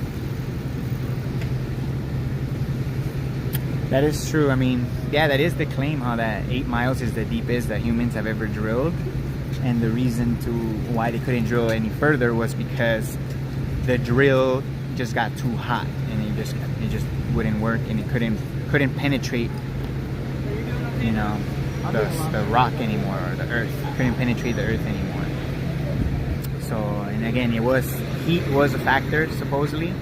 That is true. I mean, yeah, that is the claim, how that 8 miles is the deepest that humans have ever drilled. And the reason why they couldn't drill any further was because the drill just got too hot and it just wouldn't work, and it couldn't penetrate the rock anymore, or the earth. It couldn't penetrate the earth anymore. So, and again, heat was a factor supposedly.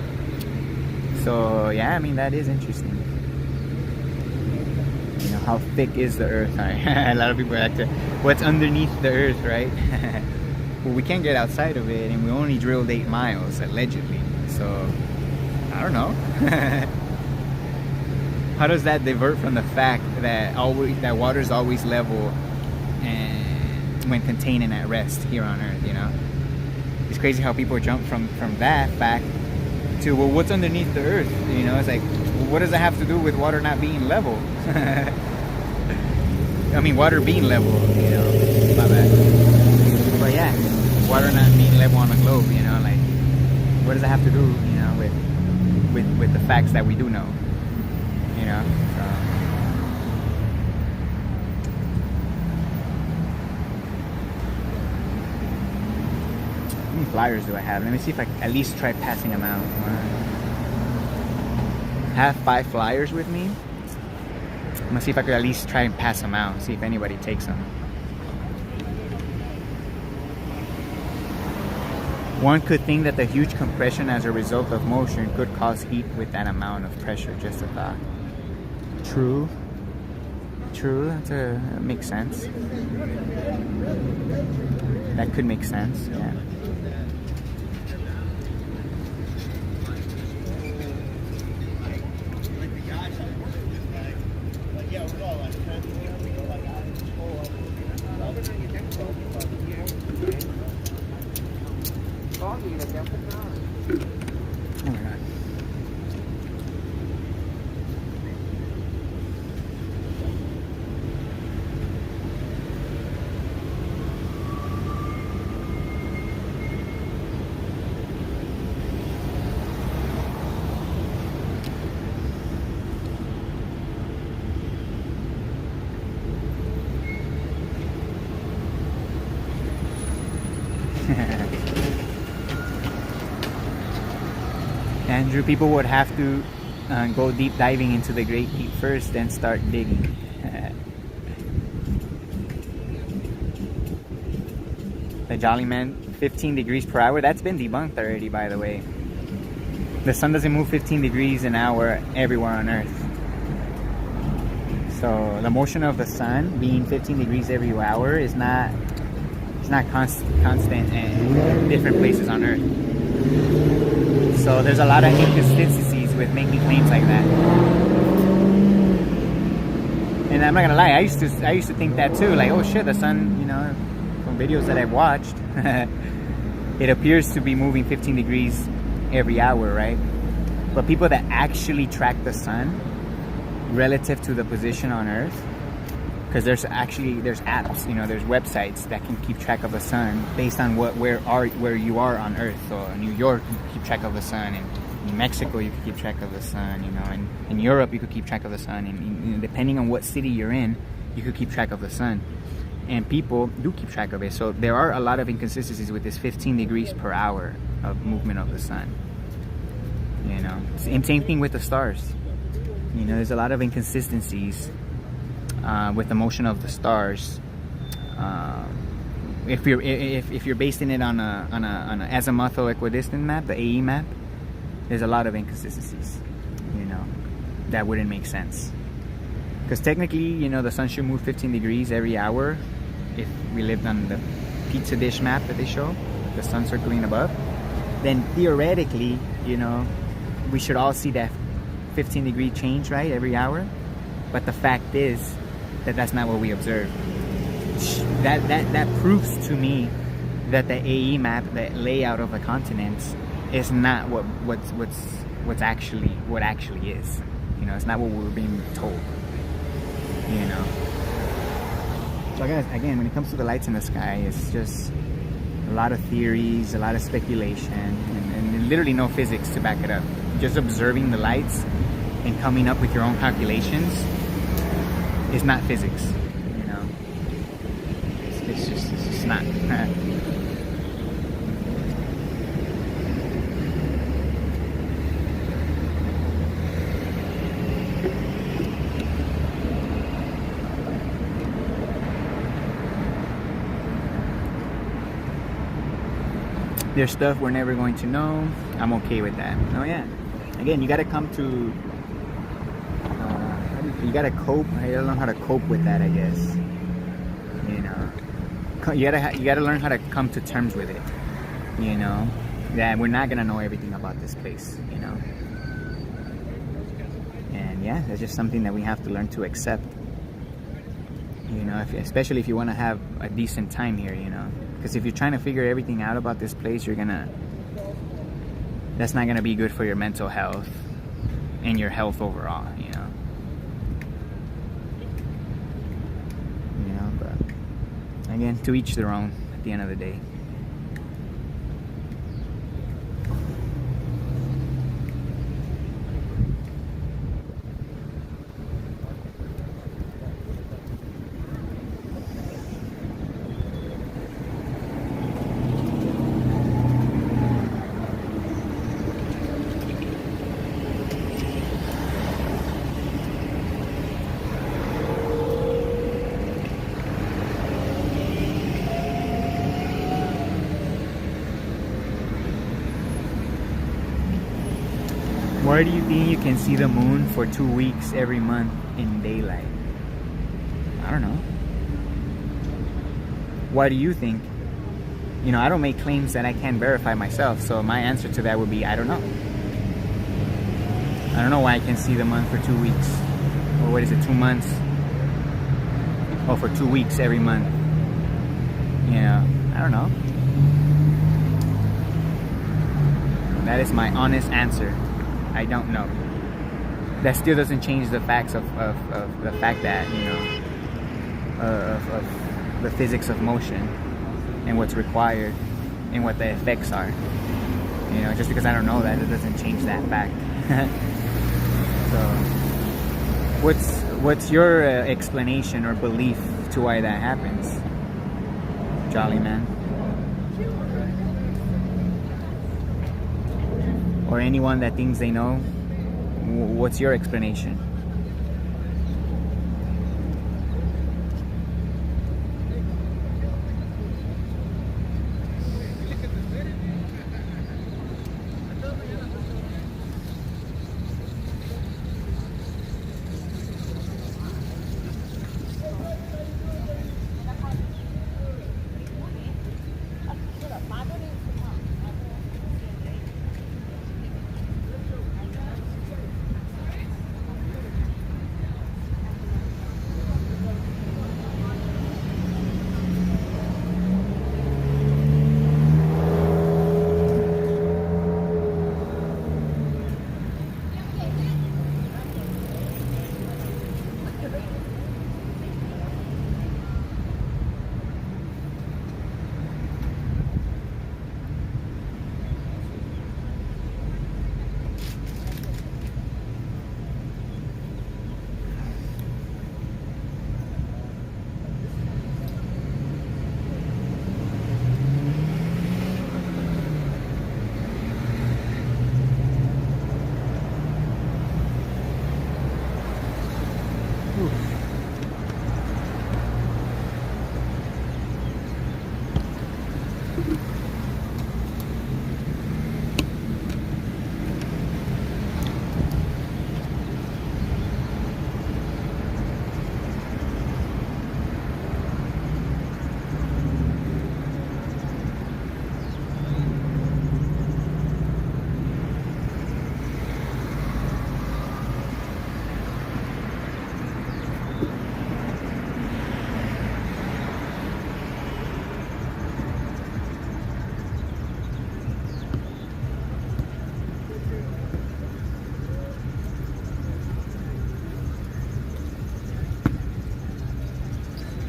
So yeah, I mean, that is interesting. How thick is the earth? A lot of people like to, what's underneath the earth, right? Well, we can't get outside of it, and we only drilled 8 miles allegedly. So I don't know. How does that divert from the fact that water is always level and when contained and at rest here on Earth? It's crazy how people jump from that fact to, well, what's underneath the Earth? It's like, well, what does that have to do with water not being level? I mean, water being level, my bad. But yeah, water not being level on the globe, like, what does that have to do, with the facts that we do know, So. How many flyers do I have? Let me see if I can at least try passing them out. I have 5 flyers with me. I'm gonna see if I could at least try and pass them out, see if anybody takes them. One could think that the huge compression as a result of motion could cause heat with that amount of pressure. Just a thought. True. That makes sense. That could make sense. Yeah. Oh my God. Andrew, people would have to go deep diving into the Great Deep first, then start digging. The Jolly Man, 15 degrees per hour. That's been debunked already, by the way. The sun doesn't move 15 degrees an hour everywhere on Earth. So the motion of the sun being 15 degrees every hour is not constant in different places on Earth. So there's a lot of inconsistencies with making claims like that. And I'm not gonna lie, I used to think that too. Like, oh shit, the sun, from videos that I've watched, it appears to be moving 15 degrees every hour, right? But people that actually track the sun relative to the position on Earth, Because there's apps, there's websites that can keep track of the sun based on where you are on Earth. So in New York, you can keep track of the sun, and in Mexico, you can keep track of the sun, and in Europe, you could keep track of the sun, and depending on what city you're in, you could keep track of the sun. And people do keep track of it. So there are a lot of inconsistencies with this 15 degrees per hour of movement of the sun. Same thing with the stars. There's a lot of inconsistencies with the motion of the stars. If you're basing it on an azimuthal equidistant map, the AE map, there's a lot of inconsistencies. That wouldn't make sense. Because technically, the sun should move 15 degrees every hour if we lived on the pizza dish map that they show, the sun circling above. Then theoretically, we should all see that 15 degree change, right, every hour. But the fact is that that's not what we observe. That proves to me that the AE map, the layout of the continents, is not what actually is. It's not what we're being told. So guys, again, when it comes to the lights in the sky, it's just a lot of theories, a lot of speculation, and literally no physics to back it up. Just observing the lights and coming up with your own calculations is not physics. It's just not. There's stuff we're never going to know. I'm okay with that. Oh yeah. Again, you gotta come to. You gotta cope. I gotta learn how to cope with that, I guess. You gotta learn how to come to terms with it. That we're not gonna know everything about this place. And yeah, that's just something that we have to learn to accept. Especially if you want to have a decent time here. Because if you're trying to figure everything out about this place, that's not gonna be good for your mental health and your health overall. But again, to each their own at the end of the day. Where do you think you can see the moon for 2 weeks every month in daylight? I don't know. Why do you think? I don't make claims that I can't verify myself, so my answer to that would be, I don't know. I don't know why I can see the month for 2 weeks. Or what is it, 2 months? Oh, for 2 weeks every month. I don't know. That is my honest answer. I don't know. That still doesn't change the facts of the fact that, of the physics of motion and what's required and what the effects are. Just because I don't know that, it doesn't change that fact. So, what's your explanation or belief to why that happens, Jolly Man? Or anyone that thinks they know, what's your explanation?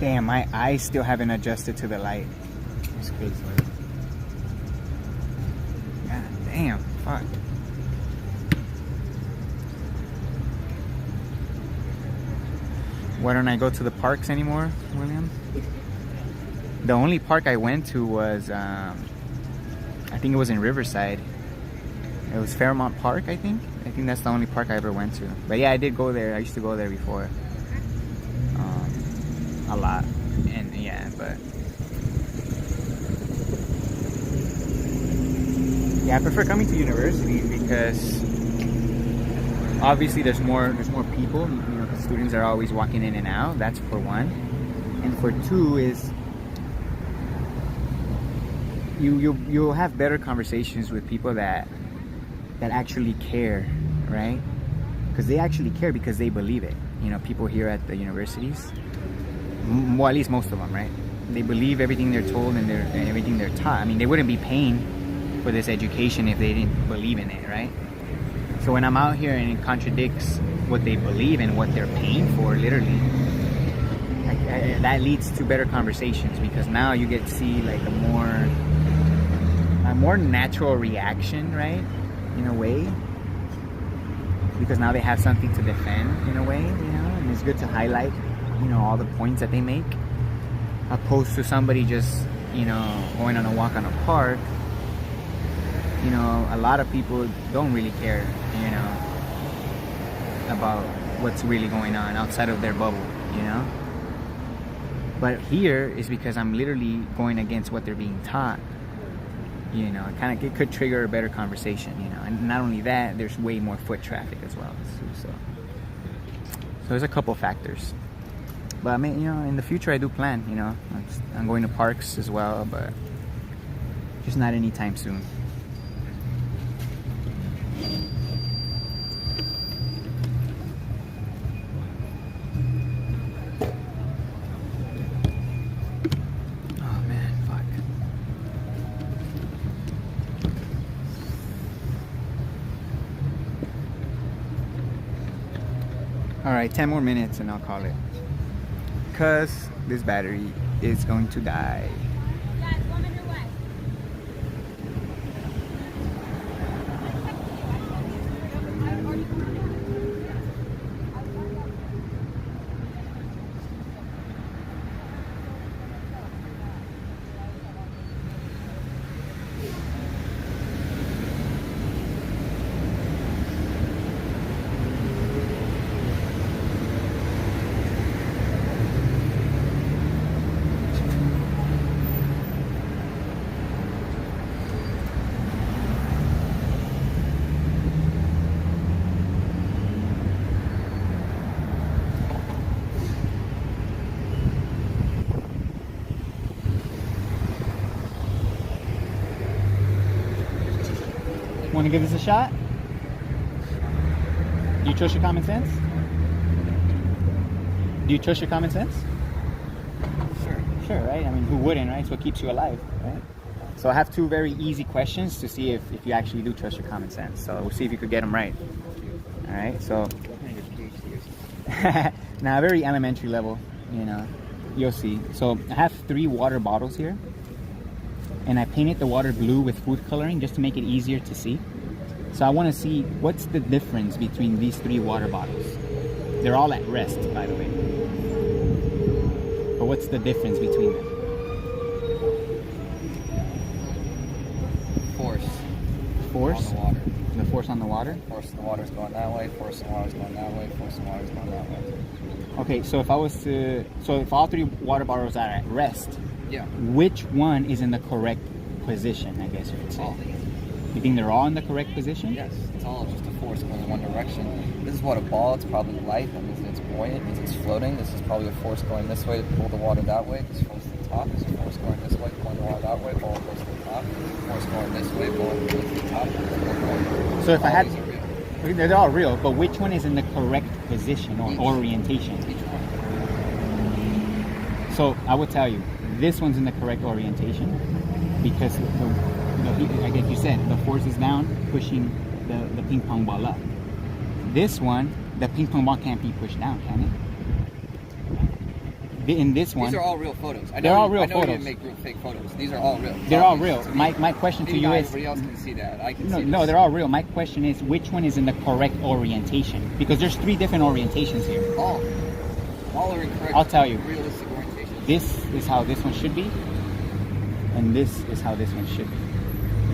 Damn, my eyes still haven't adjusted to the light. It's crazy. God damn, fuck. Why don't I go to the parks anymore, William? The only park I went to was, I think it was in Riverside. It was Fairmount Park, I think. I think that's the only park I ever went to. But yeah, I did go there. I used to go there before. A lot. And yeah, but... yeah, I prefer coming to universities because obviously there's more people. You know, the students are always walking in and out. That's for one. And for two is you'll have better conversations with people that actually care, right? Because they actually care because they believe it. You know, people here at the universities, well, at least most of them, right? They believe everything they're told and everything they're taught. I mean, they wouldn't be paying for this education if they didn't believe in it, right? So when I'm out here and it contradicts what they believe and what they're paying for, literally, that leads to better conversations, because now you get to see like a more natural reaction, right? In a way, because now they have something to defend in a way, you know, and it's good to highlight, you know, all the points that they make, opposed to somebody just, you know, going on a walk on a park. You know, a lot of people don't really care, you know, about what's really going on outside of their bubble, you know. But here is because I'm literally going against what they're being taught. You know, it could trigger a better conversation, you know. And not only that, there's way more foot traffic as well. So there's a couple factors. But I mean, you know, in the future I do plan, you know. I'm going to parks as well, but just not anytime soon. Alright, 10 more minutes and I'll call it. Because this battery is going to die. Guys, woman your way. Want to give this a shot? Do you trust your common sense? Do you trust your common sense? Sure, right? I mean, who wouldn't, right? It's what keeps you alive, right? So I have two very easy questions to see if you actually do trust your common sense. So we'll see if you could get them right. All right, so now very elementary level, you know, you'll see. So I have 3 water bottles here, and I painted the water blue with food coloring just to make it easier to see. So I want to see what's the difference between these 3 water bottles. They're all at rest, by the way. But what's the difference between them? Force. Force? On the water. The force on the water? Force on the water's going that way, force on the water's going that way, force on the water's going that way. Okay, so if all 3 water bottles are at rest, Yeah. which one is in the correct position, I guess you could say? All these. You think they're all in the correct position? Yes. It's all just a force going in one direction. This is what a ball, it's probably light, that means it's buoyant, it means it's floating. This is probably a force going this way to pull the water that way. This force to the top, this is a force going this way, pulling the water that way, ball goes to the top. Force going this way, ball goes to the top. So if I had, These are real. they're all real, but which one is in the correct position or orientation? Each one. So I would tell you, this one's in the correct orientation because like you said, the force is down, pushing the ping pong ball up. This one, the ping pong ball can't be pushed down, can In this one, These are all real photos. They're all real I know photos. You didn't make real fake photos. These are all real. they're all real. My question to Maybe you not is, everybody else can see that. I can no, see no, this. they're all real. My question is, which one is in the correct orientation? Because there's 3 different orientations here. All are incorrect. I'll tell you. Realistic orientations. This is how this one should be, and this is how this one should be.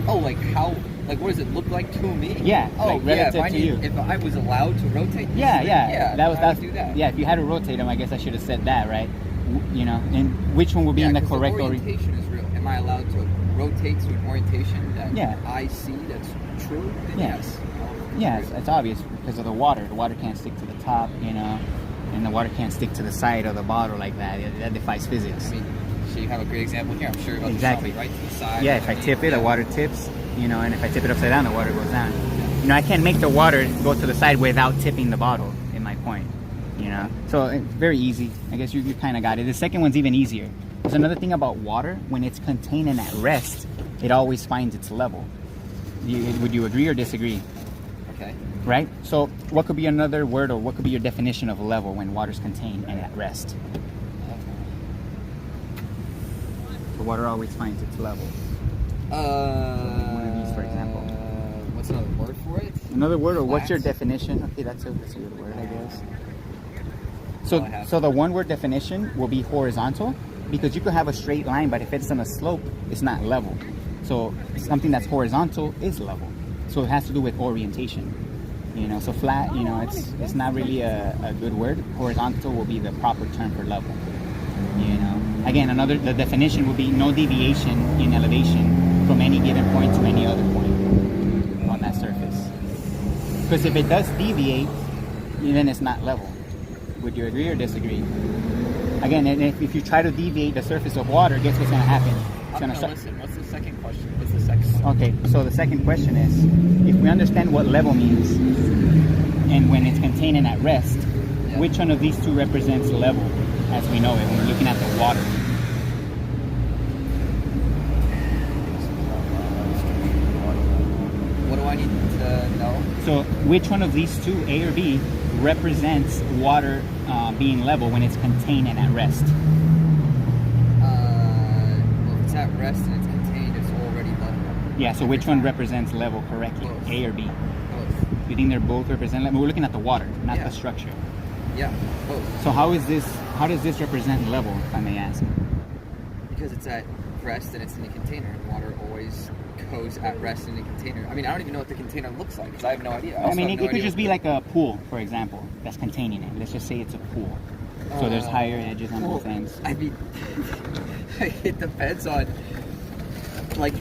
Oh, like how? Like what does it look like to me? Yeah, Oh, like yeah. relative to you. If I was allowed to rotate. This Yeah, thing, yeah. I would That's do that. Yeah, if you had to rotate them, I guess I should have said that, right? You know, and which one would be in the 'cause correct the orientation is real. Am I allowed to rotate to an orientation that Yeah. I see that's true? Then Yeah. yes. Yeah, it's obvious because of the water. The water can't stick to the top, you know, and the water can't stick to the side of the bottle like that. That defies physics. I mean, so you have a great example here. I'm sure you're about Exactly. to show me right to the side. Yeah, if I tip it, the water tips, you know, and if I tip it upside down, the water goes down. You know, I can't make the water go to the side without tipping the bottle, in my point, you know. So it's very easy. I guess you kind of got it. The second one's even easier. There's another thing about water. When it's contained and at rest, it always finds its level. Would you agree or disagree? Okay. Right? So what could be another word or what could be your definition of level when water's contained and at rest? The water always finds its level. One of these, for example. What's another word for it? Another word, or what's your Flat? definition? Okay, that's a good word, I guess. all I have. So the one word definition will be horizontal, because you could have a straight line, but if it's on a slope, it's not level. So something that's horizontal is level. So it has to do with orientation. You know, so flat, you know, it's not really a good word. Horizontal will be the proper term for level. You know, again, the definition would be no deviation in elevation from any given point to any other point on that surface. Because if it does deviate, then it's not level. Would you agree or disagree? Again, and if you try to deviate the surface of water, guess what's going to happen? It's going to start. Listen. What's the second question? What's the second one? Okay, so the second question is, if we understand what level means, and when it's contained and at rest, which one of these two represents level as we know it when we're looking at the water? What do I need to know? So which one of these two, A or B, represents water being level when it's contained and at rest? Well, if it's at rest and it's contained, it's already level. Yeah, so which one represents level correctly, Both. A or B? Both. You think they're both represent level? We're looking at the water, not Yeah. the structure. Yeah, both. So how does this represent level, if I may ask? Because it's at rest and it's in a container. Water always goes at rest in a container. I mean, I don't even know what the container looks like because I have no idea. I mean, it could just be like a pool, for example, that's containing it. Let's just say it's a pool. So there's higher edges on both ends. I mean, it depends on, like,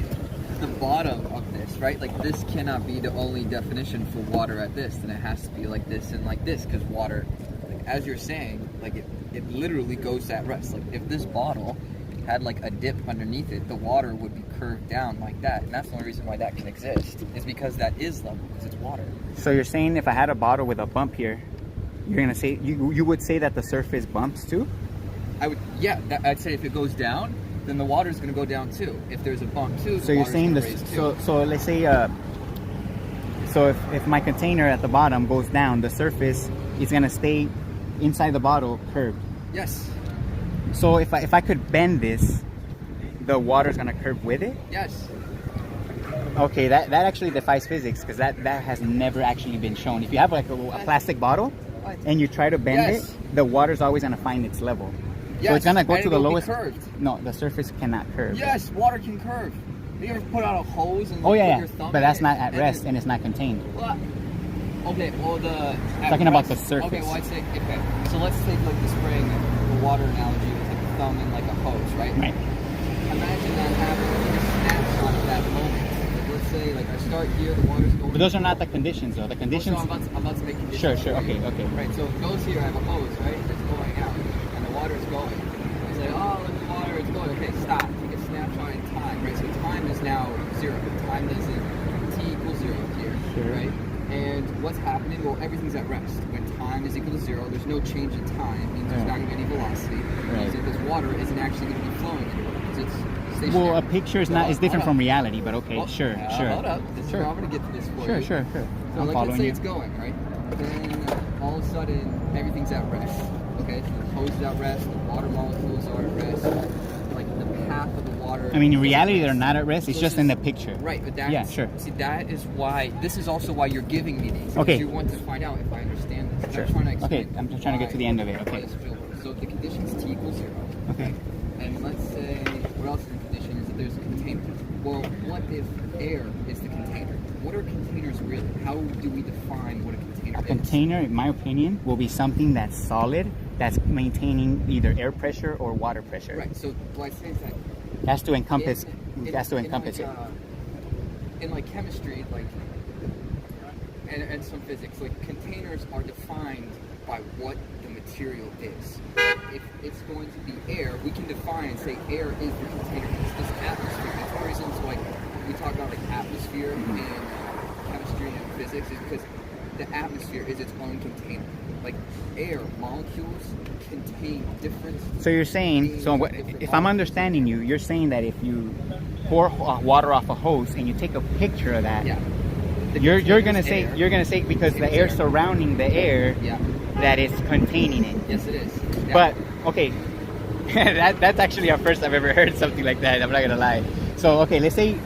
the bottom of this, right? Like, this cannot be the only definition for water at this. Then it has to be like this and like this because water, like, as you're saying, like, it literally goes at rest. Like, if this bottle had like a dip underneath it, the water would be curved down like that, and that's the only reason why that can exist is because that is level, because it's water. So you're saying if I had a bottle with a bump here, you're gonna say you would say that the surface bumps too? I would, yeah. I'd say if it goes down, then the water's gonna go down too. If there's a bump too, So you're saying this? So let's say so if my container at the bottom goes down, the surface is gonna stay inside the bottle curved. Yes. So if I could bend this, the water's gonna curve with it? Yes. Okay, that actually defies physics because that has never actually been shown. If you have like a plastic bottle and you try to bend Yes. it, the water's always gonna find its level. So Yes, it's gonna go and to the it'll be lowest. curved. No, the surface cannot curve. Yes, water can curve. You ever put out a hose and Oh put yeah, your yeah. thumb But in that's it, not at and rest then- and it's not contained. Well, okay, well at Talking about rest- the surface. Okay, well I'd say, okay, so let's take like the spring, the water analogy with like a thumb and like a hose, right? Right. Imagine that happening, like a snapshot of that moment. Like let's say like I start here, the water's going. But those are not the conditions though. The conditions. So I'm about to make conditions. Sure, for okay, you. okay. Right, so it goes here, I have a hose, right? It's going out, and the water's going. It's like, oh, look at the water, it's going. Okay, stop. Take a snapshot in time, right? So time is now 0. Time doesn't, t equals 0 here, Sure. right? And what's happening? Well, everything's at rest. When time is equal to 0, there's no change in time. It means there's not going to be any velocity. Right. So this water isn't actually going to be flowing anywhere because it's stationary. Well, a picture is not is different from reality, but okay, Well, sure. Hold up. This is Sure. where I'm going to get to this for Sure, you. sure. So I'm like, following let's say you. it's going, right? Then all of a sudden, everything's at rest. Okay, so the hose is at rest, the water molecules are at rest, like the path of the water. I mean, in reality, is at they're rest. not at rest. It's So just this in is- the picture. Right, but that's, Yeah, sure. See, that is why, this is also why you're giving me these. 'cause Okay. You want to find out if I understand this. Sure. I'm trying to explain Okay, I'm just trying to get to the end of it. why Okay. this field works. So the condition's T equals 0. Okay. And let's say, what else is the condition is that there's a container. Well, what if air is the container? What are containers really? How do we define what a container A is? container, in my opinion, will be something that's solid, that's maintaining either air pressure or water pressure. Right, so what I say is that It has to encompass. It has to encompass it. In like chemistry, like and some physics, like containers are defined by what the material is. If it's going to be air, we can define and say air is the container. It's this atmosphere. That's one reason why we talk about like atmosphere in chemistry and physics is because the atmosphere is its own container. Like air molecules contain different. So you're saying, so what, if I'm understanding you, you're saying that if you pour water off a hose and you take a picture of that, Yeah. The you're gonna container's say air. because the Container's air surrounding the air Yeah. that is containing it. Yes, it is. Yeah. But okay, that's actually our first I've ever heard something like that. I'm not gonna lie. So okay, let's say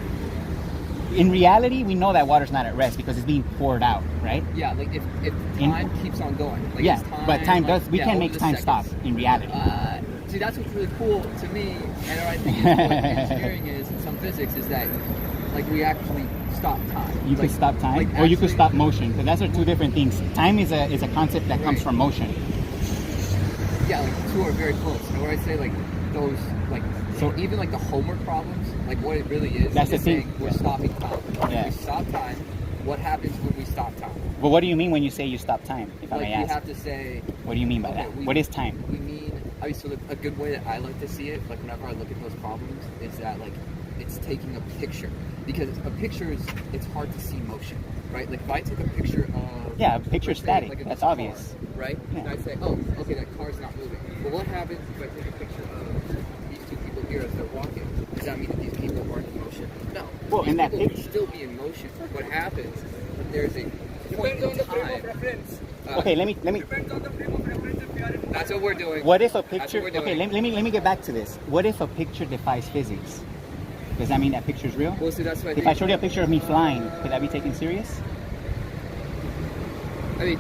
in reality we know that water's not at rest because it's being poured out, right? Yeah, like if In- time keeps on going. Like Yeah, it's but time like, does. We yeah, can't over make the time seconds. stop in reality. See, that's what's really cool to me, and I think is what engineering is in some physics is that like we actually stop time. You Like- could stop time, like or you could actually- stop motion, because those are two different things. Time is a concept that comes Right. from motion. Yeah, like the two are very close. And when I say like those, like So- even like the homework problems, like what it really is, That's the is thing. saying we're stopping time. Yeah. We stop time. What happens when we stop time? But what do you mean when you say you stop time? If I Like may we ask, have to say. what do you mean by Okay, that? we- What is time? We mean, I mean, so a good way that I like to see it, like whenever I look at those problems, is that like it's taking a picture, because a picture is it's hard to see motion, right? Like if I took a picture of Yeah, a picture's let's say, static. like, of That's this car, obvious. right? Yeah. And I say, oh, okay, that car's not moving. Well, what happens if I take a picture of these two people here as they're walking? Does that mean that these people aren't in motion? No. Well, these in that people pic- would still be in motion. What happens? If there's a point in time. Okay, let me. That's what we're doing. What if a That's what picture? we're Okay, doing. let me get back to this. What if a picture defies physics? Does that mean that picture's real? Well, see, that's what If I showed you a picture of me flying, could that be taken serious? I mean,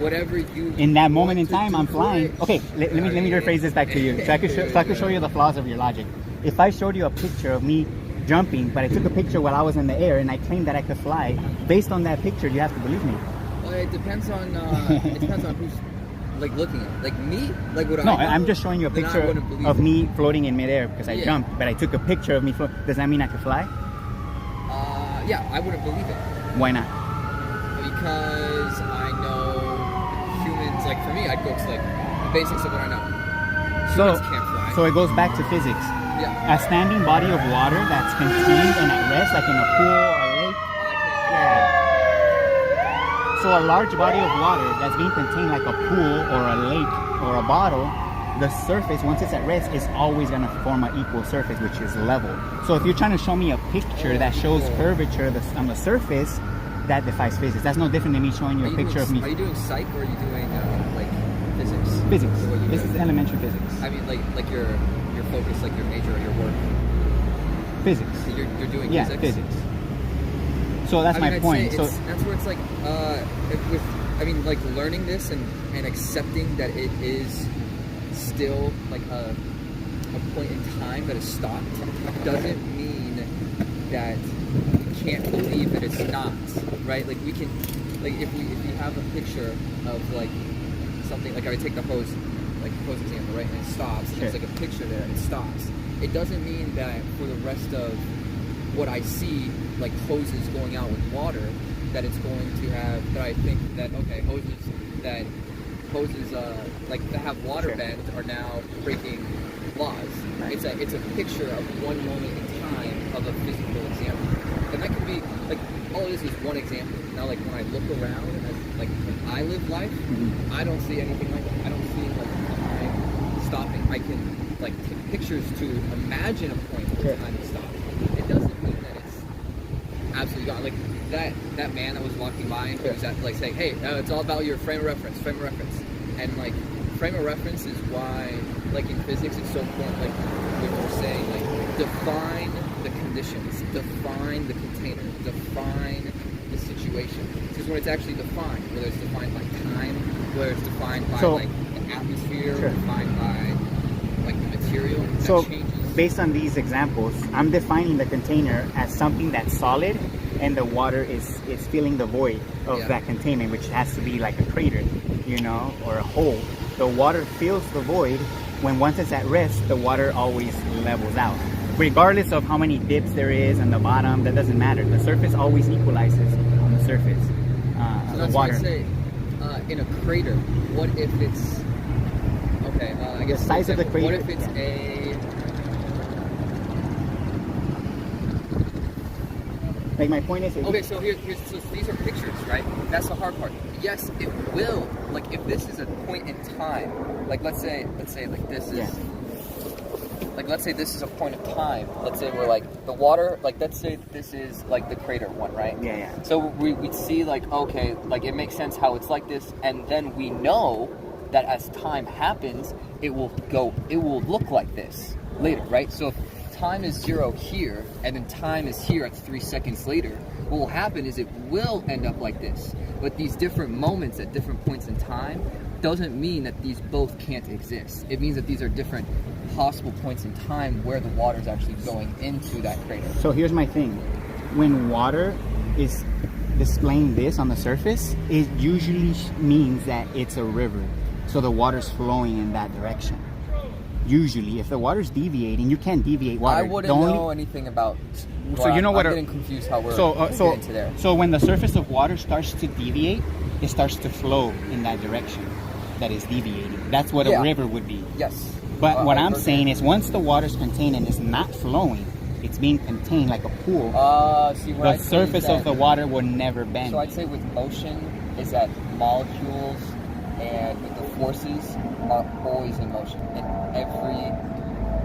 whatever you. In that moment want in to time, do I'm for flying. it. Okay, let me rephrase this back to you, so I could show you the flaws of your logic. If I showed you a picture of me jumping, but I took a picture while I was in the air and I claimed that I could fly, based on that picture, you have to believe me. Well, it depends on who's like looking at it. Like me, like what No, I know, I'm just showing you a then I picture wouldn't believe of it. me floating in midair because I Yeah. jumped, but I took a picture of me floating. Does that mean I could fly? Yeah, I wouldn't believe it Why not? because I know humans. Like for me, I'd go to like the basics of what I know. Humans can't fly. So it goes back to physics. Yeah. A standing body of water that's contained and at rest, like in a pool or a lake. Yeah. So a large body of water that's being contained like a pool or a lake or a bottle, the surface, once it's at rest, is always going to form an equal surface, which is level. So if you're trying to show me a picture that shows curvature on the surface, that defies physics. That's no different than me showing you a picture of me. Are you doing psych or are you doing like physics? Physics. What you This do? is elementary physics. I mean, like your focus, like your major or your work. Physics. So you're doing Yeah, physics. physics. So that's I mean, my I'd point. say So that's where it's like, like learning this and accepting that it is still like a point in time that is stopped doesn't mean that we can't believe that it's not, right? Like we can, like if you have a picture of like something, like I would take the hose example, right? And it stops, and there's Sure. like a picture there, and it stops. It doesn't mean that for the rest of what I see, like hoses going out with water, that it's going to have, that I think that, okay, hoses like that have water Sure. bend are now breaking laws. It's a picture of one moment in time of a physical example. And that could be, like, all it is one example. Now, like, when I look around, and like, when I live life, I don't see anything like that. I don't see, like, time stopping. I can, like, take pictures to imagine a point where Sure. time is stopping. It doesn't mean that it's absolutely gone. Like, that man that was walking by, and he was like saying, hey, it's all about your frame of reference. And, like, frame of reference is why, like in physics, it's so important. Like we were saying, like define the conditions, define the container, define the situation. Because when it's actually defined, whether it's defined by time, whether it's defined by like the atmosphere, Sure. defined by like the material, that So changes. based on these examples, I'm defining the container as something that's solid, and the water is filling the void of Yeah. that container, which has to be like a crater, you know, or a hole. The water fills the void. When once it's at rest, the water always levels out. Regardless of how many dips there is on the bottom, that doesn't matter. The surface always equalizes on the surface. So The that's why water. I say, in a crater, what if it's okay? I guess size of the What crater, if it's Like my point is, okay? So so these are pictures, right? That's the hard part. Yes, it will. Like if this is a point in time, like let's say like this is. Yeah. Like let's say this is a point of time. Let's say we're like the water. Like let's say this is like the crater one, right? Yeah, yeah. So we'd see like, okay, like it makes sense how it's like this, and then we know that as time happens, it will look like this later, right? So if time is 0 here, and then time is here at 3 seconds later, what will happen is it will end up like this. But these different moments at different points in time doesn't mean that these both can't exist. It means that these are different possible points in time where the water is actually going into that crater. So here's my thing. When water is displaying this on the surface, it usually means that it's a river. So the water's flowing in that direction. Usually, if the water's deviating, you can't deviate water. I wouldn't know anything about. So you know what? I'm getting confused how we're so getting to there. So when the surface of water starts to deviate, it starts to flow in that direction that is deviating. That's what a river would be. Yes. But what I'm saying is, once the water's contained and it's not flowing, it's being contained like a pool. The surface of the water will never bend. So I'd say with motion is that molecules and the forces are always in motion in every.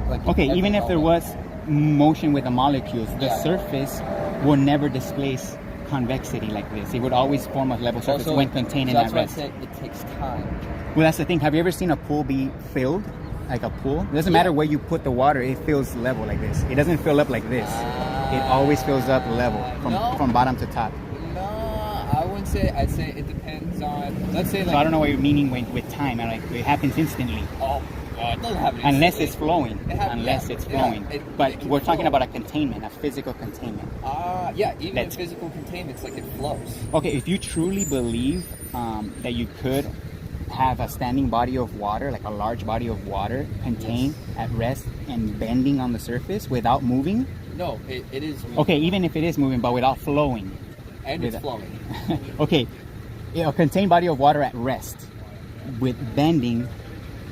Like Okay, every even if there moment. was motion with the molecules, the surface will never displace convexity like this. It would always form a level surface when contained in that rest. That's why I said it takes time. Well, that's the thing. Have you ever seen a pool be filled? Like a pool? It doesn't matter where you put the water, it fills level like this. It doesn't fill up like this. It always fills up level from bottom to top. No, I wouldn't say. I'd say it depends on. Let's say like. So I don't know what you're meaning with time. Like it happens instantly. Oh, it doesn't happen. Unless it's flowing. Unless It's flowing. But we're talking about a containment, a physical containment. Yeah, even in physical containment, it's like it flows. Okay, if you truly believe that you could have a standing body of water, like a large body of water, contained at rest and bending on the surface without moving. No, it is. Okay, even if it is moving, but without flowing. And it's flowing. Okay, a contained body of water at rest with bending.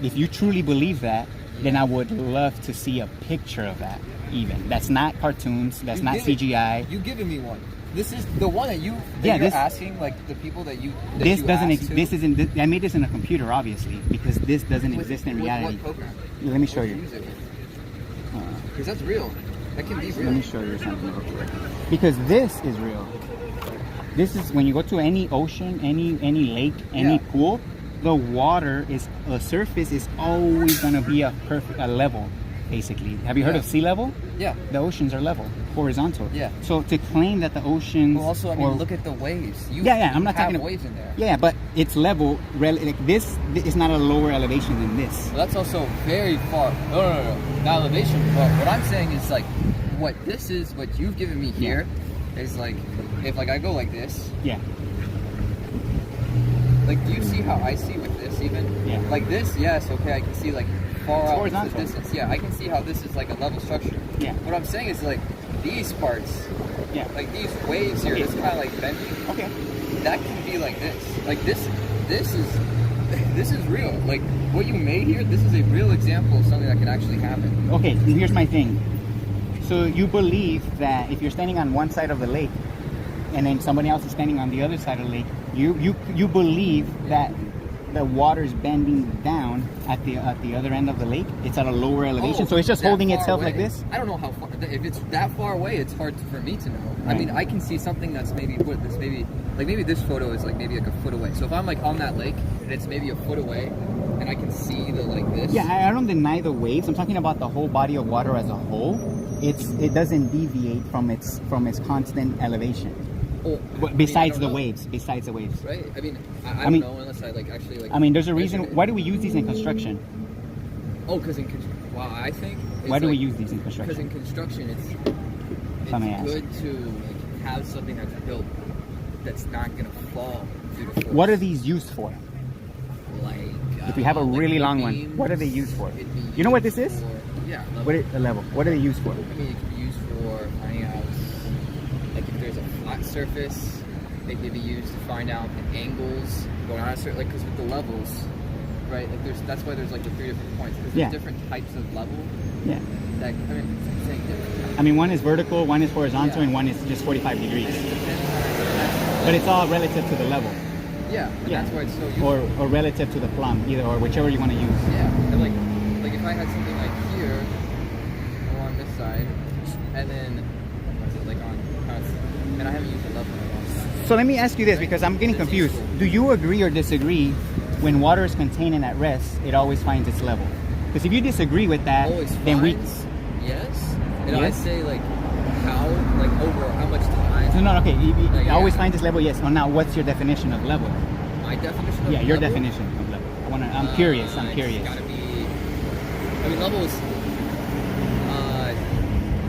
If you truly believe that, then I would love to see a picture of that. Even that's not cartoons. That's not CGI. You giving me one. This is the one that you're asking, like the people that you. This isn't. I made this in a computer, obviously, because this doesn't exist in reality. What program? Let me show you. Because that's real. That can be real. Let me show you something. Because this is real. This is when you go to any ocean, any lake, any pool. The surface is always going to be a level, basically. Have you heard of sea level? Yeah. The oceans are level, horizontal. Yeah. So to claim that the oceans... Well, also, I mean, look at the waves. I'm not talking about waves in there. Yeah, but it's level. Like this is not a lower elevation than this. Well, that's also very far. No. Not elevation. But what I'm saying is like, what you've given me here is like, if like I go like this. Yeah. Like, do you see how I see with this even? Yeah. Like this, yes, okay, I can see like far out into the horizontal. distance. Yeah, I can see how this is like a level structure. Yeah. What I'm saying is like these parts, like these waves here, it's kind of like bending. Okay. That can be like this. Like this is real. Like what you made here, this is a real example of something that can actually happen. Okay, here's my thing. So you believe that if you're standing on one side of the lake, and then somebody else is standing on the other side of the lake, you believe that the water's bending down at the other end of the lake. It's at a lower elevation, so it's just holding itself like this. I don't know how far. If it's that far away, it's hard for me to know. Right. I mean, I can see something that's maybe maybe this photo is like maybe like a foot away. So if I'm like on that lake and it's maybe a foot away, and I can see the like this. Yeah, I don't deny the waves. I'm talking about the whole body of water as a whole. It doesn't deviate from its constant elevation. Oh, Besides the waves. Right? I mean, I don't know unless I like actually like. I mean, there's a measured reason. it. Why do we use these in construction? Oh, because I think. Why do we like- use these in Because construction? in construction, it's Let me ask. good to like, have something that's built that's not gonna fall due to force. What are these used for? Like? If you have a like really the long one, beams, what are they used for? it'd be You know what used this is? for- yeah. Level. A level. What are they used for? I mean, it could be used for finding out, like if there's a flat surface, they could be used to find out the angles going on a certain, like because with the levels, right? Like that's why there's like the 3 different points. Because Yeah. there's different types of level. Yeah. That I mean, it's like saying different. I mean, one is vertical, one is horizontal, Yeah. and one is just 45 degrees. And it depends on But it's all relative to the level, yeah, and Yeah. that's why it's so useful. or relative to the plumb, either or whichever you want to use. Yeah, and like if I had something like here along this side, and then what's it like on and I haven't used a level in a long time. So let me ask you this, because I'm getting It's confused. useful. Do you agree or disagree when water is contained and at rest, it always finds its level? Because if you disagree with that, Always then finds, yes. And I Yes? say like how, like over how much time. No, okay. It Yeah. always finds its level, yes. Well, now, what's your definition of level? My definition of Yeah, your level, definition of level. I'm curious. I'm curious. It's gotta be. I mean, level is.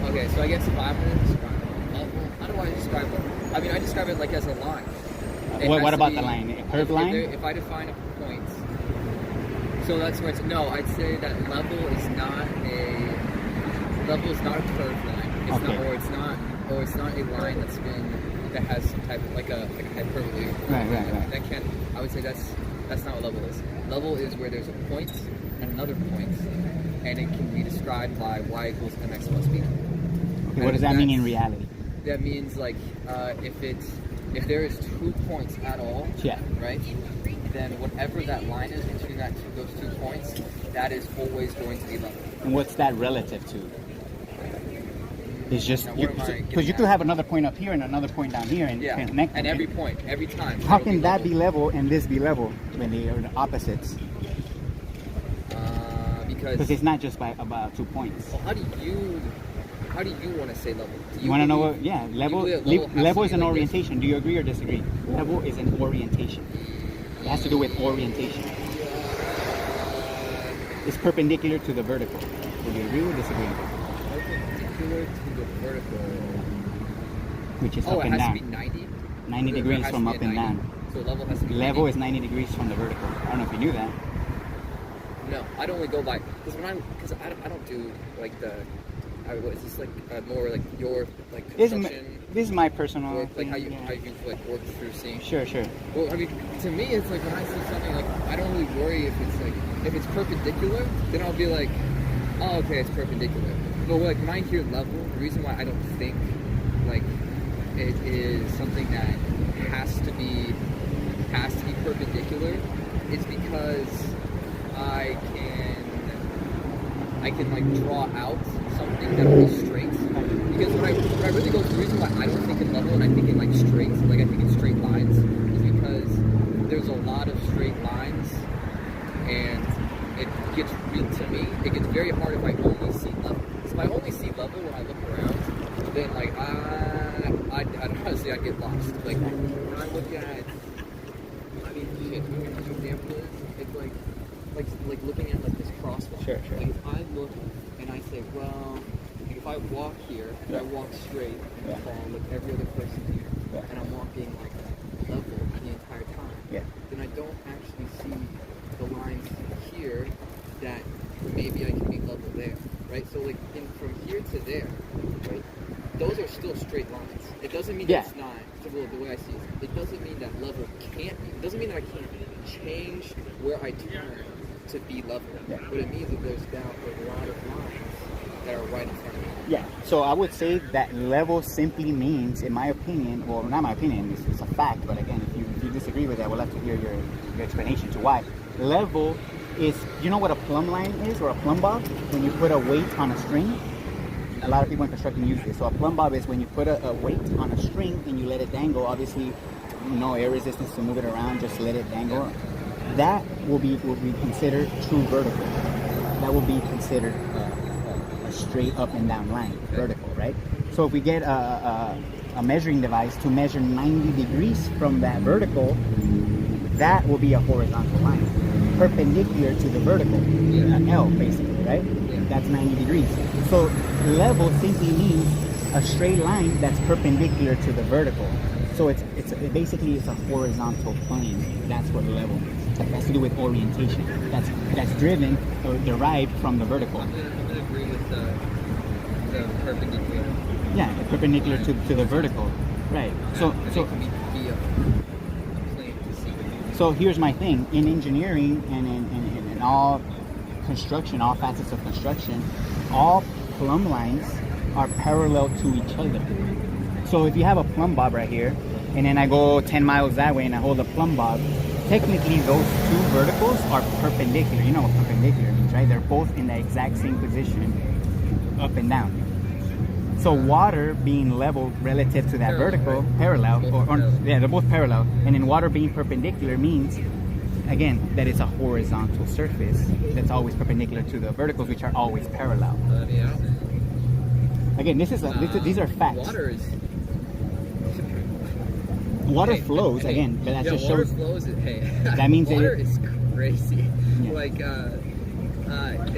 Okay, so I guess if I'm gonna describe level, how do I describe it? I mean, I describe it like as a line. It has What to about be- the line? A curved if line? If I define a point, so that's where it's no. I'd say that level is not a curved line. It's Okay. not, or it's not a line that has some type of like a hyperbole. Right. That can. I would say that's not what level is. Level is where there's a point and another point, and it can be described by y equals mx plus b. Okay, what does that mean in reality? That means like if there is 2 points at all, Yeah. right? Then whatever that line is between those 2 points, that is always going to be level. And what's that relative to? It's just Now, what am I because getting you could at? have another point up here and another point down here and Yeah, connect and them. every point, every time. How it'll can that be level. level and this be level when they are the opposites? Because Because it's not just by about 2 points. well, how do you want to say level? Do You want to know what? believe- Yeah, do you level. believe that Level has is to an be like this? orientation. Do you agree or disagree? Level is an orientation. It has to do with orientation. It's perpendicular to the vertical. Would you agree or disagree? Perpendicular to the vertical. Which is Oh, up it and has down. to be 90. 90 It degrees has to from be up at and 90. down. So level has to be Level 90. is 90 degrees from the vertical. I don't know if you knew that. No, I'd only go by because I don't do like what is this like more like your like construction This is my personal. work, like thing, how you yeah. like work through seeing. Sure. Well, I mean, to me, it's like when I see something like I don't really worry if it's perpendicular, then I'll be like, oh, okay, it's perpendicular. But like when I hear level, the reason why I don't think like it is something that has to be perpendicular is because I can like draw out something that will be straight. Because when I really go, the reason why I don't think in level and I think in like straight, like I think in straight lines, is because there's a lot of straight lines, and it gets to me, it gets very hard if I only see level. So if I only see level when I look around, then like I honestly I get lost. Like when I look at, I mean, shit, an example is it's like looking at like this crosswalk. Sure. Like if I look and I say, well, like if I walk here and I walk straight and I follow like every other person here, and I'm walking like level the entire time, then I don't actually see the lines here that maybe I can be level there, right? So like from here to there, right? Those are still straight lines. It doesn't mean that it's not. Well, the way I see it, it doesn't mean that level can't be. It doesn't mean that I can't change where I turn to be level. But it means that there's now a lot of lines that are right in front of me. Yeah. So I would say that level simply means, in my opinion, well, not my opinion, it's a fact. But again, if you disagree with that, we'll have to hear your explanation to why. Level is, you know what a plumb line is, or a plumb bob? When you put a weight on a string. A lot of people in construction use this. So a plumb bob is when you put a weight on a string and you let it dangle. Obviously, no air resistance to move it around, just let it dangle. that will be considered true vertical. That will be considered a straight up and down line, vertical, right? So if we get a measuring device to measure 90 degrees from that vertical, that will be a horizontal line, perpendicular to the vertical, an L basically, right? That's 90 degrees. So level simply means a straight line that's perpendicular to the vertical. So it's basically a horizontal plane. That's what level means. It has to do with orientation. That's driven or derived from the vertical. I'm gonna agree with the perpendicular. Yeah, perpendicular to the vertical, right? So So here's my thing. In engineering and in all construction, all facets of construction, all plumb lines are parallel to each other. So if you have a plumb bob right here, and then I go 10 miles that way and I hold a plumb bob, technically those two verticals are perpendicular. You know what perpendicular means, right? They're both in the exact same position, up and down. So water being level relative to that vertical, parallel, they're both parallel. And then water being perpendicular means, again, that it's a horizontal surface that's always perpendicular to the verticals, which are always parallel. Again, these are facts. Water flows, again, but that just water shows. flows. That means water is crazy. Yeah. Like,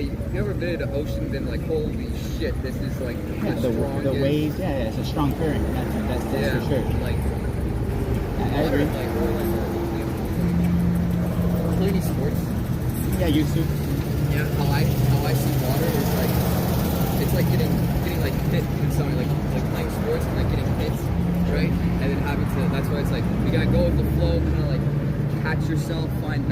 you ever been to oceans and like, holy shit, this is like Yeah, the waves, it's a strong current. That's for sure. Like, I agree. Play any sports? Yeah, used to. Yeah, how I see water is like, it's like getting like hit in something, like playing sports and like getting hits, right? And then having to, that's why it's like, you gotta go with the flow, kind of like catch yourself, find